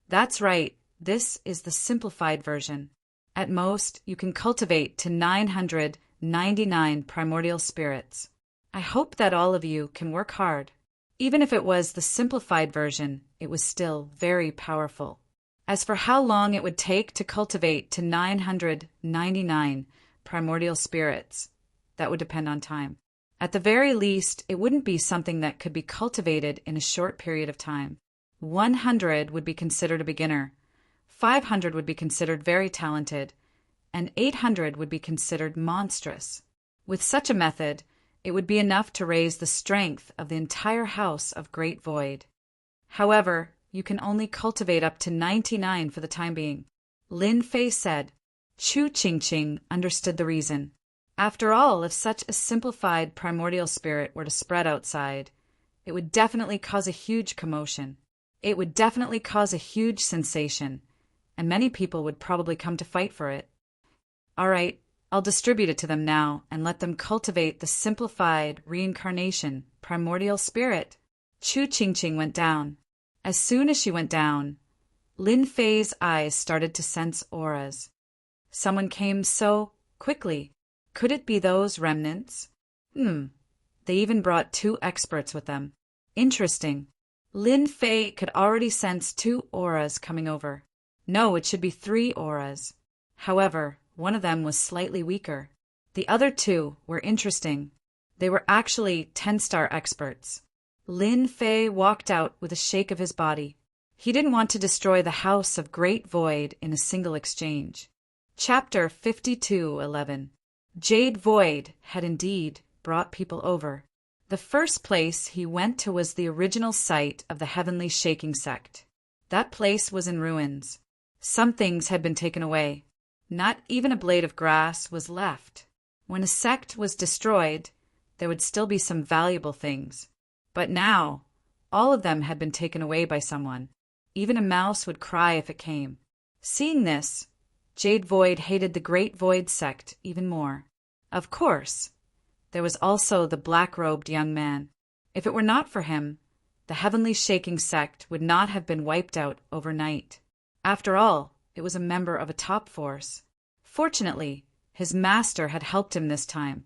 That's right, this is the simplified version. At most, you can cultivate to 999 primordial spirits. I hope that all of you can work hard. Even if it was the simplified version, it was still very powerful. As for how long it would take to cultivate to 999 primordial spirits, that would depend on time. At the very least, it wouldn't be something that could be cultivated in a short period of time. 100 would be considered a beginner, 500 would be considered very talented, and 800 would be considered monstrous. With such a method, it would be enough to raise the strength of the entire house of Great Void. However, you can only cultivate up to 99 for the time being. Lin Fei said. Chu Qingqing understood the reason. After all, if such a simplified primordial spirit were to spread outside, it would definitely cause a huge commotion. It would definitely cause a huge sensation, and many people would probably come to fight for it. All right, I'll distribute it to them now and let them cultivate the simplified reincarnation primordial spirit. Chu Qingqing went down. As soon as she went down, Lin Fei's eyes started to sense auras. Someone came so quickly. Could it be those remnants? They even brought 2 experts with them. Interesting. Lin Fei could already sense 2 auras coming over. No, it should be 3 auras. However, one of them was slightly weaker. The other 2 were interesting. They were actually 10-star experts. Lin Fei walked out with a shake of his body. He didn't want to destroy the House of Great Void in a single exchange. Chapter 52:11. Jade Void had indeed brought people over. The first place he went to was the original site of the Heavenly Shaking Sect. That place was in ruins. Some things had been taken away. Not even a blade of grass was left. When a sect was destroyed, there would still be some valuable things. But now, all of them had been taken away by someone. Even a mouse would cry if it came. Seeing this, Jade Void hated the Great Void sect even more. Of course, there was also the black-robed young man. If it were not for him, the Heavenly Shaking sect would not have been wiped out overnight. After all, it was a member of a top force. Fortunately, his master had helped him this time,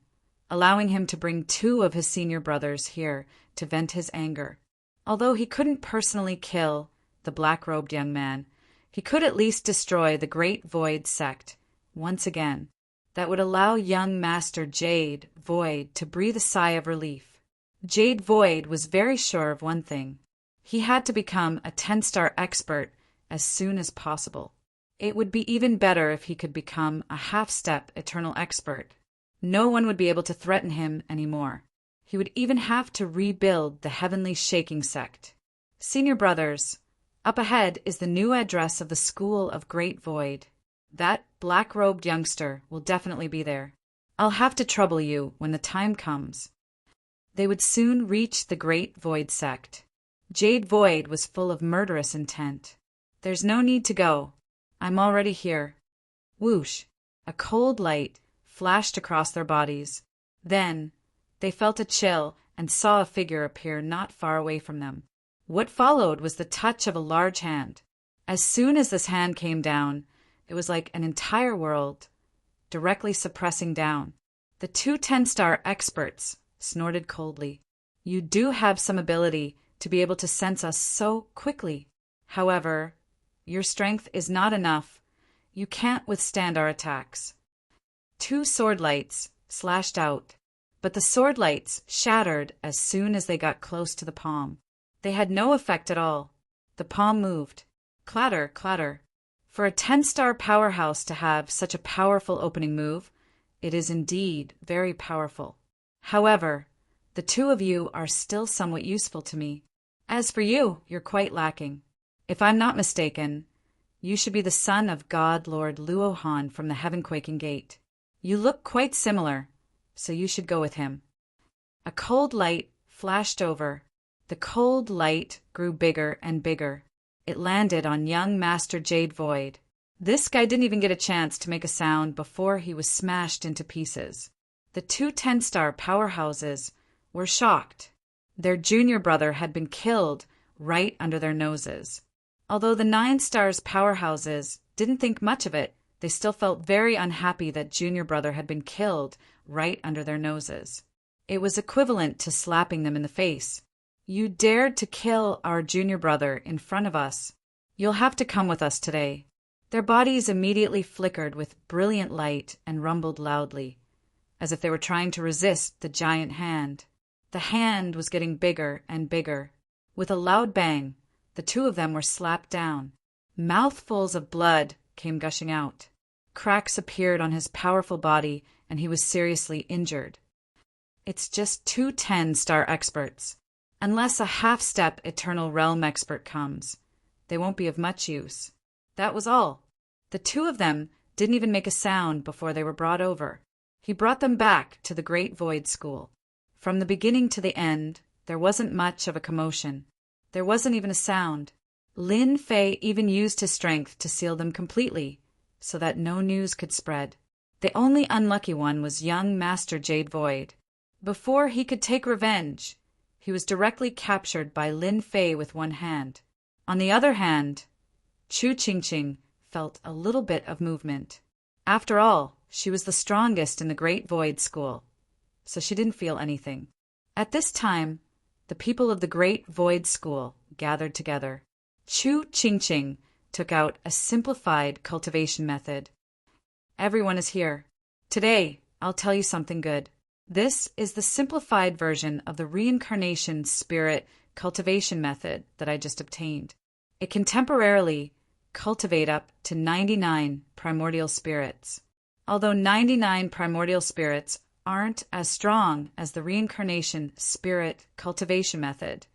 allowing him to bring 2 of his senior brothers here to vent his anger. Although he couldn't personally kill the black-robed young man, he could at least destroy the Great Void sect once again. That would allow young Master Jade Void to breathe a sigh of relief. Jade Void was very sure of one thing. He had to become a 10-star expert as soon as possible. It would be even better if he could become a half-step eternal expert. No one would be able to threaten him anymore. He would even have to rebuild the Heavenly Shaking sect. Senior brothers, up ahead is the new address of the School of Great Void. That black-robed youngster will definitely be there. I'll have to trouble you when the time comes. They would soon reach the Great Void sect. Jade Void was full of murderous intent. There's no need to go. I'm already here. Whoosh! A cold light flashed across their bodies. Then, they felt a chill and saw a figure appear not far away from them. What followed was the touch of a large hand. As soon as this hand came down, it was like an entire world, directly suppressing down. The 2 10-star experts snorted coldly. You do have some ability to be able to sense us so quickly. However, your strength is not enough. You can't withstand our attacks. 2 sword lights slashed out, but the sword lights shattered as soon as they got close to the palm. They had no effect at all. The palm moved. Clatter, clatter. For a 10-star powerhouse to have such a powerful opening move, it is indeed very powerful. However, the 2 of you are still somewhat useful to me. As for you, you're quite lacking. If I'm not mistaken, you should be the son of God Lord Luohan from the Heaven-Quaking Gate. You look quite similar, so you should go with him. A cold light flashed over. The cold light grew bigger and bigger. It landed on young Master Jade Void. This guy didn't even get a chance to make a sound before he was smashed into pieces. The 2 10-star powerhouses were shocked. Their junior brother had been killed right under their noses. Although the 9-stars powerhouses didn't think much of it, they still felt very unhappy that junior brother had been killed right under their noses. It was equivalent to slapping them in the face. You dared to kill our junior brother in front of us. You'll have to come with us today. Their bodies immediately flickered with brilliant light and rumbled loudly, as if they were trying to resist the giant hand. The hand was getting bigger and bigger. With a loud bang, the 2 of them were slapped down. Mouthfuls of blood came gushing out. Cracks appeared on his powerful body, and he was seriously injured. It's just 2 10-star experts. Unless a half-step Eternal Realm expert comes, they won't be of much use. That was all. The 2 of them didn't even make a sound before they were brought over. He brought them back to the Great Void School. From the beginning to the end, there wasn't much of a commotion. There wasn't even a sound. Lin Fei even used his strength to seal them completely, so that no news could spread. The only unlucky one was young Master Jade Void. Before he could take revenge, he was directly captured by Lin Fei with one hand. On the other hand, Chu Qingqing felt a little bit of movement. After all, she was the strongest in the Great Void School, so she didn't feel anything. At this time, the people of the Great Void School gathered together. Chu Qingqing took out a simplified cultivation method. Everyone is here. Today, I'll tell you something good. This is the simplified version of the reincarnation spirit cultivation method that I just obtained. It can temporarily cultivate up to 99 primordial spirits. Although 99 primordial spirits aren't as strong as the reincarnation spirit cultivation method,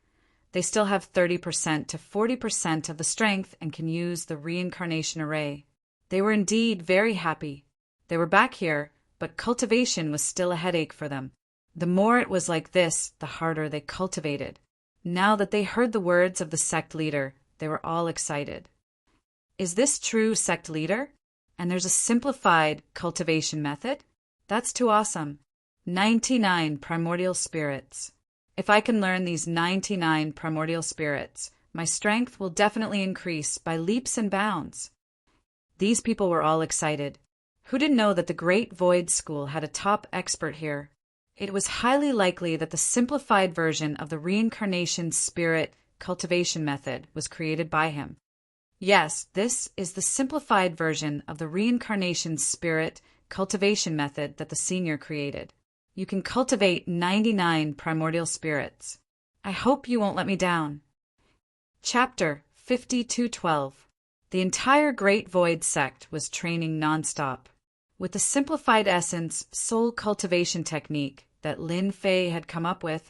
they still have 30% to 40% of the strength and can use the reincarnation array. They were indeed very happy. They were back here, but cultivation was still a headache for them. The more it was like this, the harder they cultivated. Now that they heard the words of the sect leader, they were all excited. Is this true, sect leader? And there's a simplified cultivation method? That's too awesome. 99 primordial spirits. If I can learn these 99 primordial spirits, my strength will definitely increase by leaps and bounds. These people were all excited. Who didn't know that the Great Void School had a top expert here? It was highly likely that the simplified version of the reincarnation spirit cultivation method was created by him. Yes, this is the simplified version of the reincarnation spirit cultivation method that the senior created. You can cultivate 99 primordial spirits. I hope you won't let me down. Chapter 5212. The entire Great Void sect was training nonstop. With the simplified essence soul cultivation technique that Lin Fei had come up with,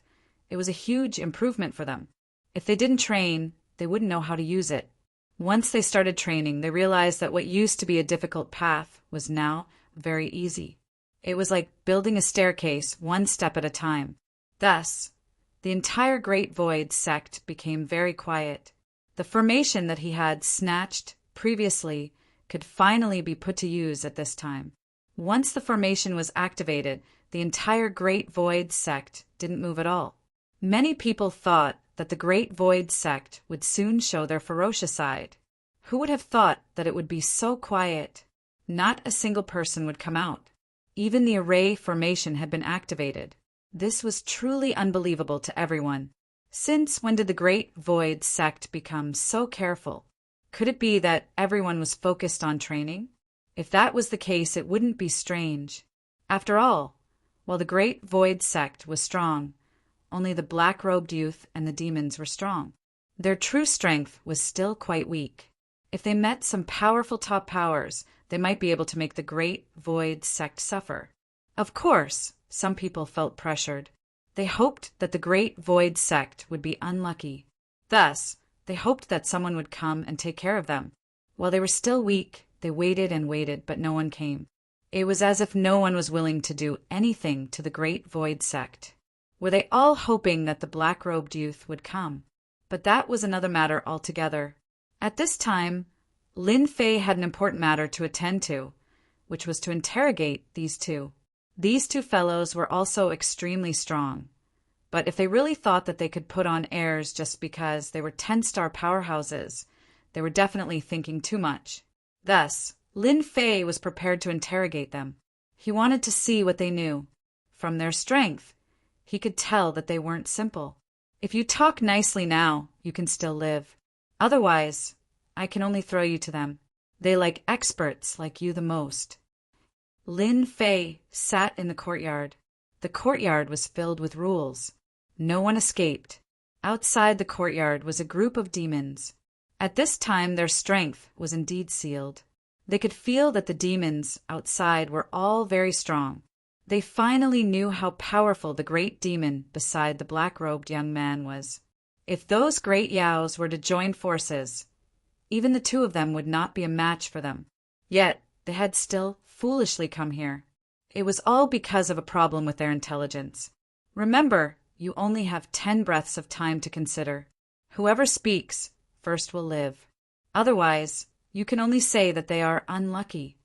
it was a huge improvement for them. If they didn't train, they wouldn't know how to use it. Once they started training, they realized that what used to be a difficult path was now very easy. It was like building a staircase one step at a time. Thus, the entire Great Void sect became very quiet. The formation that he had snatched previously could finally be put to use at this time. Once the formation was activated, the entire Great Void sect didn't move at all. Many people thought that the Great Void sect would soon show their ferocious side. Who would have thought that it would be so quiet? Not a single person would come out. Even the array formation had been activated. This was truly unbelievable to everyone. Since when did the Great Void sect become so careful? Could it be that everyone was focused on training? If that was the case, it wouldn't be strange. After all, while the great void sect was strong, only the black-robed youth and the demons were strong. Their true strength was still quite weak. If they met some powerful top powers, they might be able to make the great void sect suffer. Of course, some people felt pressured. They hoped that the great void sect would be unlucky. Thus, they hoped that someone would come and take care of them. While they were still weak, they waited and waited, but no one came. It was as if no one was willing to do anything to the great void sect. Were they all hoping that the black-robed youth would come? But that was another matter altogether. At this time, Lin Fei had an important matter to attend to, which was to interrogate these two. These two fellows were also extremely strong. But if they really thought that they could put on airs just because they were 10-star powerhouses, they were definitely thinking too much. Thus, Lin Fei was prepared to interrogate them. He wanted to see what they knew. From their strength, he could tell that they weren't simple. If you talk nicely now, you can still live. Otherwise, I can only throw you to them. They like experts like you the most. Lin Fei sat in the courtyard. The courtyard was filled with rules. No one escaped. Outside the courtyard was a group of demons. At this time, their strength was indeed sealed. They could feel that the demons outside were all very strong. They finally knew how powerful the great demon beside the black-robed young man was. If those great Yaos were to join forces, even the two of them would not be a match for them. Yet, they had still foolishly come here. It was all because of a problem with their intelligence. Remember, you only have 10 breaths of time to consider. Whoever speaks first will live. Otherwise, you can only say that they are unlucky.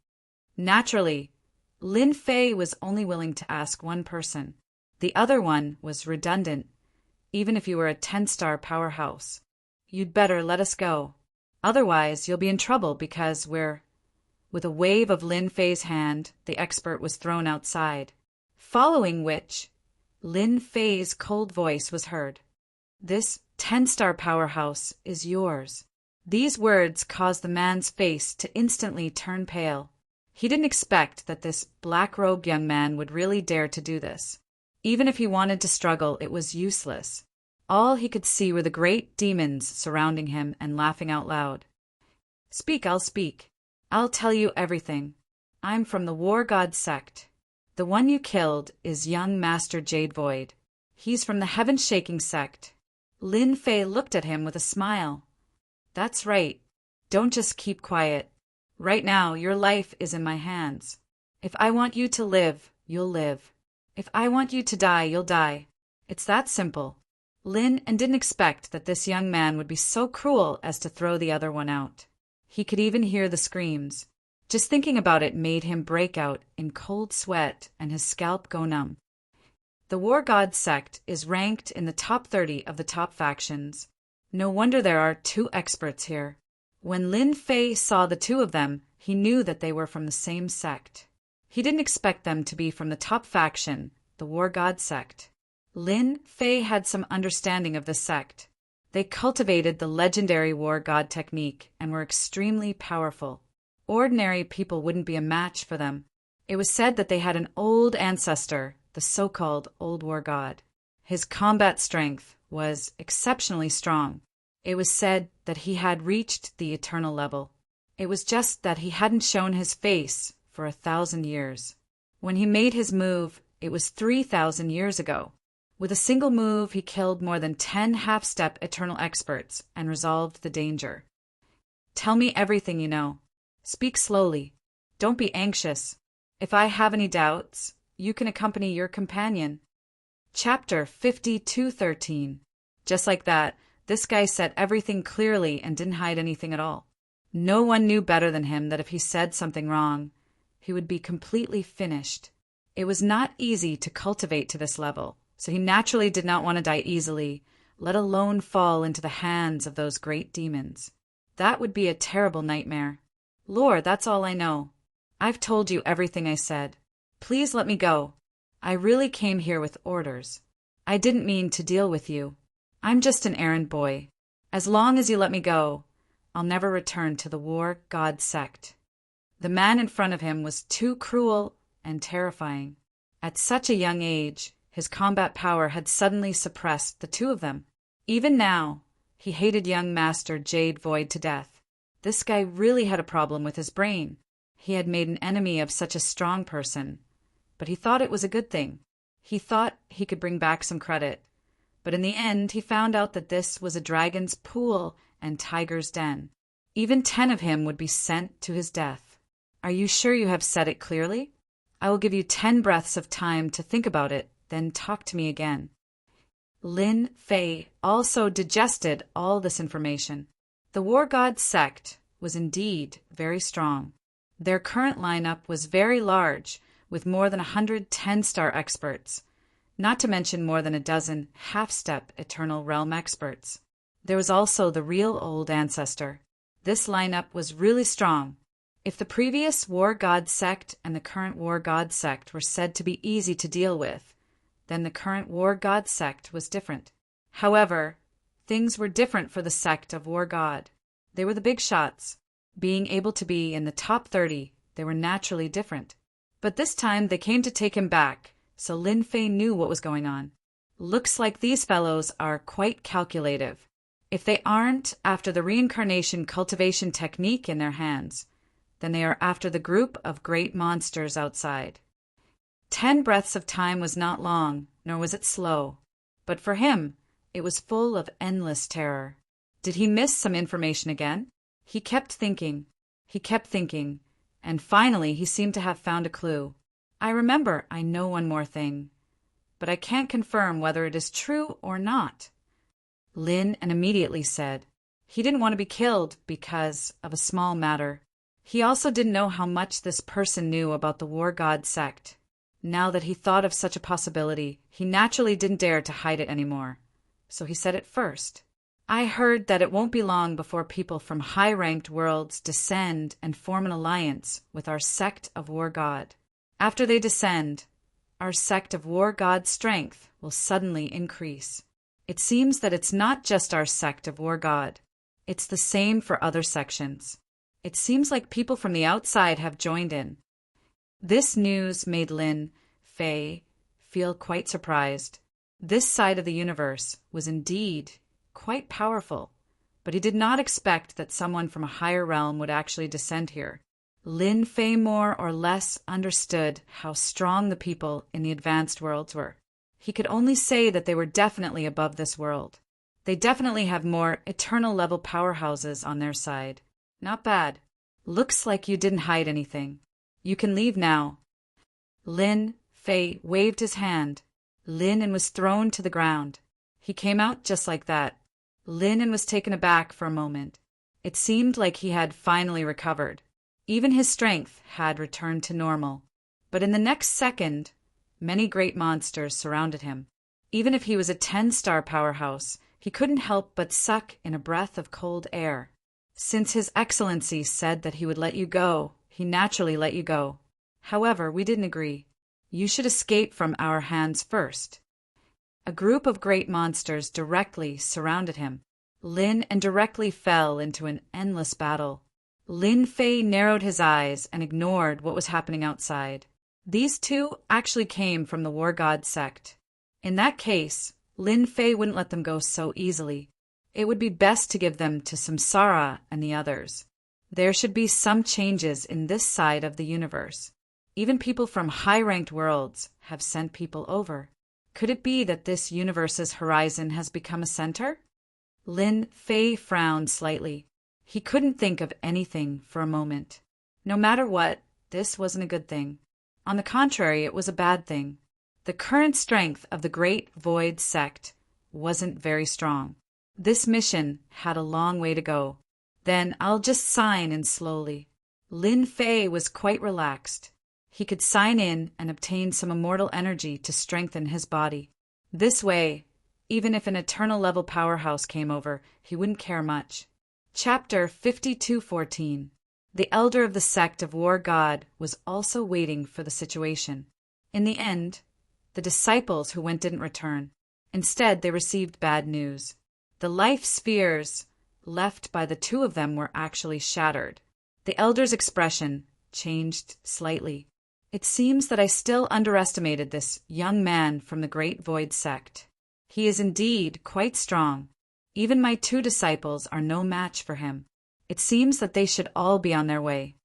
Naturally, Lin Fei was only willing to ask one person. The other one was redundant, even if you were a 10-star powerhouse. You'd better let us go. Otherwise, you'll be in trouble because we're... With a wave of Lin Fei's hand, the expert was thrown outside, following which, Lin Fei's cold voice was heard. This 10-star powerhouse is yours. These words caused the man's face to instantly turn pale. He didn't expect that this black-robed young man would really dare to do this. Even if he wanted to struggle, it was useless. All he could see were the great demons surrounding him and laughing out loud. Speak, I'll speak. I'll tell you everything. I'm from the War God sect. The one you killed is young Master Jade Void. He's from the Heaven-Shaking sect. Lin Fei looked at him with a smile. That's right. Don't just keep quiet. Right now, your life is in my hands. If I want you to live, you'll live. If I want you to die, you'll die. It's that simple. Lin didn't expect that this young man would be so cruel as to throw the other one out. He could even hear the screams. Just thinking about it made him break out in cold sweat and his scalp go numb. The War God sect is ranked in the top 30 of the top factions. No wonder there are 2 experts here. When Lin Fei saw the 2 of them, he knew that they were from the same sect. He didn't expect them to be from the top faction, the War God sect. Lin Fei had some understanding of this sect. They cultivated the legendary War God technique and were extremely powerful. Ordinary people wouldn't be a match for them. It was said that they had an old ancestor, the so-called Old War God. His combat strength was exceptionally strong. It was said that he had reached the eternal level. It was just that he hadn't shown his face for 1,000 years. When he made his move, it was 3,000 years ago. With a single move, he killed more than 10 half-step eternal experts and resolved the danger. Tell me everything you know. Speak slowly. Don't be anxious. If I have any doubts, you can accompany your companion. Chapter 52:13. Just like that, this guy said everything clearly and didn't hide anything at all. No one knew better than him that if he said something wrong, he would be completely finished. It was not easy to cultivate to this level, so he naturally did not want to die easily, let alone fall into the hands of those great demons. That would be a terrible nightmare. Lord, that's all I know. I've told you everything I said. Please let me go. I really came here with orders. I didn't mean to deal with you. I'm just an errand boy. As long as you let me go, I'll never return to the War God sect. The man in front of him was too cruel and terrifying. At such a young age, his combat power had suddenly suppressed the two of them. Even now, he hated young Master Jade Void to death. This guy really had a problem with his brain. He had made an enemy of such a strong person, but he thought it was a good thing. He thought he could bring back some credit, but in the end he found out that this was a dragon's pool and tiger's den. Even 10 of him would be sent to his death. Are you sure you have said it clearly? I will give you 10 breaths of time to think about it, then talk to me again. Lin Fei also digested all this information. The War God sect was indeed very strong. Their current lineup was very large, with more than 100 10-star experts, not to mention more than a dozen half-step Eternal Realm experts. There was also the real old ancestor. This lineup was really strong. If the previous War God sect and the current War God sect were said to be easy to deal with, then the current War God sect was different. However, things were different for the sect of War God. They were the big shots. Being able to be in the top 30, they were naturally different. But this time they came to take him back, so Lin Fei knew what was going on. Looks like these fellows are quite calculative. If they aren't after the reincarnation cultivation technique in their hands, then they are after the group of great monsters outside. 10 breaths of time was not long, nor was it slow. But for him, it was full of endless terror. Did he miss some information again? He kept thinking, and finally he seemed to have found a clue. I know one more thing, but I can't confirm whether it is true or not. Lin and immediately said he didn't want to be killed because of a small matter. He also didn't know how much this person knew about the War God sect. Now that he thought of such a possibility, he naturally didn't dare to hide it anymore. So he said it first. I heard that it won't be long before people from high-ranked worlds descend and form an alliance with our sect of War God. After they descend, our sect of War God's strength will suddenly increase. It seems that it's not just our sect of War God. It's the same for other sections. It seems like people from the outside have joined in. This news made Lin Fei feel quite surprised. This side of the universe was indeed quite powerful, but he did not expect that someone from a higher realm would actually descend here. Lin Fei more or less understood how strong the people in the advanced worlds were. He could only say that they were definitely above this world. They definitely have more eternal level powerhouses on their side. Not bad. Looks like you didn't hide anything. You can leave now. Lin Fei waved his hand. Lin and was thrown to the ground. He came out just like that. Lin and was taken aback for a moment. It seemed like he had finally recovered. Even his strength had returned to normal. But in the next second, many great monsters surrounded him. Even if he was a 10-star powerhouse, he couldn't help but suck in a breath of cold air. Since His Excellency said that he would let you go, he naturally let you go. However, we didn't agree. You should escape from our hands first. A group of great monsters directly surrounded him. Lin and directly fell into an endless battle. Lin Fei narrowed his eyes and ignored what was happening outside. These two actually came from the War God sect. In that case, Lin Fei wouldn't let them go so easily. It would be best to give them to Samsara and the others. There should be some changes in this side of the universe. Even people from high-ranked worlds have sent people over. Could it be that this universe's horizon has become a center? Lin Fei frowned slightly. He couldn't think of anything for a moment. No matter what, this wasn't a good thing. On the contrary, it was a bad thing. The current strength of the Great Void sect wasn't very strong. This mission had a long way to go. Then I'll just sign in slowly. Lin Fei was quite relaxed. He could sign in and obtain some immortal energy to strengthen his body. This way, even if an eternal level powerhouse came over, he wouldn't care much. Chapter 52:14. The elder of the sect of War God was also waiting for the situation. In the end, the disciples who went didn't return. Instead, they received bad news. The life spheres left by the two of them were actually shattered. The elder's expression changed slightly. It seems that I still underestimated this young man from the Great Void sect. He is indeed quite strong. Even my 2 disciples are no match for him. It seems that they should all be on their way.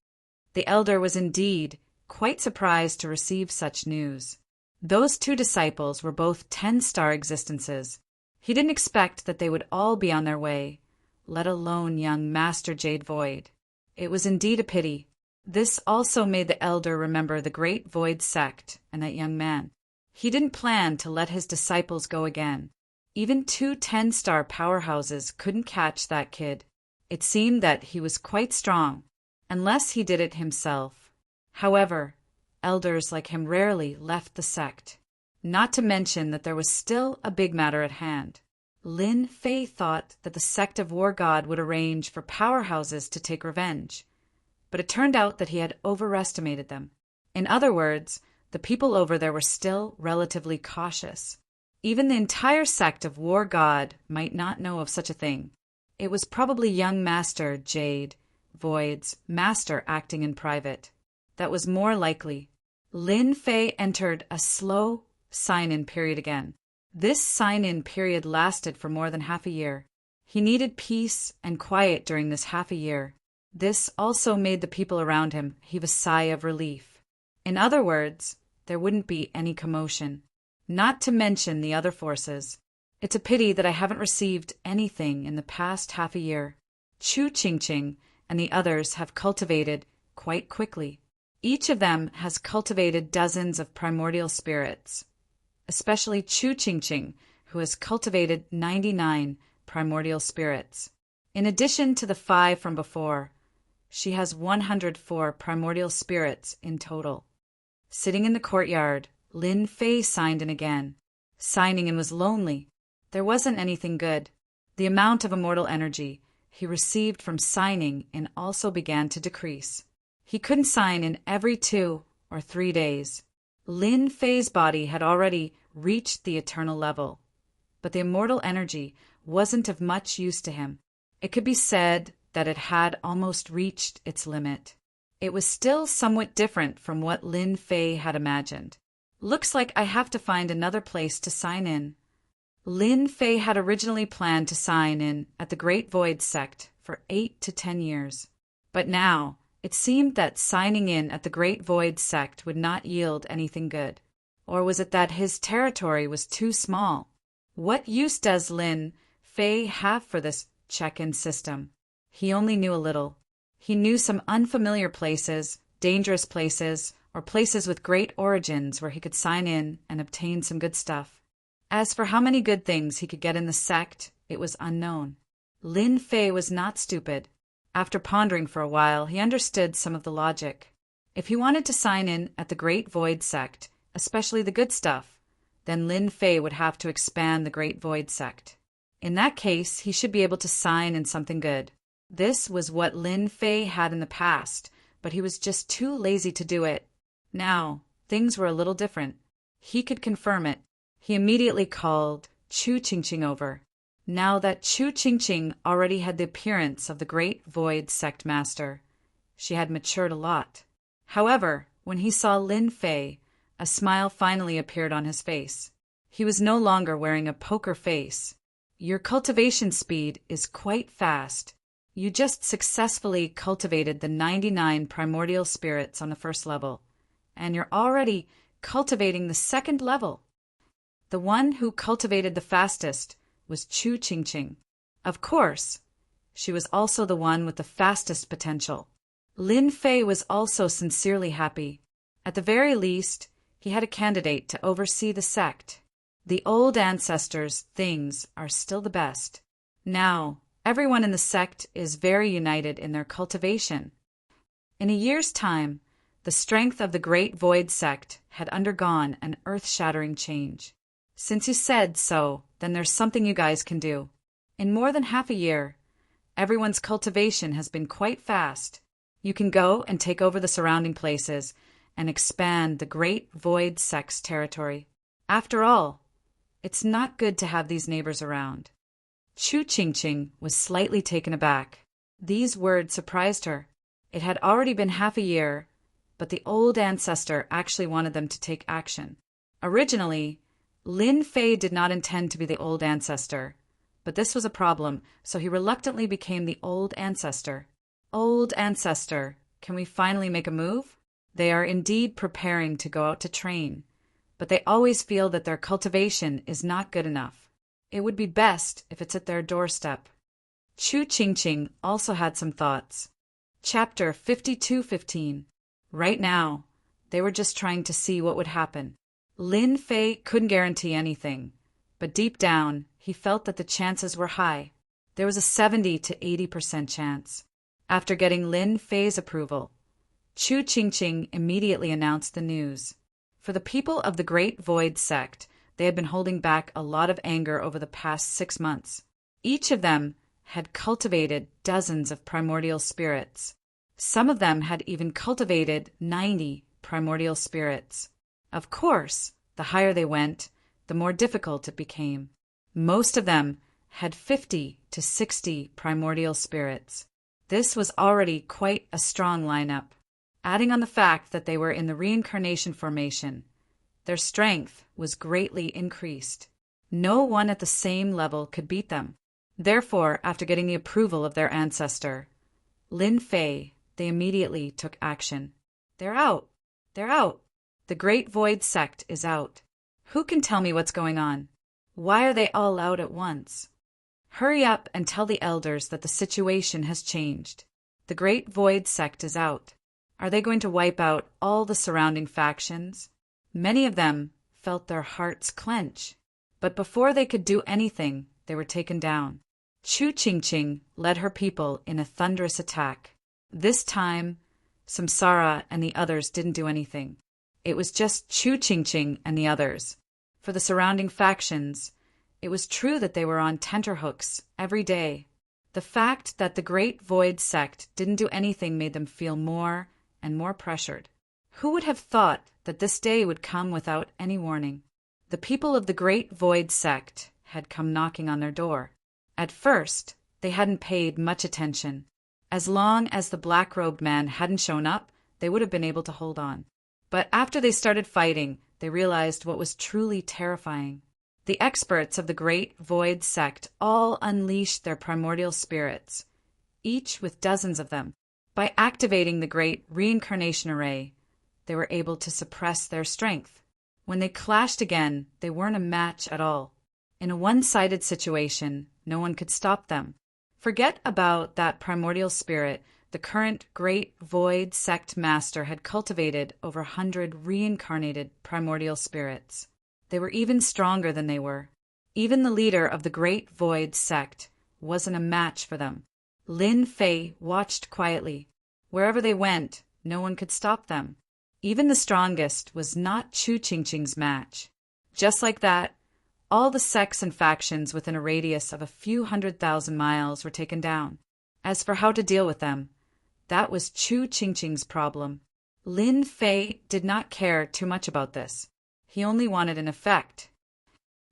The elder was indeed quite surprised to receive such news. Those 2 disciples were both 10-star existences. He didn't expect that they would all be on their way, let alone young Master Jade Void. It was indeed a pity. This also made the elder remember the Great Void sect and that young man. He didn't plan to let his disciples go again. Even 2 10-star powerhouses couldn't catch that kid. It seemed that he was quite strong, unless he did it himself. However, elders like him rarely left the sect. Not to mention that there was still a big matter at hand. Lin Fei thought that the sect of War God would arrange for powerhouses to take revenge, but it turned out that he had overestimated them. In other words, the people over there were still relatively cautious. Even the entire sect of War God might not know of such a thing. It was probably young Master Jade Void's master acting in private. That was more likely. Lin Fei entered a slow sign-in period again. This sign-in period lasted for more than half a year. He needed peace and quiet during this half a year. This also made the people around him heave a sigh of relief. In other words, there wouldn't be any commotion. Not to mention the other forces. It's a pity that I haven't received anything in the past half a year. Chu Qingqing and the others have cultivated quite quickly. Each of them has cultivated dozens of primordial spirits, especially Chu Qingqing, who has cultivated 99 primordial spirits. In addition to the 5 from before, she has 104 primordial spirits in total. Sitting in the courtyard, Lin Fei signed in again. Signing in was lonely. There wasn't anything good. The amount of immortal energy he received from signing in also began to decrease. He couldn't sign in every 2 or 3 days. Lin Fei's body had already reached the eternal level, but the immortal energy wasn't of much use to him. It could be said that it had almost reached its limit. It was still somewhat different from what Lin Fei had imagined. Looks like I have to find another place to sign in. Lin Fei had originally planned to sign in at the Great Void sect for 8 to 10 years. But now, it seemed that signing in at the Great Void sect would not yield anything good. Or was it that his territory was too small? What use does Lin Fei have for this check-in system? He only knew a little. He knew some unfamiliar places, dangerous places, or places with great origins where he could sign in and obtain some good stuff. As for how many good things he could get in the sect, it was unknown. Lin Fei was not stupid. After pondering for a while, he understood some of the logic. If he wanted to sign in at the Great Void sect, especially the good stuff, then Lin Fei would have to expand the Great Void sect. In that case, he should be able to sign in something good. This was what Lin Fei had in the past, but he was just too lazy to do it. Now, things were a little different. He could confirm it. He immediately called Chu Qingqing over. Now that Chu Qingqing already had the appearance of the Great Void sect master, she had matured a lot. However, when he saw Lin Fei, a smile finally appeared on his face. He was no longer wearing a poker face. Your cultivation speed is quite fast. You just successfully cultivated the 99 primordial spirits on the first level, and you're already cultivating the second level. The one who cultivated the fastest was Chu Qingqing. Of course, she was also the one with the fastest potential. Lin Fei was also sincerely happy. At the very least, he had a candidate to oversee the sect. The old ancestors' things are still the best. Now, everyone in the sect is very united in their cultivation. In a year's time, the strength of the Great Void sect had undergone an earth-shattering change. Since you said so, then there's something you guys can do. In more than half a year, everyone's cultivation has been quite fast. You can go and take over the surrounding places and expand the Great Void sect's territory. After all, it's not good to have these neighbors around. Chu Qingqing was slightly taken aback. These words surprised her. It had already been half a year, but the old ancestor actually wanted them to take action. Originally, Lin Fei did not intend to be the old ancestor, but this was a problem, so he reluctantly became the old ancestor. Old ancestor, can we finally make a move? They are indeed preparing to go out to train, but they always feel that their cultivation is not good enough. It would be best if it's at their doorstep. Chu Qingqing also had some thoughts. Chapter 52:15. Right now, they were just trying to see what would happen. Lin Fei couldn't guarantee anything, but deep down, he felt that the chances were high. There was a 70 to 80% chance. After getting Lin Fei's approval, Chu Qingqing immediately announced the news. For the people of the Great Void sect, they had been holding back a lot of anger over the past 6 months. Each of them had cultivated dozens of primordial spirits. Some of them had even cultivated 90 primordial spirits. Of course, the higher they went, the more difficult it became. Most of them had 50 to 60 primordial spirits. This was already quite a strong lineup. Adding on the fact that they were in the reincarnation formation, their strength was greatly increased. No one at the same level could beat them. Therefore, after getting the approval of their ancestor, Lin Fei, they immediately took action. They're out! They're out! The Great Void sect is out. Who can tell me what's going on? Why are they all out at once? Hurry up and tell the elders that the situation has changed. The Great Void sect is out. Are they going to wipe out all the surrounding factions? Many of them felt their hearts clench. But before they could do anything, they were taken down. Chu Qingqing led her people in a thunderous attack. This time, Samsara and the others didn't do anything. It was just Chu Qingqing and the others. For the surrounding factions, it was true that they were on tenterhooks every day. The fact that the Great Void sect didn't do anything made them feel more and more pressured. Who would have thought that this day would come without any warning? The people of the Great Void sect had come knocking on their door. At first, they hadn't paid much attention. As long as the black-robed man hadn't shown up, they would have been able to hold on. But after they started fighting, they realized what was truly terrifying. The experts of the Great Void sect all unleashed their primordial spirits, each with dozens of them. By activating the Great Reincarnation Array, they were able to suppress their strength. When they clashed again, they weren't a match at all. In a one-sided situation, no one could stop them. Forget about that primordial spirit. The current Great Void sect master had cultivated over 100 reincarnated primordial spirits. They were even stronger than they were. Even the leader of the Great Void sect wasn't a match for them. Lin Fei watched quietly. Wherever they went, no one could stop them. Even the strongest was not Chu Qingqing's match. Just like that, all the sects and factions within a radius of a few 100,000 miles were taken down. As for how to deal with them, that was Chu Qingqing's problem. Lin Fei did not care too much about this. He only wanted an effect.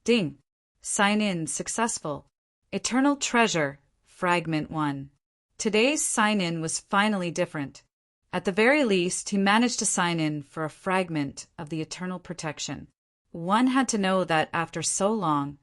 Ding! Sign in successful. Eternal Treasure, Fragment 1. Today's sign-in was finally different. At the very least, he managed to sign in for a fragment of the eternal protection. One had to know that after so long,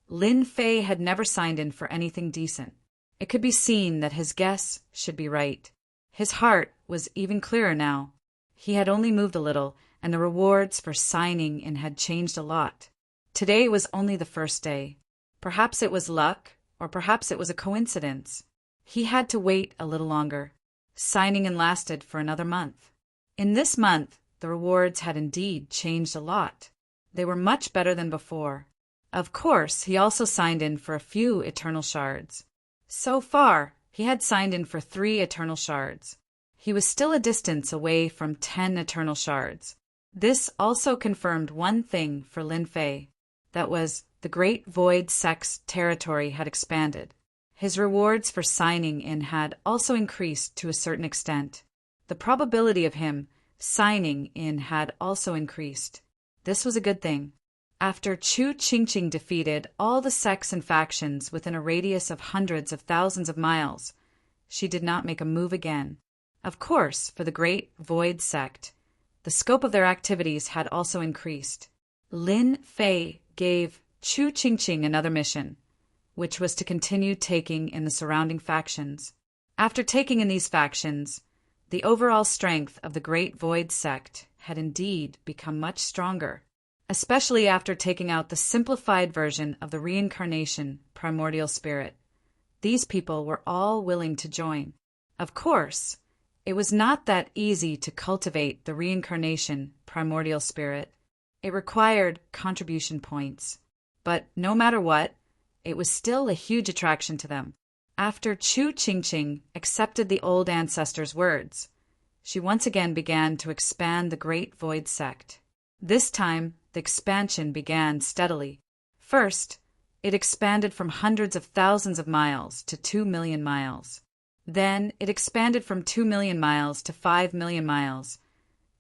Lin Fei had never signed in for anything decent. It could be seen that his guess should be right. His heart was even clearer now. He had only moved a little, and the rewards for signing in had changed a lot. Today was only the first day. Perhaps it was luck, or perhaps it was a coincidence. He had to wait a little longer. Signing in lasted for another month. In this month, the rewards had indeed changed a lot. They were much better than before. Of course, he also signed in for a few eternal shards. So far, he had signed in for 3 eternal shards. He was still a distance away from 10 eternal shards. This also confirmed one thing for Lin Fei. That was, the Great Void sect's territory had expanded. His rewards for signing in had also increased to a certain extent. The probability of him signing in had also increased. This was a good thing. After Chu Qingqing defeated all the sects and factions within a radius of hundreds of thousands of miles, she did not make a move again. Of course, for the Great Void Sect, the scope of their activities had also increased. Lin Fei gave Chu Qingqing another mission, which was to continue taking in the surrounding factions. After taking in these factions, the overall strength of the Great Void Sect had indeed become much stronger, especially after taking out the simplified version of the reincarnation primordial spirit. These people were all willing to join. Of course, it was not that easy to cultivate the reincarnation primordial spirit. It required contribution points. But no matter what, it was still a huge attraction to them. After Chu Qingqing accepted the old ancestors' words, she once again began to expand the Great Void Sect. This time, the expansion began steadily. First, it expanded from hundreds of thousands of miles to 2 million miles. Then, it expanded from 2 million miles to 5 million miles,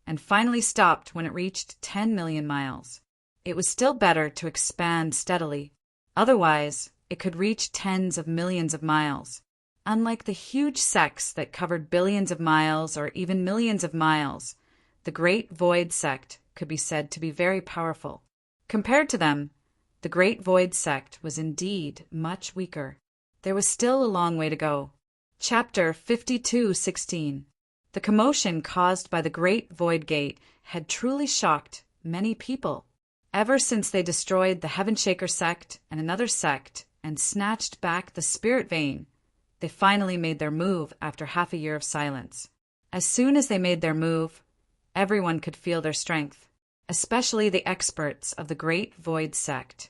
and finally stopped when it reached 10 million miles. It was still better to expand steadily. Otherwise, it could reach tens of millions of miles. Unlike the huge sects that covered billions of miles or even millions of miles, the Great Void Sect could be said to be very powerful. Compared to them, the Great Void Sect was indeed much weaker. There was still a long way to go. Chapter 52:16. The commotion caused by the Great Void Gate had truly shocked many people. Ever since they destroyed the Heavenshaker sect and another sect and snatched back the Spirit Vein, they finally made their move after half a year of silence. As soon as they made their move, everyone could feel their strength, especially the experts of the Great Void Sect.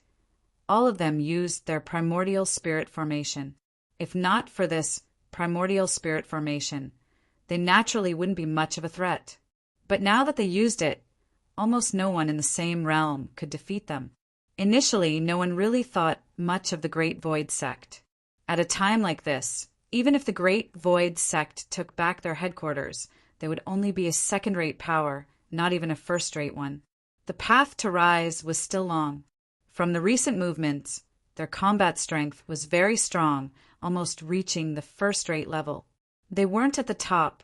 All of them used their primordial spirit formation. If not for this primordial spirit formation, they naturally wouldn't be much of a threat. But now that they used it, almost no one in the same realm could defeat them. Initially, no one really thought much of the Great Void Sect. At a time like this, even if the Great Void Sect took back their headquarters, they would only be a second-rate power, not even a first-rate one. The path to rise was still long. From the recent movements, their combat strength was very strong, almost reaching the first-rate level. They weren't at the top,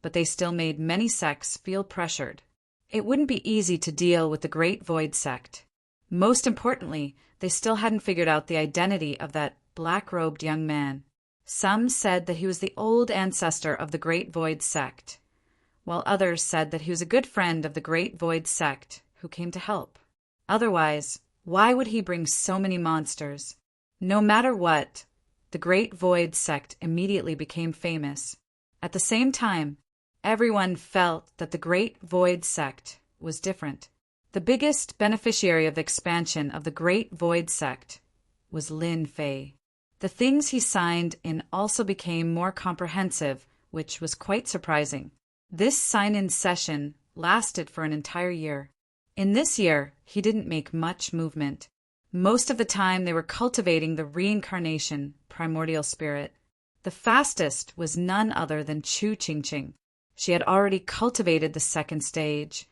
but they still made many sects feel pressured. It wouldn't be easy to deal with the Great Void Sect. Most importantly, they still hadn't figured out the identity of that black-robed young man. Some said that he was the old ancestor of the Great Void Sect, while others said that he was a good friend of the Great Void Sect who came to help. Otherwise, why would he bring so many monsters? No matter what, the Great Void Sect immediately became famous. At the same time, everyone felt that the Great Void Sect was different. The biggest beneficiary of the expansion of the Great Void Sect was Lin Fei. The things he signed in also became more comprehensive, which was quite surprising. This sign-in session lasted for an entire year. In this year, he didn't make much movement. Most of the time, they were cultivating the reincarnation primordial spirit. The fastest was none other than Chu Qingqing. She had already cultivated the second stage,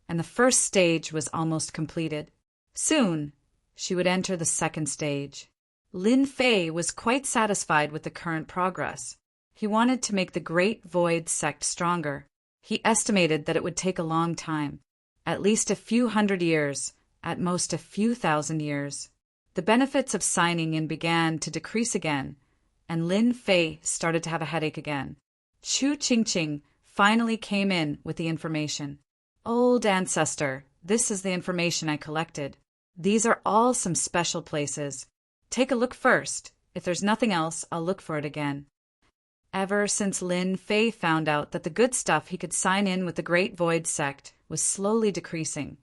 and the first stage was almost completed. Soon, she would enter the second stage. Lin Fei was quite satisfied with the current progress. He wanted to make the Great Void Sect stronger. He estimated that it would take a long time, at least a few hundred years, at most a few thousand years. The benefits of signing in began to decrease again, and Lin Fei started to have a headache again. Chu Qingqing finally came in with the information. Old ancestor, this is the information I collected. These are all some special places. Take a look first. If there's nothing else, I'll look for it again. Ever since Lin Fei found out that the good stuff he could sign in with the Great Void Sect was slowly decreasing,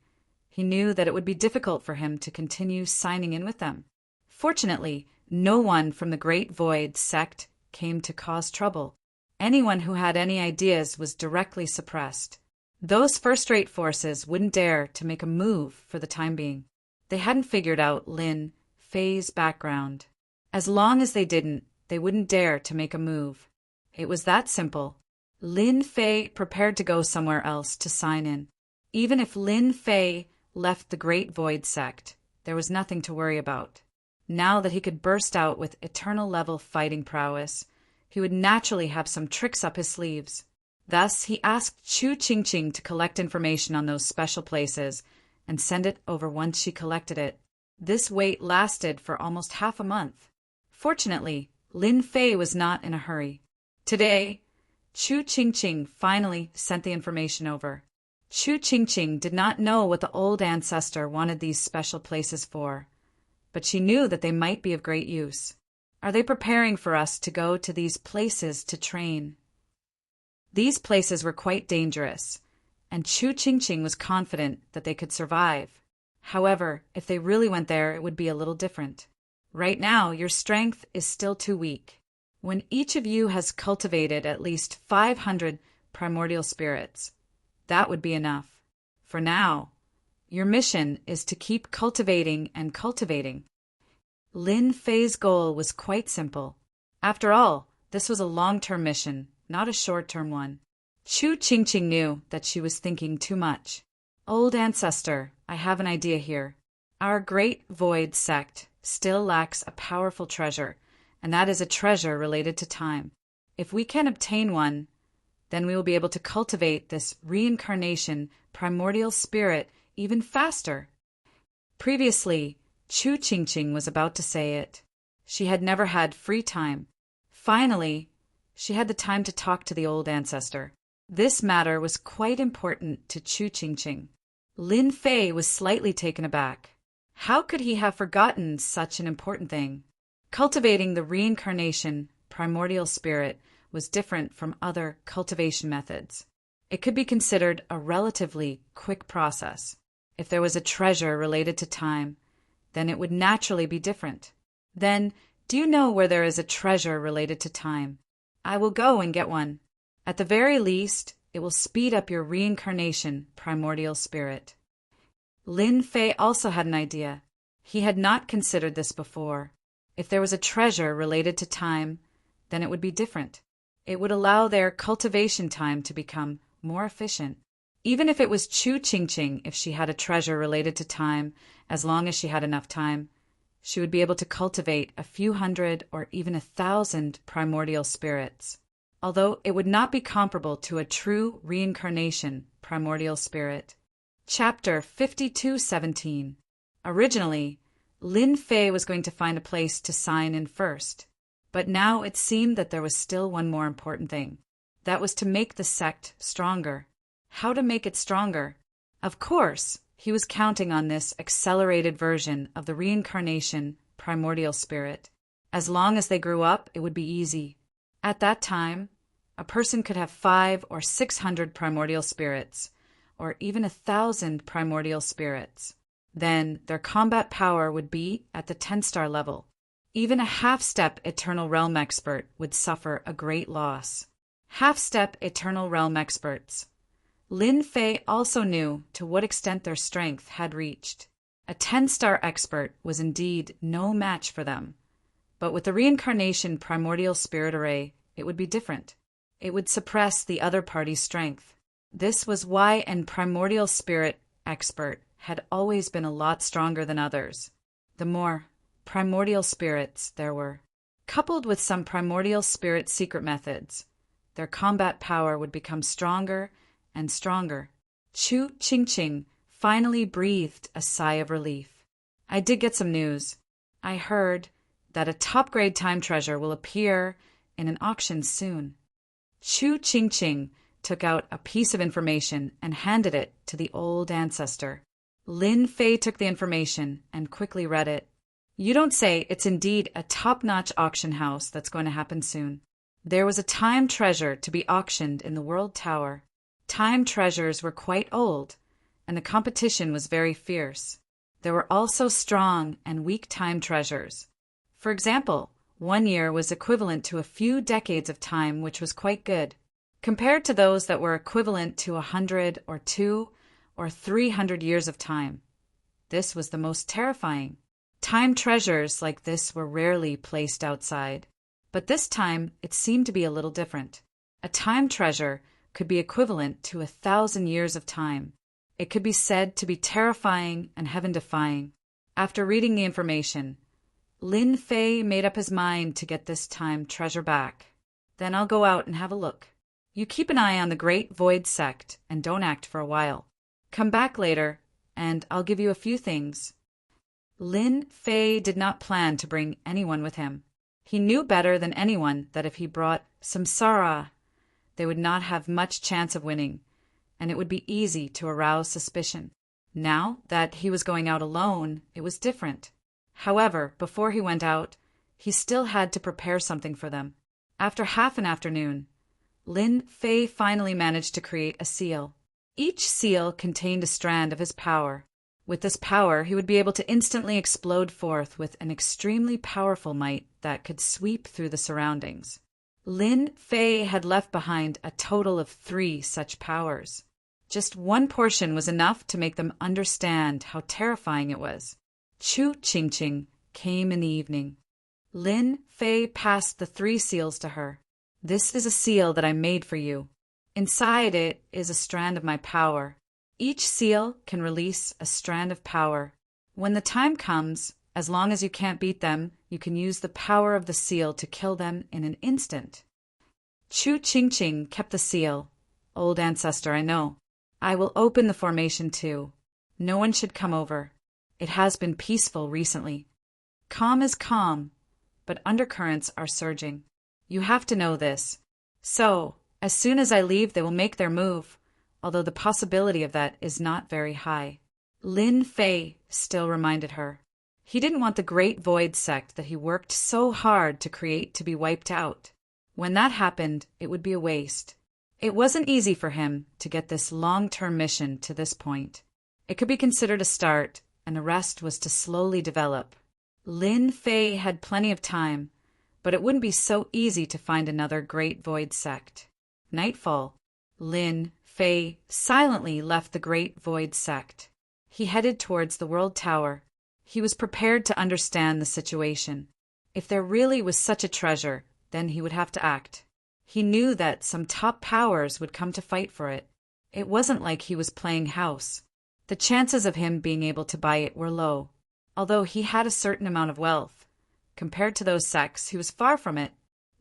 he knew that it would be difficult for him to continue signing in with them. Fortunately, no one from the Great Void Sect came to cause trouble. Anyone who had any ideas was directly suppressed. Those first-rate forces wouldn't dare to make a move for the time being. They hadn't figured out Lin Fei's background. As long as they didn't, they wouldn't dare to make a move. It was that simple. Lin Fei prepared to go somewhere else to sign in. Even if Lin Fei left the Great Void Sect, there was nothing to worry about. Now that he could burst out with eternal-level fighting prowess, he would naturally have some tricks up his sleeves. Thus, he asked Chu Qingqing to collect information on those special places and send it over once she collected it. This wait lasted for almost half a month. Fortunately, Lin Fei was not in a hurry. Today, Chu Qingqing finally sent the information over. Chu Qingqing did not know what the old ancestor wanted these special places for, but she knew that they might be of great use. Are they preparing for us to go to these places to train? These places were quite dangerous, and Chu Qingqing was confident that they could survive. However, if they really went there, it would be a little different. Right now, your strength is still too weak. When each of you has cultivated at least 500 primordial spirits, that would be enough. For now, your mission is to keep cultivating and cultivating. Lin Fei's goal was quite simple. After all, this was a long-term mission, not a short-term one. Chu Qingqing knew that she was thinking too much. Old ancestor, I have an idea here. Our great void sect still lacks a powerful treasure, and that is a treasure related to time. If we can obtain one, then we will be able to cultivate this reincarnation primordial spirit even faster. Previously, Chu Qingqing was about to say it. She had never had free time. Finally, she had the time to talk to the old ancestor. This matter was quite important to Chu Qingqing. Lin Fei was slightly taken aback. How could he have forgotten such an important thing? Cultivating the reincarnation primordial spirit was different from other cultivation methods. It could be considered a relatively quick process. If there was a treasure related to time, then it would naturally be different. Then, do you know where there is a treasure related to time? I will go and get one. At the very least, it will speed up your reincarnation primordial spirit. Lin Fei also had an idea. He had not considered this before. If there was a treasure related to time, then it would be different. It would allow their cultivation time to become more efficient. Even if it was Chu Qingqing, if she had a treasure related to time, as long as she had enough time, she would be able to cultivate a few hundred or even 1,000 primordial spirits. Although it would not be comparable to a true reincarnation primordial spirit. Chapter 52:17. Originally, Lin Fei was going to find a place to sign in first, but now it seemed that there was still one more important thing. That was to make the sect stronger. How to make it stronger? Of course, he was counting on this accelerated version of the reincarnation primordial spirit. As long as they grew up, it would be easy. At that time, a person could have 500 or 600 primordial spirits, or even 1,000 primordial spirits. Then their combat power would be at the 10-star level. Even a half-step Eternal Realm expert would suffer a great loss. Half-step Eternal Realm experts. Lin Fei also knew to what extent their strength had reached. A 10-star expert was indeed no match for them. But with the reincarnation primordial spirit array, it would be different. It would suppress the other party's strength. This was why an primordial spirit expert had always been a lot stronger than others. The more primordial spirits there were, coupled with some primordial spirit secret methods, their combat power would become stronger and stronger. Chu Qingqing finally breathed a sigh of relief. I did get some news. I heard that a top-grade time treasure will appear in an auction soon. Chu Qingqing took out a piece of information and handed it to the old ancestor. Lin Fei took the information and quickly read it. You don't say. It's indeed a top-notch auction house that's going to happen soon. There was a time treasure to be auctioned in the World Tower. Time treasures were quite old, and the competition was very fierce. There were also strong and weak time treasures. For example, 1 year was equivalent to a few decades of time, which was quite good, compared to those that were equivalent to 100 or 200 or 300 years of time. This was the most terrifying. Time treasures like this were rarely placed outside, but this time it seemed to be a little different. A time treasure could be equivalent to 1,000 years of time. It could be said to be terrifying and heaven-defying. After reading the information, Lin Fei made up his mind to get this time treasure back. Then I'll go out and have a look. You keep an eye on the Great Void Sect and don't act for a while. Come back later, and I'll give you a few things. Lin Fei did not plan to bring anyone with him. He knew better than anyone that if he brought Samsara, they would not have much chance of winning, and it would be easy to arouse suspicion. Now that he was going out alone, it was different. However, before he went out, he still had to prepare something for them. After half an afternoon, Lin Fei finally managed to create a seal. Each seal contained a strand of his power. With this power, he would be able to instantly explode forth with an extremely powerful might that could sweep through the surroundings. Lin Fei had left behind a total of 3 such powers. Just one portion was enough to make them understand how terrifying it was. Chu Qingqing came in the evening. Lin Fei passed the 3 seals to her. This is a seal that I made for you. Inside it is a strand of my power. Each seal can release a strand of power. When the time comes, as long as you can't beat them, you can use the power of the seal to kill them in an instant. Chu Qingqing kept the seal. Old ancestor, I know. I will open the formation too. No one should come over. It has been peaceful recently. Calm is calm, but undercurrents are surging. You have to know this. So, as soon as I leave, they will make their move, although the possibility of that is not very high. Lin Fei still reminded her. He didn't want the Great Void Sect that he worked so hard to create to be wiped out. When that happened, it would be a waste. It wasn't easy for him to get this long-term mission to this point. It could be considered a start, and the rest was to slowly develop. Lin Fei had plenty of time, but it wouldn't be so easy to find another Great Void Sect. Nightfall. Lin Fei silently left the Great Void Sect. He headed towards the World Tower. He was prepared to understand the situation. If there really was such a treasure, then he would have to act. He knew that some top powers would come to fight for it. It wasn't like he was playing house. The chances of him being able to buy it were low, although he had a certain amount of wealth. Compared to those sects, he was far from it.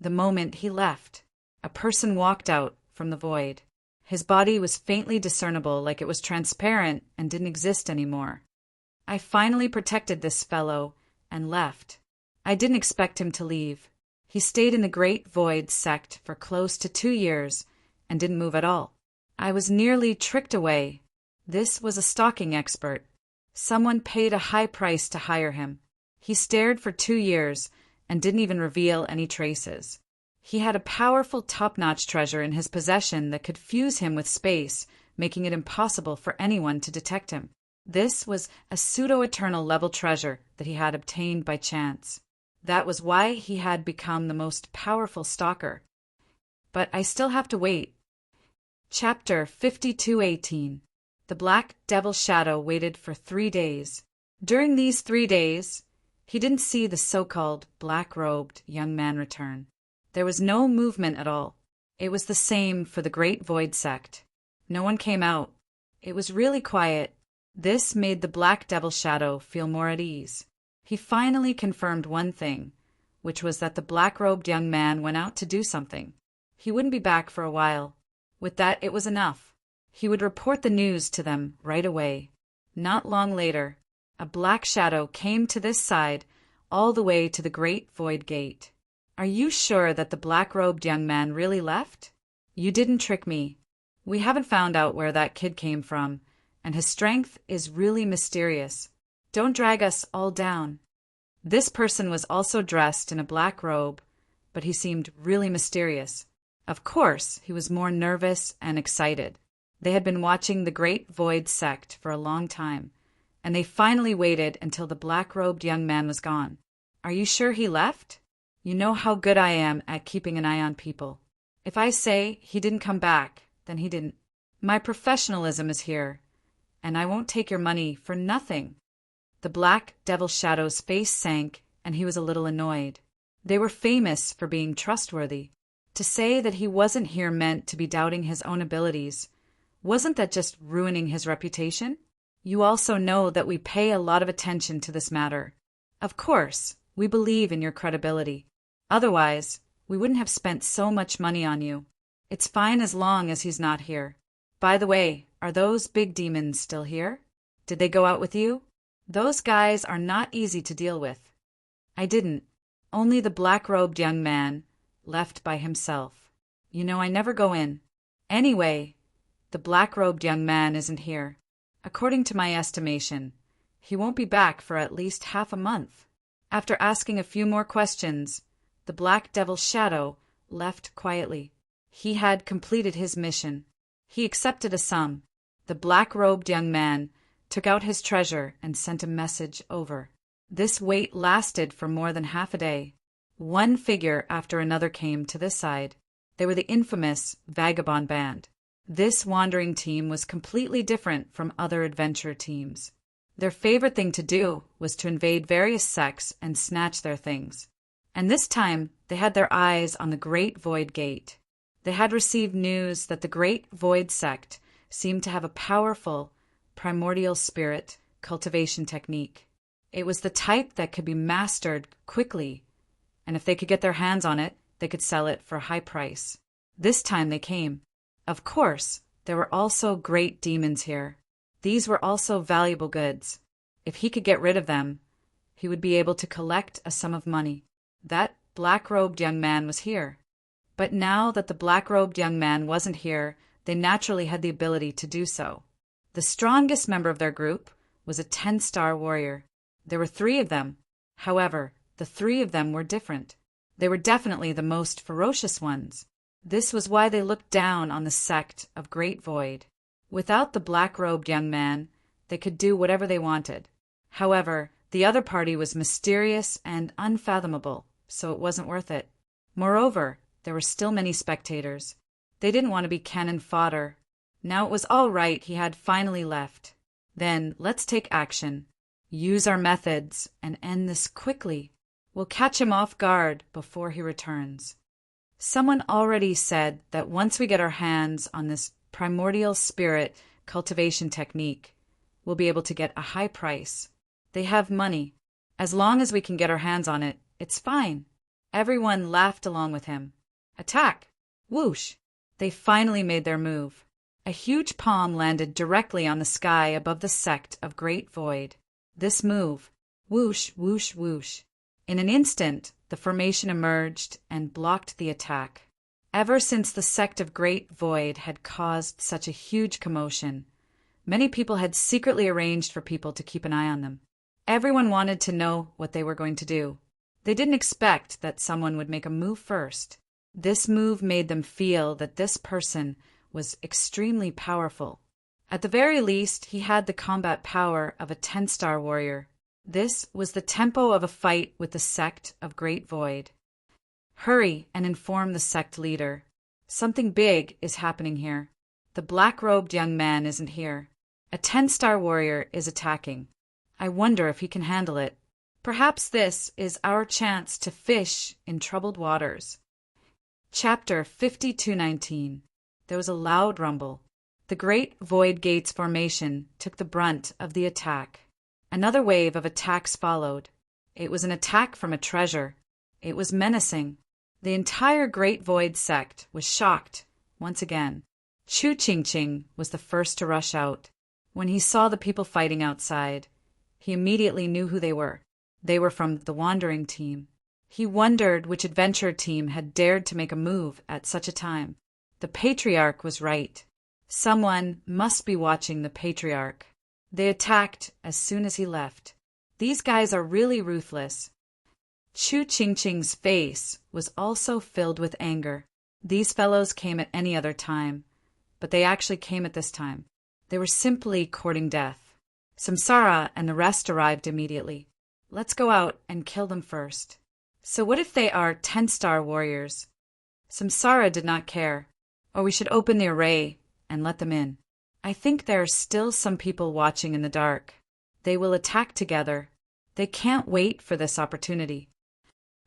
The moment he left, a person walked out from the void. His body was faintly discernible, like it was transparent and didn't exist anymore. I finally protected this fellow and left. I didn't expect him to leave. He stayed in the Great Void Sect for close to 2 years and didn't move at all. I was nearly tricked away. This was a stalking expert. Someone paid a high price to hire him. He stared for 2 years and didn't even reveal any traces. He had a powerful top-notch treasure in his possession that could fuse him with space, making it impossible for anyone to detect him. This was a pseudo-eternal level treasure that he had obtained by chance. That was why he had become the most powerful stalker. But I still have to wait. Chapter 52:18. The Black Devil Shadow waited for 3 days. During these 3 days, he didn't see the so-called black-robed young man return. There was no movement at all. It was the same for the Great Void Sect. No one came out. It was really quiet. This made the Black Devil Shadow feel more at ease. He finally confirmed one thing, which was that the black-robed young man went out to do something. He wouldn't be back for a while. With that, it was enough. He would report the news to them right away. Not long later, a black shadow came to this side, all the way to the Great Void Gate. Are you sure that the black-robed young man really left? You didn't trick me. We haven't found out where that kid came from, and his strength is really mysterious. Don't drag us all down. This person was also dressed in a black robe, but he seemed really mysterious. Of course, he was more nervous and excited. They had been watching the Great Void Sect for a long time, and they finally waited until the black-robed young man was gone. Are you sure he left? You know how good I am at keeping an eye on people. If I say he didn't come back, then he didn't. My professionalism is here, and I won't take your money for nothing. The Black Devil Shadow's face sank, and he was a little annoyed. They were famous for being trustworthy. To say that he wasn't here meant to be doubting his own abilities. Wasn't that just ruining his reputation? You also know that we pay a lot of attention to this matter. Of course, we believe in your credibility. Otherwise, we wouldn't have spent so much money on you. It's fine as long as he's not here. By the way, are those big demons still here? Did they go out with you? Those guys are not easy to deal with. I didn't. Only the black-robed young man, left by himself. You know, I never go in. Anyway, the black-robed young man isn't here. According to my estimation, he won't be back for at least half a month. After asking a few more questions, the Black Devil's shadow left quietly. He had completed his mission. He accepted a sum. The black-robed young man took out his treasure and sent a message over. This wait lasted for more than half a day. One figure after another came to this side. They were the infamous Vagabond Band. This wandering team was completely different from other adventure teams. Their favorite thing to do was to invade various sects and snatch their things. And this time, they had their eyes on the Great Void Gate. They had received news that the Great Void sect seemed to have a powerful, primordial spirit cultivation technique. It was the type that could be mastered quickly, and if they could get their hands on it, they could sell it for a high price. This time they came. Of course, there were also great demons here. These were also valuable goods. If he could get rid of them, he would be able to collect a sum of money. That black-robed young man was here. But now that the black-robed young man wasn't here, they naturally had the ability to do so. The strongest member of their group was a 10-star warrior. There were 3 of them. However, the 3 of them were different. They were definitely the most ferocious ones. This was why they looked down on the sect of Great Void. Without the black-robed young man, they could do whatever they wanted. However, the other party was mysterious and unfathomable, so it wasn't worth it. Moreover, there were still many spectators. They didn't want to be cannon fodder. Now it was all right he had finally left. Then let's take action. Use our methods and end this quickly. We'll catch him off guard before he returns. Someone already said that once we get our hands on this primordial spirit cultivation technique, we'll be able to get a high price. They have money. As long as we can get our hands on it, it's fine. Everyone laughed along with him. Attack! Whoosh! They finally made their move. A huge palm landed directly on the sky above the sect of Great Void. This move, whoosh, whoosh, whoosh. In an instant, the formation emerged and blocked the attack. Ever since the sect of Great Void had caused such a huge commotion, many people had secretly arranged for people to keep an eye on them. Everyone wanted to know what they were going to do. They didn't expect that someone would make a move first. This move made them feel that this person was extremely powerful. At the very least, he had the combat power of a 10-star warrior. This was the tempo of a fight with the sect of Great Void. Hurry and inform the sect leader. Something big is happening here. The black-robed young man isn't here. A 10-star warrior is attacking. I wonder if he can handle it. Perhaps this is our chance to fish in troubled waters. Chapter 52:19. There was a loud rumble. The Great Void Gates formation took the brunt of the attack. Another wave of attacks followed. It was an attack from a treasure. It was menacing. The entire Great Void sect was shocked once again. Chu Ching Ching was the first to rush out. When he saw the people fighting outside, he immediately knew who they were. They were from the Wandering Team. He wondered which adventure team had dared to make a move at such a time. The Patriarch was right. Someone must be watching the Patriarch. They attacked as soon as he left. These guys are really ruthless. Chu Ching Ching's face was also filled with anger. These fellows came at any other time, but they actually came at this time. They were simply courting death. Samsara and the rest arrived immediately. Let's go out and kill them first. So what if they are 10-star warriors? Samsara did not care. Or we should open the array and let them in. I think there are still some people watching in the dark. They will attack together. They can't wait for this opportunity.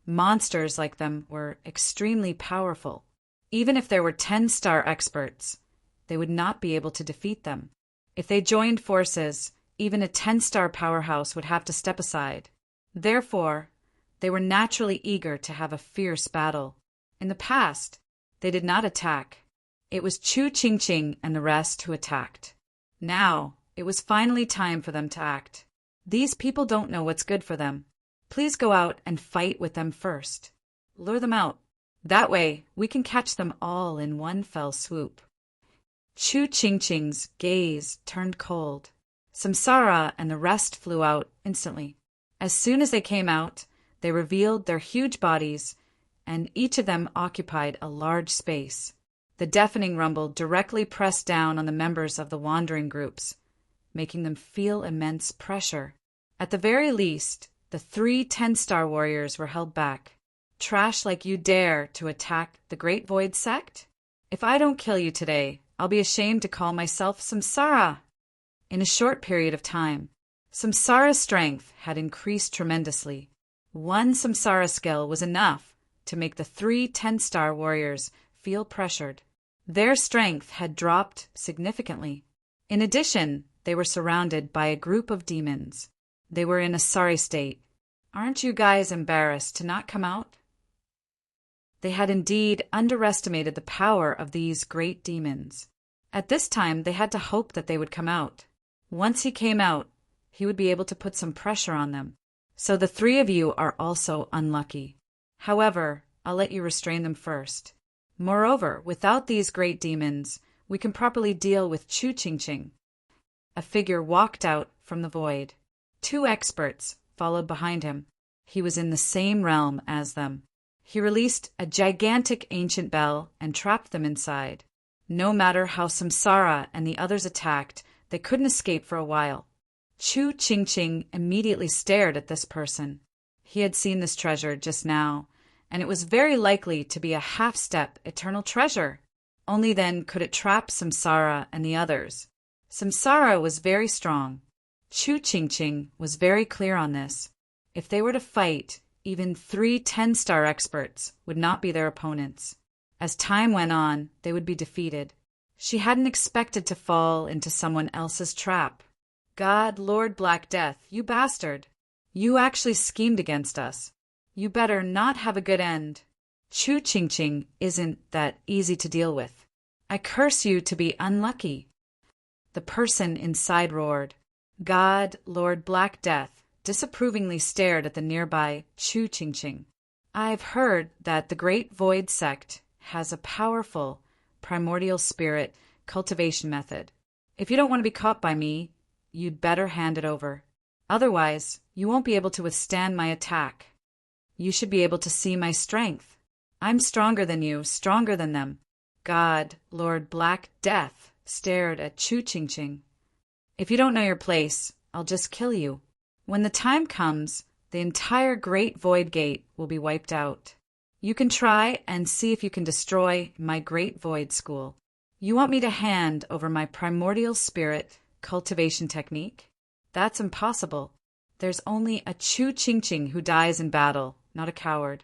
Monsters like them were extremely powerful. Even if there were 10-star experts, they would not be able to defeat them. If they joined forces, even a 10-star powerhouse would have to step aside. Therefore, they were naturally eager to have a fierce battle. In the past, they did not attack. It was Chu Ching Ching and the rest who attacked. Now, it was finally time for them to act. These people don't know what's good for them. Please go out and fight with them first. Lure them out. That way, we can catch them all in one fell swoop. Chu Ching Ching's gaze turned cold. Samsara and the rest flew out instantly. As soon as they came out, they revealed their huge bodies, and each of them occupied a large space. The deafening rumble directly pressed down on the members of the wandering groups, making them feel immense pressure. At the very least, the 3 10-star warriors were held back. Trash like you dare to attack the Great Void Sect? If I don't kill you today, I'll be ashamed to call myself Samsara. In a short period of time, Samsara's strength had increased tremendously. 1 Samsara skill was enough to make the 3 10-star warriors feel pressured. Their strength had dropped significantly. In addition, they were surrounded by a group of demons. They were in a sorry state. Aren't you guys embarrassed to not come out? They had indeed underestimated the power of these great demons. At this time, they had to hope that they would come out. Once he came out, he would be able to put some pressure on them. So the 3 of you are also unlucky. However, I'll let you restrain them first. Moreover, without these great demons, we can properly deal with Chu Ching Ching. A figure walked out from the void. 2 experts followed behind him. He was in the same realm as them. He released a gigantic ancient bell and trapped them inside. No matter how Samsara and the others attacked, they couldn't escape for a while. Chu Ching Ching immediately stared at this person. He had seen this treasure just now, and it was very likely to be a half-step eternal treasure. Only then could it trap Samsara and the others. Samsara was very strong. Chu Ching Ching was very clear on this. If they were to fight, even 3 10-star experts would not be their opponents. As time went on, they would be defeated. She hadn't expected to fall into someone else's trap. God, Lord Black Death, you bastard! You actually schemed against us. You better not have a good end. Chu Ching Ching isn't that easy to deal with. I curse you to be unlucky. The person inside roared. God, Lord Black Death, disapprovingly stared at the nearby Chu Ching Ching. I've heard that the Great Void Sect has a powerful primordial spirit cultivation method. If you don't want to be caught by me, you'd better hand it over. Otherwise, you won't be able to withstand my attack. You should be able to see my strength. I'm stronger than you, stronger than them. God, Lord Black Death, stared at Chu Ching Ching. If you don't know your place, I'll just kill you. When the time comes, the entire Great Void Gate will be wiped out. You can try and see if you can destroy my Great Void School. You want me to hand over my primordial spirit cultivation technique? That's impossible. There's only a Chu Ching Ching who dies in battle, not a coward.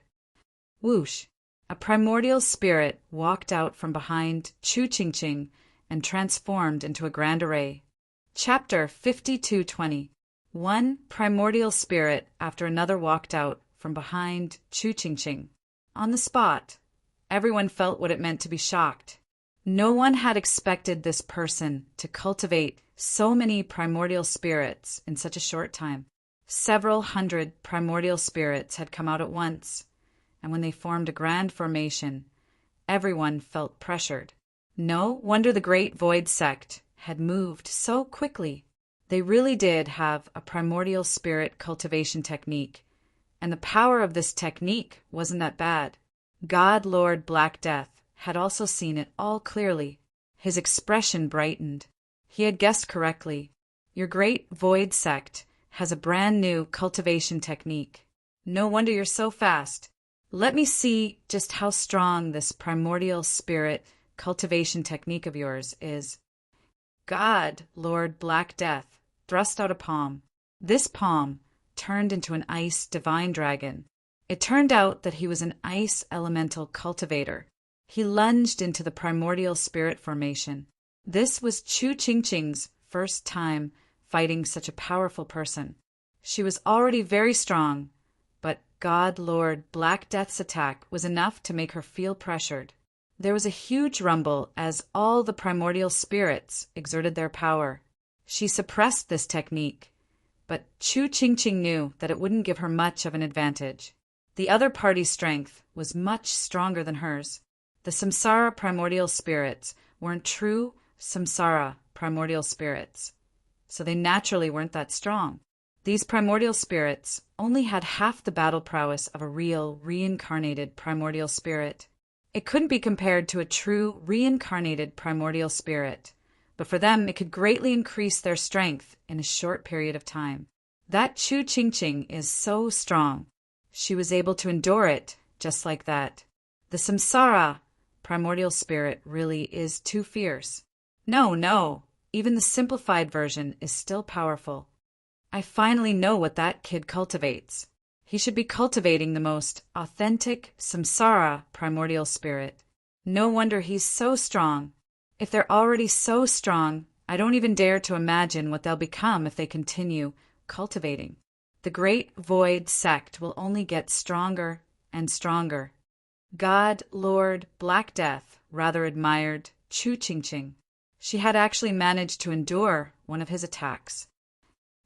Whoosh! A primordial spirit walked out from behind Chu Ching Ching and transformed into a grand array. Chapter 5220. One primordial spirit after another walked out from behind Chu Ching Ching. On the spot, everyone felt what it meant to be shocked. No one had expected this person to cultivate so many primordial spirits in such a short time. Several hundred primordial spirits had come out at once, and when they formed a grand formation, everyone felt pressured. No wonder the Great Void Sect had moved so quickly. They really did have a primordial spirit cultivation technique, and the power of this technique wasn't that bad. God Lord Black Death had also seen it all clearly. His expression brightened. He had guessed correctly. Your Great Void Sect has a brand new cultivation technique. No wonder you're so fast. Let me see just how strong this primordial spirit cultivation technique of yours is. God, Lord Black Death, thrust out a palm. This palm turned into an ice divine dragon. It turned out that he was an ice elemental cultivator. He lunged into the primordial spirit formation. This was Chu Ching Ching's first time fighting such a powerful person. She was already very strong, but God Lord Black Death's attack was enough to make her feel pressured. There was a huge rumble as all the primordial spirits exerted their power. She suppressed this technique, but Chu Qingqing knew that it wouldn't give her much of an advantage. The other party's strength was much stronger than hers. The samsara primordial spirits weren't true samsara primordial spirits, so they naturally weren't that strong. These primordial spirits only had half the battle prowess of a real, reincarnated primordial spirit. It couldn't be compared to a true, reincarnated primordial spirit, but for them it could greatly increase their strength in a short period of time. That Chu Qingqing is so strong. She was able to endure it just like that. The samsara primordial spirit really is too fierce. No, even the simplified version is still powerful. I finally know what that kid cultivates. He should be cultivating the most authentic samsara primordial spirit. No wonder he's so strong. If they're already so strong, I don't even dare to imagine what they'll become if they continue cultivating. The Great Void sect will only get stronger and stronger. God Lord Black Death rather admired Chu Qingqing. She had actually managed to endure one of his attacks.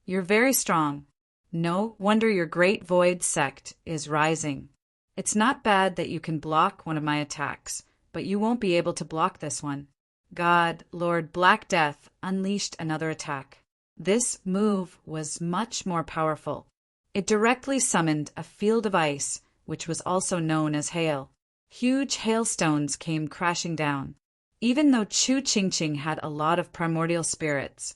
You're very strong. No wonder your Great Void sect is rising. It's not bad that you can block one of my attacks, but you won't be able to block this one. God Lord Black Death unleashed another attack. This move was much more powerful. It directly summoned a field of ice, which was also known as hail. Huge hailstones came crashing down. Even though Chu Qingqing had a lot of primordial spirits,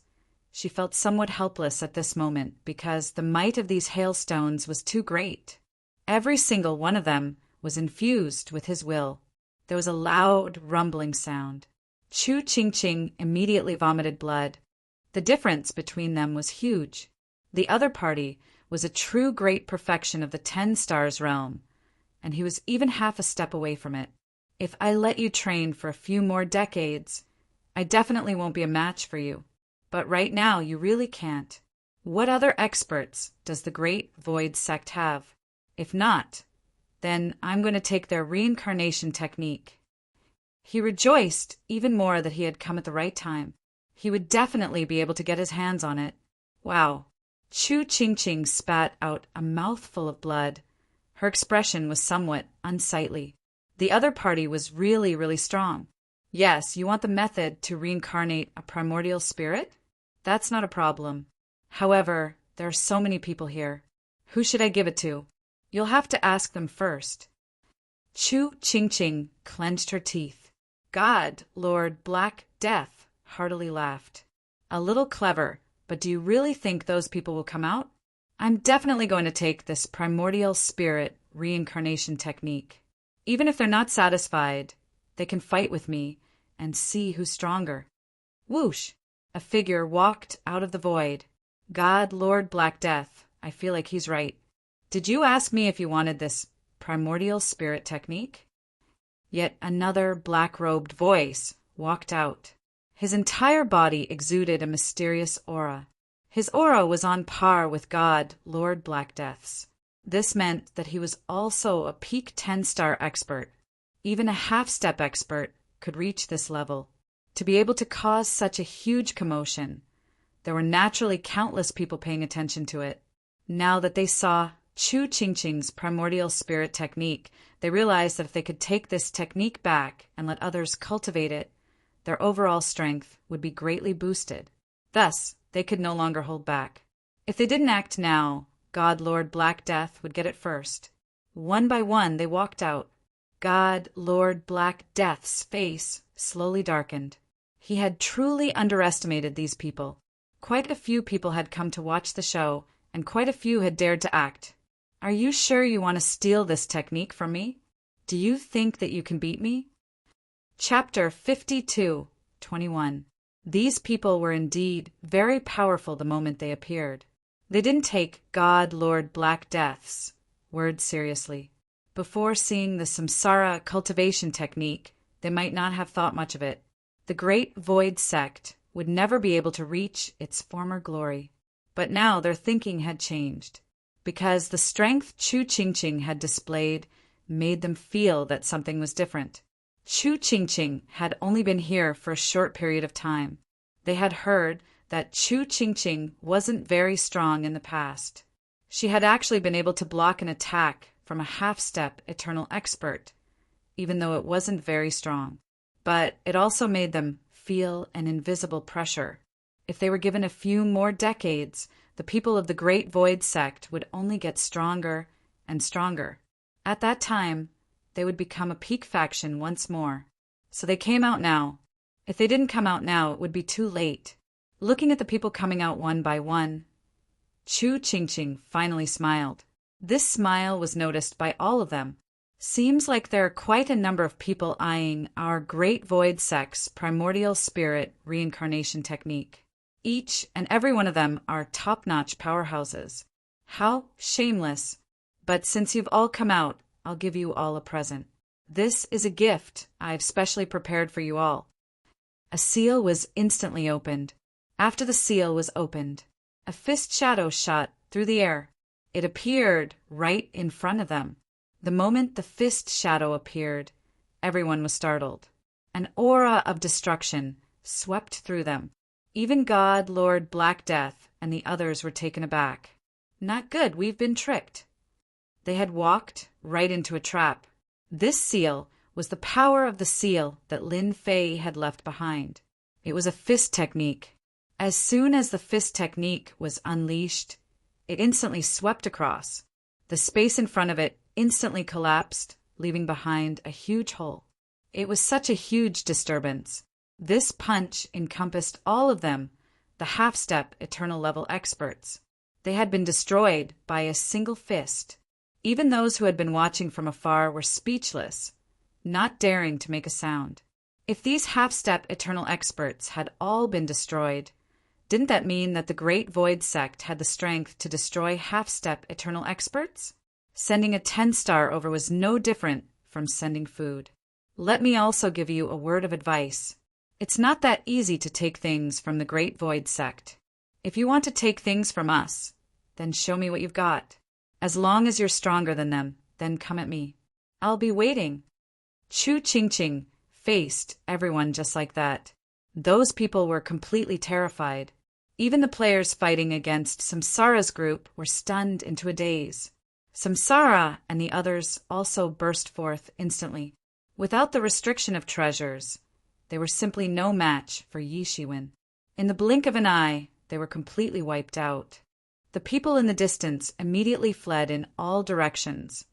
she felt somewhat helpless at this moment because the might of these hailstones was too great. Every single one of them was infused with his will. There was a loud, rumbling sound. Chu Qingqing immediately vomited blood. The difference between them was huge. The other party was a true great perfection of the 10 stars realm, and he was even half a step away from it. If I let you train for a few more decades, I definitely won't be a match for you. But right now, you really can't. What other experts does the Great Void sect have? If not, then I'm going to take their reincarnation technique. He rejoiced even more that he had come at the right time. He would definitely be able to get his hands on it. Wow. Chu Qingqing spat out a mouthful of blood. Her expression was somewhat unsightly. The other party was really, really strong. Yes, you want the method to reincarnate a primordial spirit? That's not a problem. However, there are so many people here. Who should I give it to? You'll have to ask them first. Chu Qingqing clenched her teeth. God, Lord Black Death, heartily laughed. A little clever, but do you really think those people will come out? I'm definitely going to take this primordial spirit reincarnation technique. Even if they're not satisfied, they can fight with me and see who's stronger. Whoosh! A figure walked out of the void. God, Lord Black Death, I feel like he's right. Did you ask me if you wanted this primordial spirit technique? Yet another black-robed voice walked out. His entire body exuded a mysterious aura. His aura was on par with God, Lord Black Death's. This meant that he was also a peak 10-star expert. Even a half-step expert could reach this level. To be able to cause such a huge commotion, there were naturally countless people paying attention to it. Now that they saw Chu Qingqing's primordial spirit technique, they realized that if they could take this technique back and let others cultivate it, their overall strength would be greatly boosted. Thus, they could no longer hold back. If they didn't act now, God Lord Black Death would get it first. One by one, they walked out. God Lord Black Death's face slowly darkened. He had truly underestimated these people. Quite a few people had come to watch the show, and quite a few had dared to act. Are you sure you want to steal this technique from me? Do you think that you can beat me? Chapter 52:21. These people were indeed very powerful the moment they appeared. They didn't take God Lord Black Death's words seriously. Before seeing the samsara cultivation technique, they might not have thought much of it. The Great Void sect would never be able to reach its former glory. But now their thinking had changed, because the strength Chu Qingqing had displayed made them feel that something was different. Chu Qingqing had only been here for a short period of time. They had heard that Chu Qingqing wasn't very strong in the past. She had actually been able to block an attack from a half-step eternal expert, even though it wasn't very strong. But it also made them feel an invisible pressure. If they were given a few more decades, the people of the Great Void sect would only get stronger and stronger. At that time, they would become a peak faction once more. So they came out now. If they didn't come out now, it would be too late. Looking at the people coming out one by one, Chu Qingqing finally smiled. This smile was noticed by all of them. Seems like there are quite a number of people eyeing our Great Void sect's primordial spirit reincarnation technique. Each and every one of them are top-notch powerhouses. How shameless. But since you've all come out, I'll give you all a present. This is a gift I've specially prepared for you all. A seal was instantly opened. After the seal was opened, a fist shadow shot through the air. It appeared right in front of them. The moment the fist shadow appeared, everyone was startled. An aura of destruction swept through them. Even God, Lord Black Death, and the others were taken aback. Not good, we've been tricked. They had walked right into a trap. This seal was the power of the seal that Lin Fei had left behind. It was a fist technique. As soon as the fist technique was unleashed, it instantly swept across. The space in front of it instantly collapsed, leaving behind a huge hole. It was such a huge disturbance. This punch encompassed all of them, the half-step eternal level experts. They had been destroyed by a single fist. Even those who had been watching from afar were speechless, not daring to make a sound. If these half-step eternal experts had all been destroyed, didn't that mean that the Great Void sect had the strength to destroy half-step eternal experts? Sending a 10-star over was no different from sending food. Let me also give you a word of advice. It's not that easy to take things from the Great Void sect. If you want to take things from us, then show me what you've got. As long as you're stronger than them, then come at me. I'll be waiting. Chu Qingqing faced everyone just like that. Those people were completely terrified. Even the players fighting against Samsara's group were stunned into a daze. Samsara and the others also burst forth instantly. Without the restriction of treasures, they were simply no match for Yi Shiwen. In the blink of an eye, they were completely wiped out. The people in the distance immediately fled in all directions,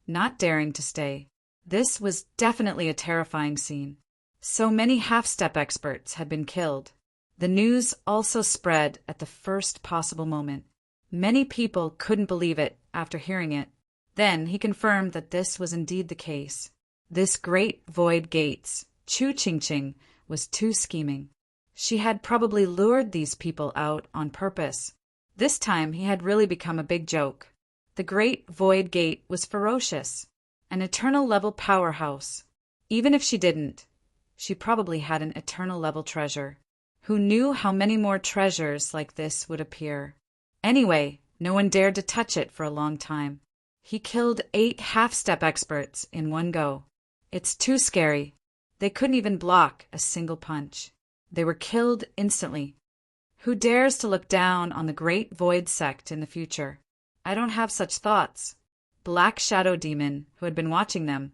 not daring to stay. This was definitely a terrifying scene. So many half-step experts had been killed. The news also spread at the first possible moment. Many people couldn't believe it after hearing it. Then he confirmed that this was indeed the case. This Great Void Gates, Chu Qingqing, was too scheming. She had probably lured these people out on purpose. This time he had really become a big joke. The Great Void Gate was ferocious, an eternal level powerhouse. Even if she didn't, she probably had an eternal level treasure. Who knew how many more treasures like this would appear? Anyway, no one dared to touch it for a long time. He killed 8 half-step experts in one go. It's too scary. They couldn't even block a single punch. They were killed instantly. Who dares to look down on the Great Void sect in the future? I don't have such thoughts. Black Shadow Demon, who had been watching them,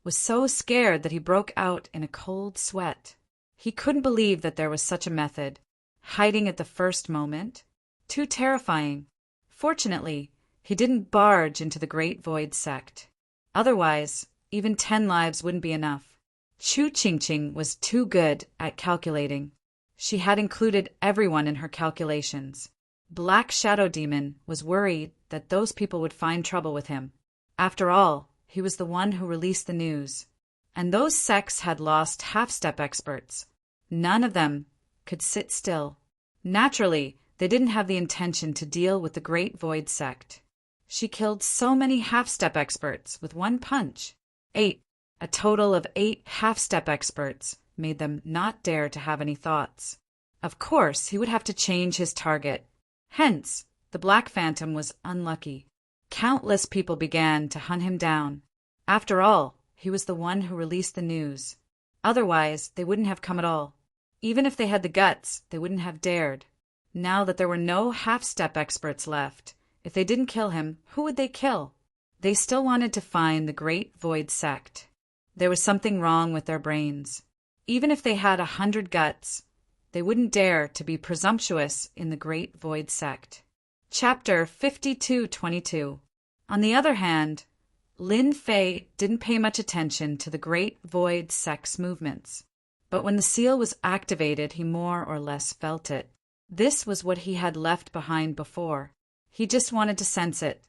was so scared that he broke out in a cold sweat. He couldn't believe that there was such a method. Hiding at the first moment? Too terrifying. Fortunately, he didn't barge into the Great Void sect. Otherwise, even 10 lives wouldn't be enough. Chu Qingqing was too good at calculating. She had included everyone in her calculations. Black Shadow Demon was worried that those people would find trouble with him. After all, he was the one who released the news. And those sects had lost half-step experts. None of them could sit still. Naturally, they didn't have the intention to deal with the Great Void sect. She killed so many half-step experts with one punch. 8. A total of 8 half-step experts made them not dare to have any thoughts. Of course, he would have to change his target. Hence, the Black Phantom was unlucky. Countless people began to hunt him down. After all, He was the one who released the news. Otherwise, they wouldn't have come at all. Even if they had the guts, they wouldn't have dared. Now that there were no half-step experts left, if they didn't kill him, who would they kill? They still wanted to find the Great Void Sect. There was something wrong with their brains. Even if they had 100 guts, they wouldn't dare to be presumptuous in the Great Void Sect. Chapter 52:22. On the other hand, Lin Fei didn't pay much attention to the Great Void Sect's movements. But when the seal was activated, he more or less felt it. This was what he had left behind before. He just wanted to sense it,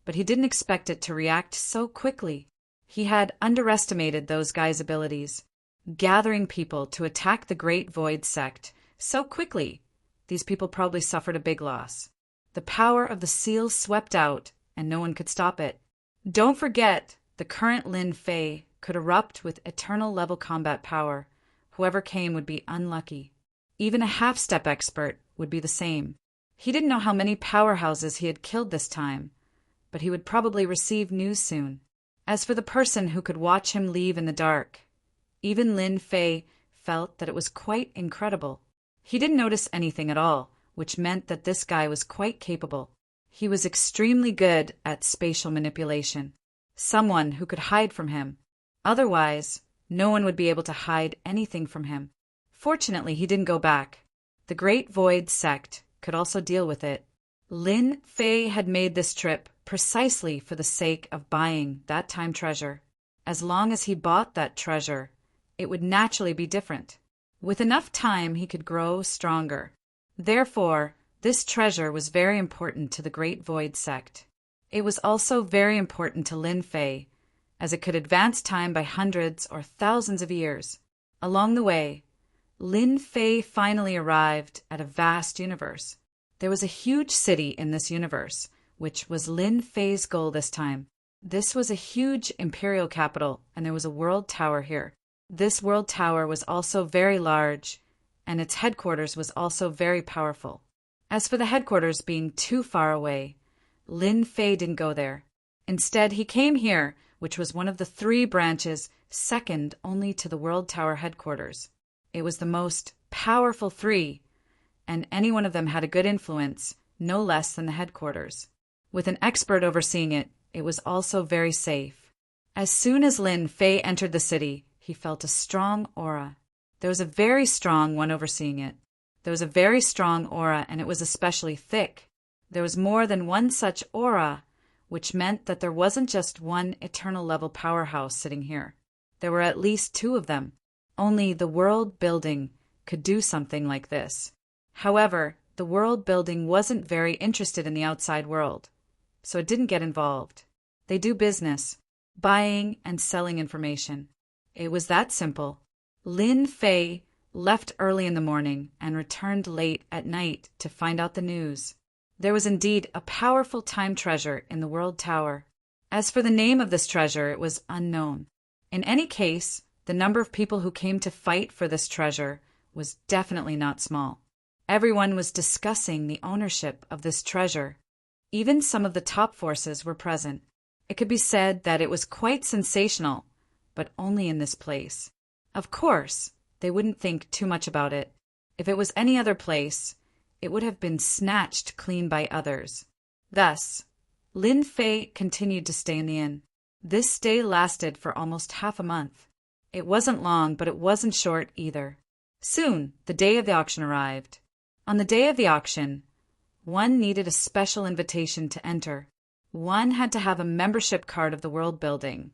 but he didn't expect it to react so quickly. He had underestimated those guys' abilities. Gathering people to attack the Great Void Sect so quickly, these people probably suffered a big loss. The power of the seal swept out, and no one could stop it. Don't forget, the current Lin Fei could erupt with eternal-level combat power. Whoever came would be unlucky. Even a half-step expert would be the same. He didn't know how many powerhouses he had killed this time, but he would probably receive news soon. As for the person who could watch him leave in the dark, even Lin Fei felt that it was quite incredible. He didn't notice anything at all, which meant that this guy was quite capable. He was extremely good at spatial manipulation. Someone who could hide from him. Otherwise, no one would be able to hide anything from him. Fortunately, he didn't go back. The Great Void Sect could also deal with it. Lin Fei had made this trip precisely for the sake of buying that time treasure. As long as he bought that treasure, it would naturally be different. With enough time, he could grow stronger. Therefore, this treasure was very important to the Great Void Sect. It was also very important to Lin Fei, as it could advance time by hundreds or thousands of years. Along the way, Lin Fei finally arrived at a vast universe. There was a huge city in this universe, which was Lin Fei's goal this time. This was a huge imperial capital, and there was a world tower here. This world tower was also very large, and its headquarters was also very powerful. As for the headquarters being too far away, Lin Fei didn't go there. Instead, he came here, which was one of the 3 branches second only to the world tower headquarters. It was the most powerful 3, and any one of them had a good influence, no less than the headquarters. With an expert overseeing it, it was also very safe. As soon as Lin Fei entered the city, he felt a strong aura. There was a very strong one overseeing it. There was a very strong aura, and it was especially thick. There was more than one such aura, which meant that there wasn't just one eternal-level powerhouse sitting here. There were at least 2 of them. Only the world building could do something like this. However, the world building wasn't very interested in the outside world, so it didn't get involved. They do business, buying and selling information. It was that simple. Lin Fei left early in the morning and returned late at night to find out the news. There was indeed a powerful time treasure in the World Tower. As for the name of this treasure, it was unknown. In any case, the number of people who came to fight for this treasure was definitely not small. Everyone was discussing the ownership of this treasure. Even some of the top forces were present. It could be said that it was quite sensational, but only in this place. Of course, they wouldn't think too much about it. If it was any other place, it would have been snatched clean by others. Thus, Lin Fei continued to stay in the inn. This stay lasted for almost half a month. It wasn't long, but it wasn't short either. Soon, the day of the auction arrived. On the day of the auction, one needed a special invitation to enter. One had to have a membership card of the world building.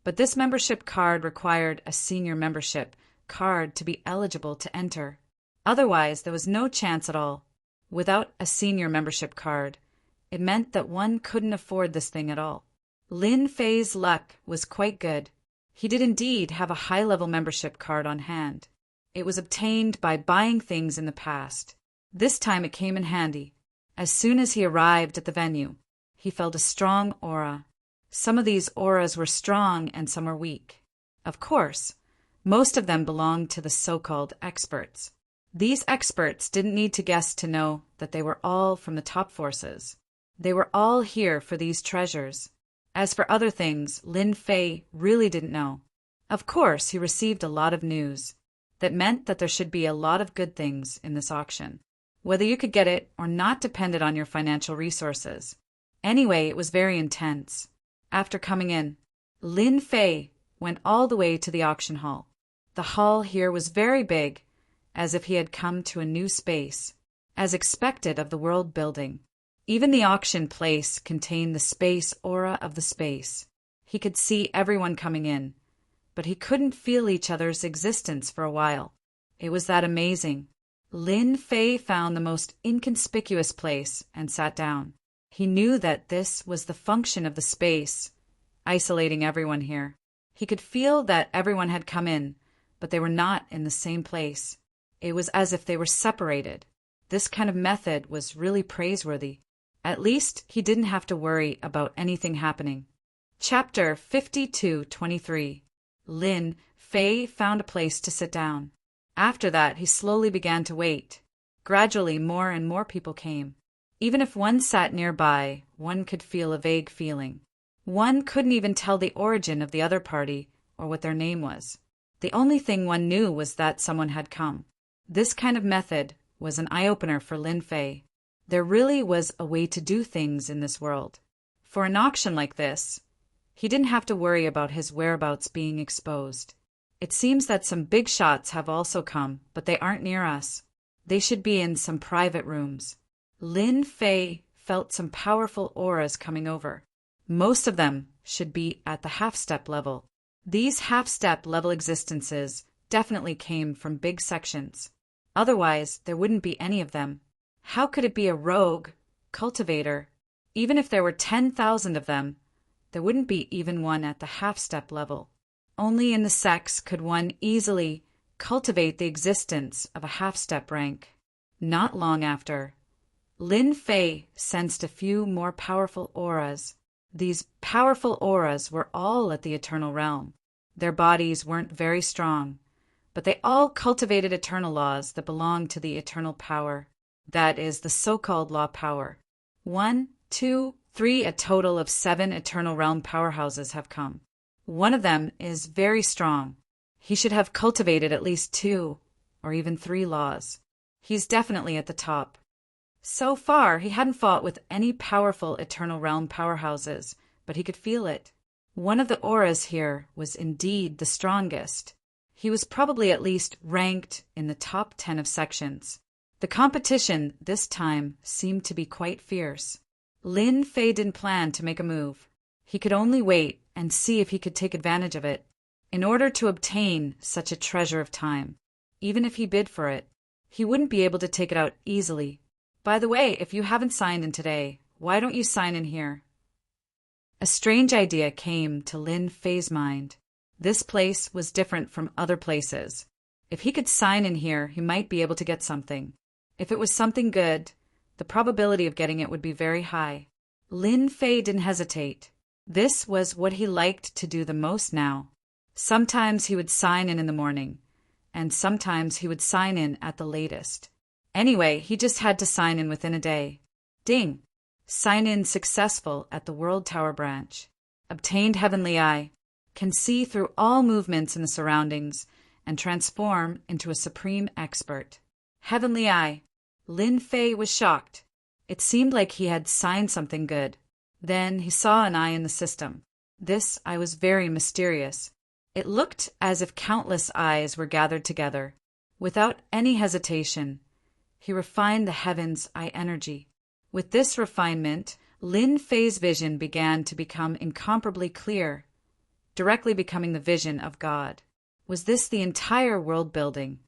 But this membership card required a senior membership card to be eligible to enter. Otherwise, there was no chance at all. Without a senior membership card, it meant that one couldn't afford this thing at all. Lin Fei's luck was quite good. He did indeed have a high-level membership card on hand. It was obtained by buying things in the past. This time it came in handy. As soon as he arrived at the venue, he felt a strong aura. Some of these auras were strong and some were weak. Of course, most of them belonged to the so-called experts. These experts didn't need to guess to know that they were all from the top forces. They were all here for these treasures. As for other things, Lin Fei really didn't know. Of course, he received a lot of news. That meant that there should be a lot of good things in this auction. Whether you could get it or not depended on your financial resources. Anyway, it was very intense. After coming in, Lin Fei went all the way to the auction hall. The hall here was very big, as if he had come to a new space, as expected of the world building. Even the auction place contained the space aura of the space. He could see everyone coming in, but he couldn't feel each other's existence for a while. It was that amazing. Lin Fei found the most inconspicuous place and sat down. He knew that this was the function of the space, isolating everyone here. He could feel that everyone had come in, but they were not in the same place. It was as if they were separated. This kind of method was really praiseworthy. At least he didn't have to worry about anything happening. Chapter 52:23. Lin Fei found a place to sit down. After that, he slowly began to wait. Gradually, more and more people came. Even if one sat nearby, one could feel a vague feeling. One couldn't even tell the origin of the other party or what their name was. The only thing one knew was that someone had come. This kind of method was an eye-opener for Lin Fei. There really was a way to do things in this world. For an auction like this, he didn't have to worry about his whereabouts being exposed. It seems that some big shots have also come, but they aren't near us. They should be in some private rooms. Lin Fei felt some powerful auras coming over. Most of them should be at the half-step level. These half-step level existences definitely came from big sections. Otherwise, there wouldn't be any of them. How could it be a rogue cultivator? Even if there were 10,000 of them, there wouldn't be even one at the half-step level. Only in the sects could one easily cultivate the existence of a half-step rank. Not long after, Lin Fei sensed a few more powerful auras. These powerful auras were all at the eternal realm. Their bodies weren't very strong, but they all cultivated eternal laws that belonged to the eternal power. That is the so-called law power. 1, 2, 3, a total of 7 eternal realm powerhouses have come. One of them is very strong. He should have cultivated at least 2 or even 3 laws. He's definitely at the top. So far, he hadn't fought with any powerful eternal realm powerhouses, but he could feel it. One of the auras here was indeed the strongest. He was probably at least ranked in the top 10 of sections. The competition this time seemed to be quite fierce. Lin Fei didn't plan to make a move. He could only wait and see if he could take advantage of it. In order to obtain such a treasure of time, even if he bid for it, he wouldn't be able to take it out easily. By the way, if you haven't signed in today, why don't you sign in here? A strange idea came to Lin Fei's mind. This place was different from other places. If he could sign in here, he might be able to get something. If it was something good, the probability of getting it would be very high. Lin Fei didn't hesitate. This was what he liked to do the most now. Sometimes he would sign in the morning, and sometimes he would sign in at the latest. Anyway, he just had to sign in within a day. Ding! Sign in successful at the World Tower branch. Obtained Heavenly Eye. Can see through all movements in the surroundings and transform into a supreme expert. Heavenly Eye. Lin Fei was shocked. It seemed like he had signed something good. Then he saw an eye in the system. This eye was very mysterious. It looked as if countless eyes were gathered together. Without any hesitation, he refined the heavens' eye energy. With this refinement, Lin Fei's vision began to become incomparably clear, directly becoming the vision of God. Was this the entire world building?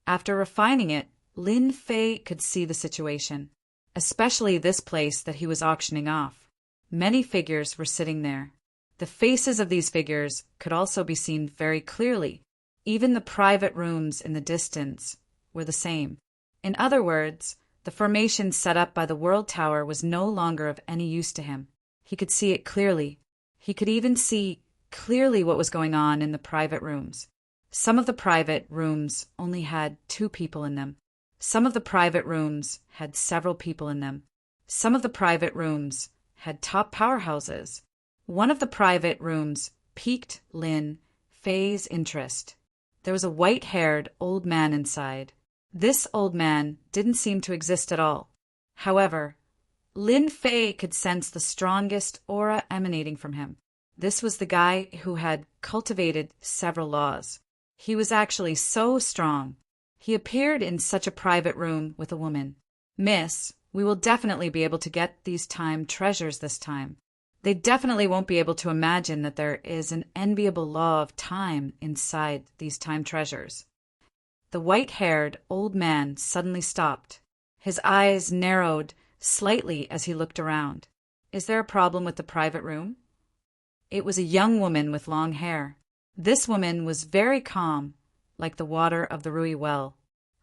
After refining it, Lin Fei could see the situation, especially this place that he was auctioning off. Many figures were sitting there. The faces of these figures could also be seen very clearly. Even the private rooms in the distance were the same. In other words, the formation set up by the World Tower was no longer of any use to him. He could see it clearly. He could even see clearly what was going on in the private rooms. Some of the private rooms only had 2 people in them. Some of the private rooms had several people in them. Some of the private rooms had top powerhouses. One of the private rooms piqued Lin Fei's interest. There was a white-haired old man inside. This old man didn't seem to exist at all. However, Lin Fei could sense the strongest aura emanating from him. This was the guy who had cultivated several laws. He was actually so strong. He appeared in such a private room with a woman. "Miss, we will definitely be able to get these time treasures this time. They definitely won't be able to imagine that there is an enviable law of time inside these time treasures." The white-haired old man suddenly stopped. His eyes narrowed slightly as he looked around. "Is there a problem with the private room?" It was a young woman with long hair. This woman was very calm, like the water of the Rui well.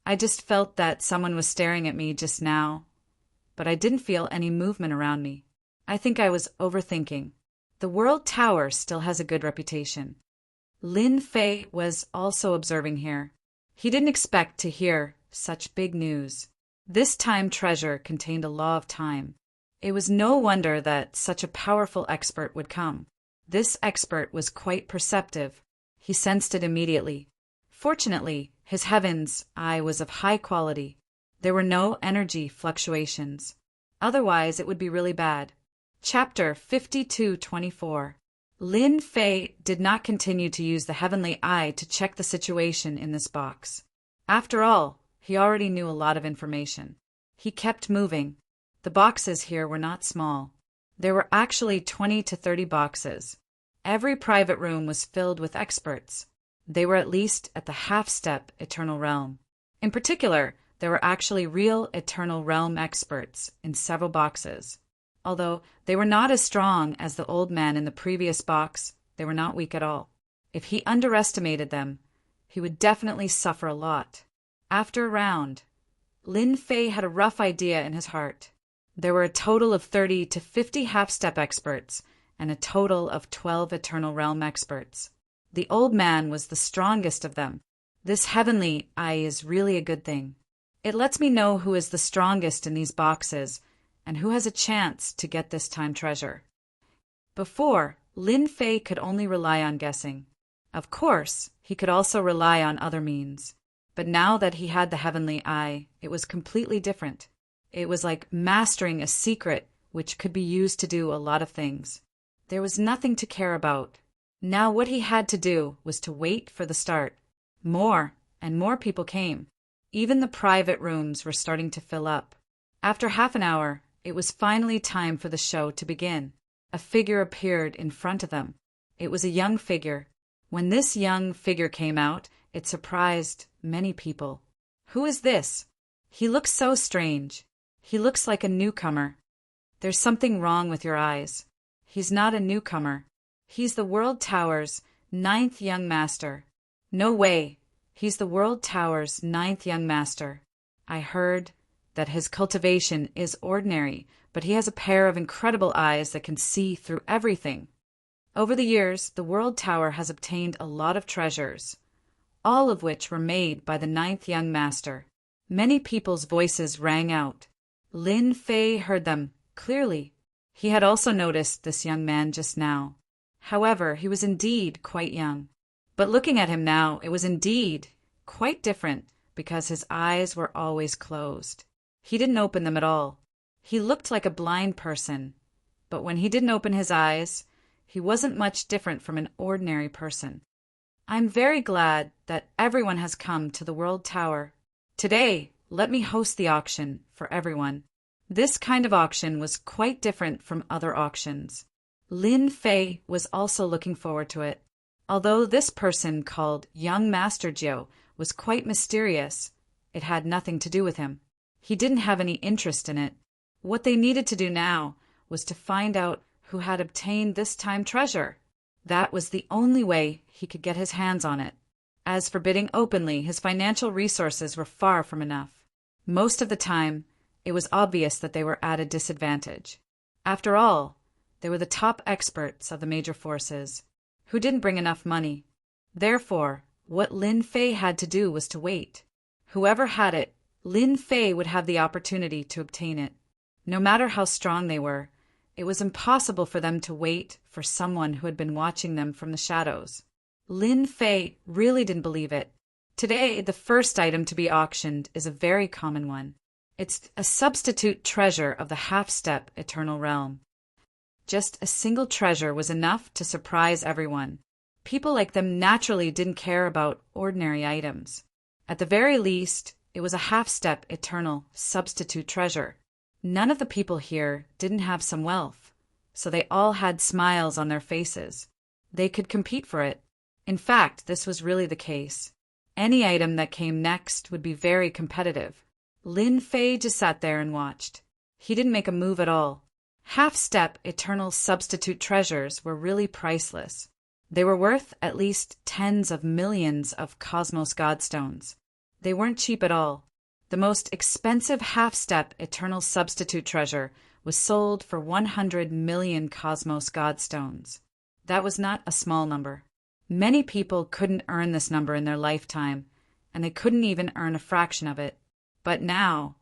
"I just felt that someone was staring at me just now, but I didn't feel any movement around me. I think I was overthinking. The World Tower still has a good reputation." Lin Fei was also observing here. He didn't expect to hear such big news. This time treasure contained a law of time. It was no wonder that such a powerful expert would come. This expert was quite perceptive. He sensed it immediately. Fortunately, his heaven's eye was of high quality. There were no energy fluctuations. Otherwise, it would be really bad. Chapter 52:24. Lin Fei did not continue to use the heavenly eye to check the situation in this box. After all, he already knew a lot of information. He kept moving. The boxes here were not small. There were actually 20 to 30 boxes. Every private room was filled with experts. They were at least at the half-step Eternal Realm. In particular, there were actually real Eternal Realm experts in several boxes. Although they were not as strong as the old man in the previous box, they were not weak at all. If he underestimated them, he would definitely suffer a lot. After a round, Lin Fei had a rough idea in his heart. There were a total of 30 to 50 half-step experts and a total of 12 Eternal Realm experts. The old man was the strongest of them. This heavenly eye is really a good thing. It lets me know who is the strongest in these boxes and who has a chance to get this time treasure. Before, Lin Fei could only rely on guessing. Of course, he could also rely on other means. But now that he had the heavenly eye, it was completely different. It was like mastering a secret which could be used to do a lot of things. There was nothing to care about. Now what he had to do was to wait for the start. More and more people came. Even the private rooms were starting to fill up. After half an hour, it was finally time for the show to begin. A figure appeared in front of them. It was a young figure. When this young figure came out, it surprised many people. "Who is this? He looks so strange. He looks like a newcomer. There's something wrong with your eyes. He's not a newcomer. He's the World Tower's 9th young master." "No way. He's the World Tower's 9th young master. I heard that his cultivation is ordinary, but he has a pair of incredible eyes that can see through everything. Over the years, the World Tower has obtained a lot of treasures, all of which were made by the 9th young master." Many people's voices rang out. Lin Fei heard them clearly. He had also noticed this young man just now. However, he was indeed quite young. But looking at him now, it was indeed quite different because his eyes were always closed. He didn't open them at all. He looked like a blind person, but when he didn't open his eyes, he wasn't much different from an ordinary person. "I'm very glad that everyone has come to the World Tower. Today, let me host the auction for everyone." This kind of auction was quite different from other auctions. Lin Fei was also looking forward to it. Although this person called Young Master Jiu was quite mysterious, it had nothing to do with him. He didn't have any interest in it. What they needed to do now was to find out who had obtained this time treasure. That was the only way he could get his hands on it. As for bidding openly, his financial resources were far from enough. Most of the time, it was obvious that they were at a disadvantage. After all, they were the top experts of the major forces, who didn't bring enough money. Therefore, what Lin Fei had to do was to wait. Whoever had it, Lin Fei would have the opportunity to obtain it. No matter how strong they were, It was impossible for them to wait for someone who had been watching them from the shadows. Lin Fei really didn't believe it. Today, the first item to be auctioned is a very common one. It's a substitute treasure of the half-step eternal realm. Just a single treasure was enough to surprise everyone. People like them naturally didn't care about ordinary items. At the very least, it was a half-step eternal substitute treasure. None of the people here didn't have some wealth, so they all had smiles on their faces. They could compete for it. In fact, this was really the case. Any item that came next would be very competitive. Lin Fei just sat there and watched. He didn't make a move at all. Half-step eternal substitute treasures were really priceless. They were worth at least tens of millions of cosmos godstones. They weren't cheap at all. The most expensive half-step eternal substitute treasure was sold for 100 million cosmos godstones. That was not a small number. Many people couldn't earn this number in their lifetime, and they couldn't even earn a fraction of it. But now,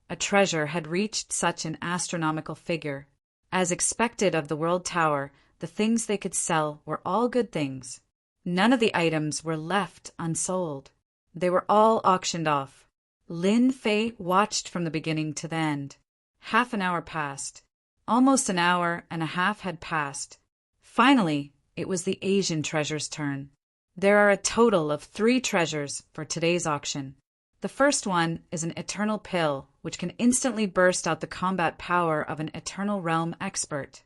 a treasure had reached such an astronomical figure. As expected of the World Tower, the things they could sell were all good things. None of the items were left unsold. They were all auctioned off. Lin Fei watched from the beginning to the end. Half an hour passed. Almost an hour and a half had passed. Finally, it was the Asian treasure's turn. There are a total of 3 treasures for today's auction. The first one is an eternal pill, which can instantly burst out the combat power of an eternal realm expert.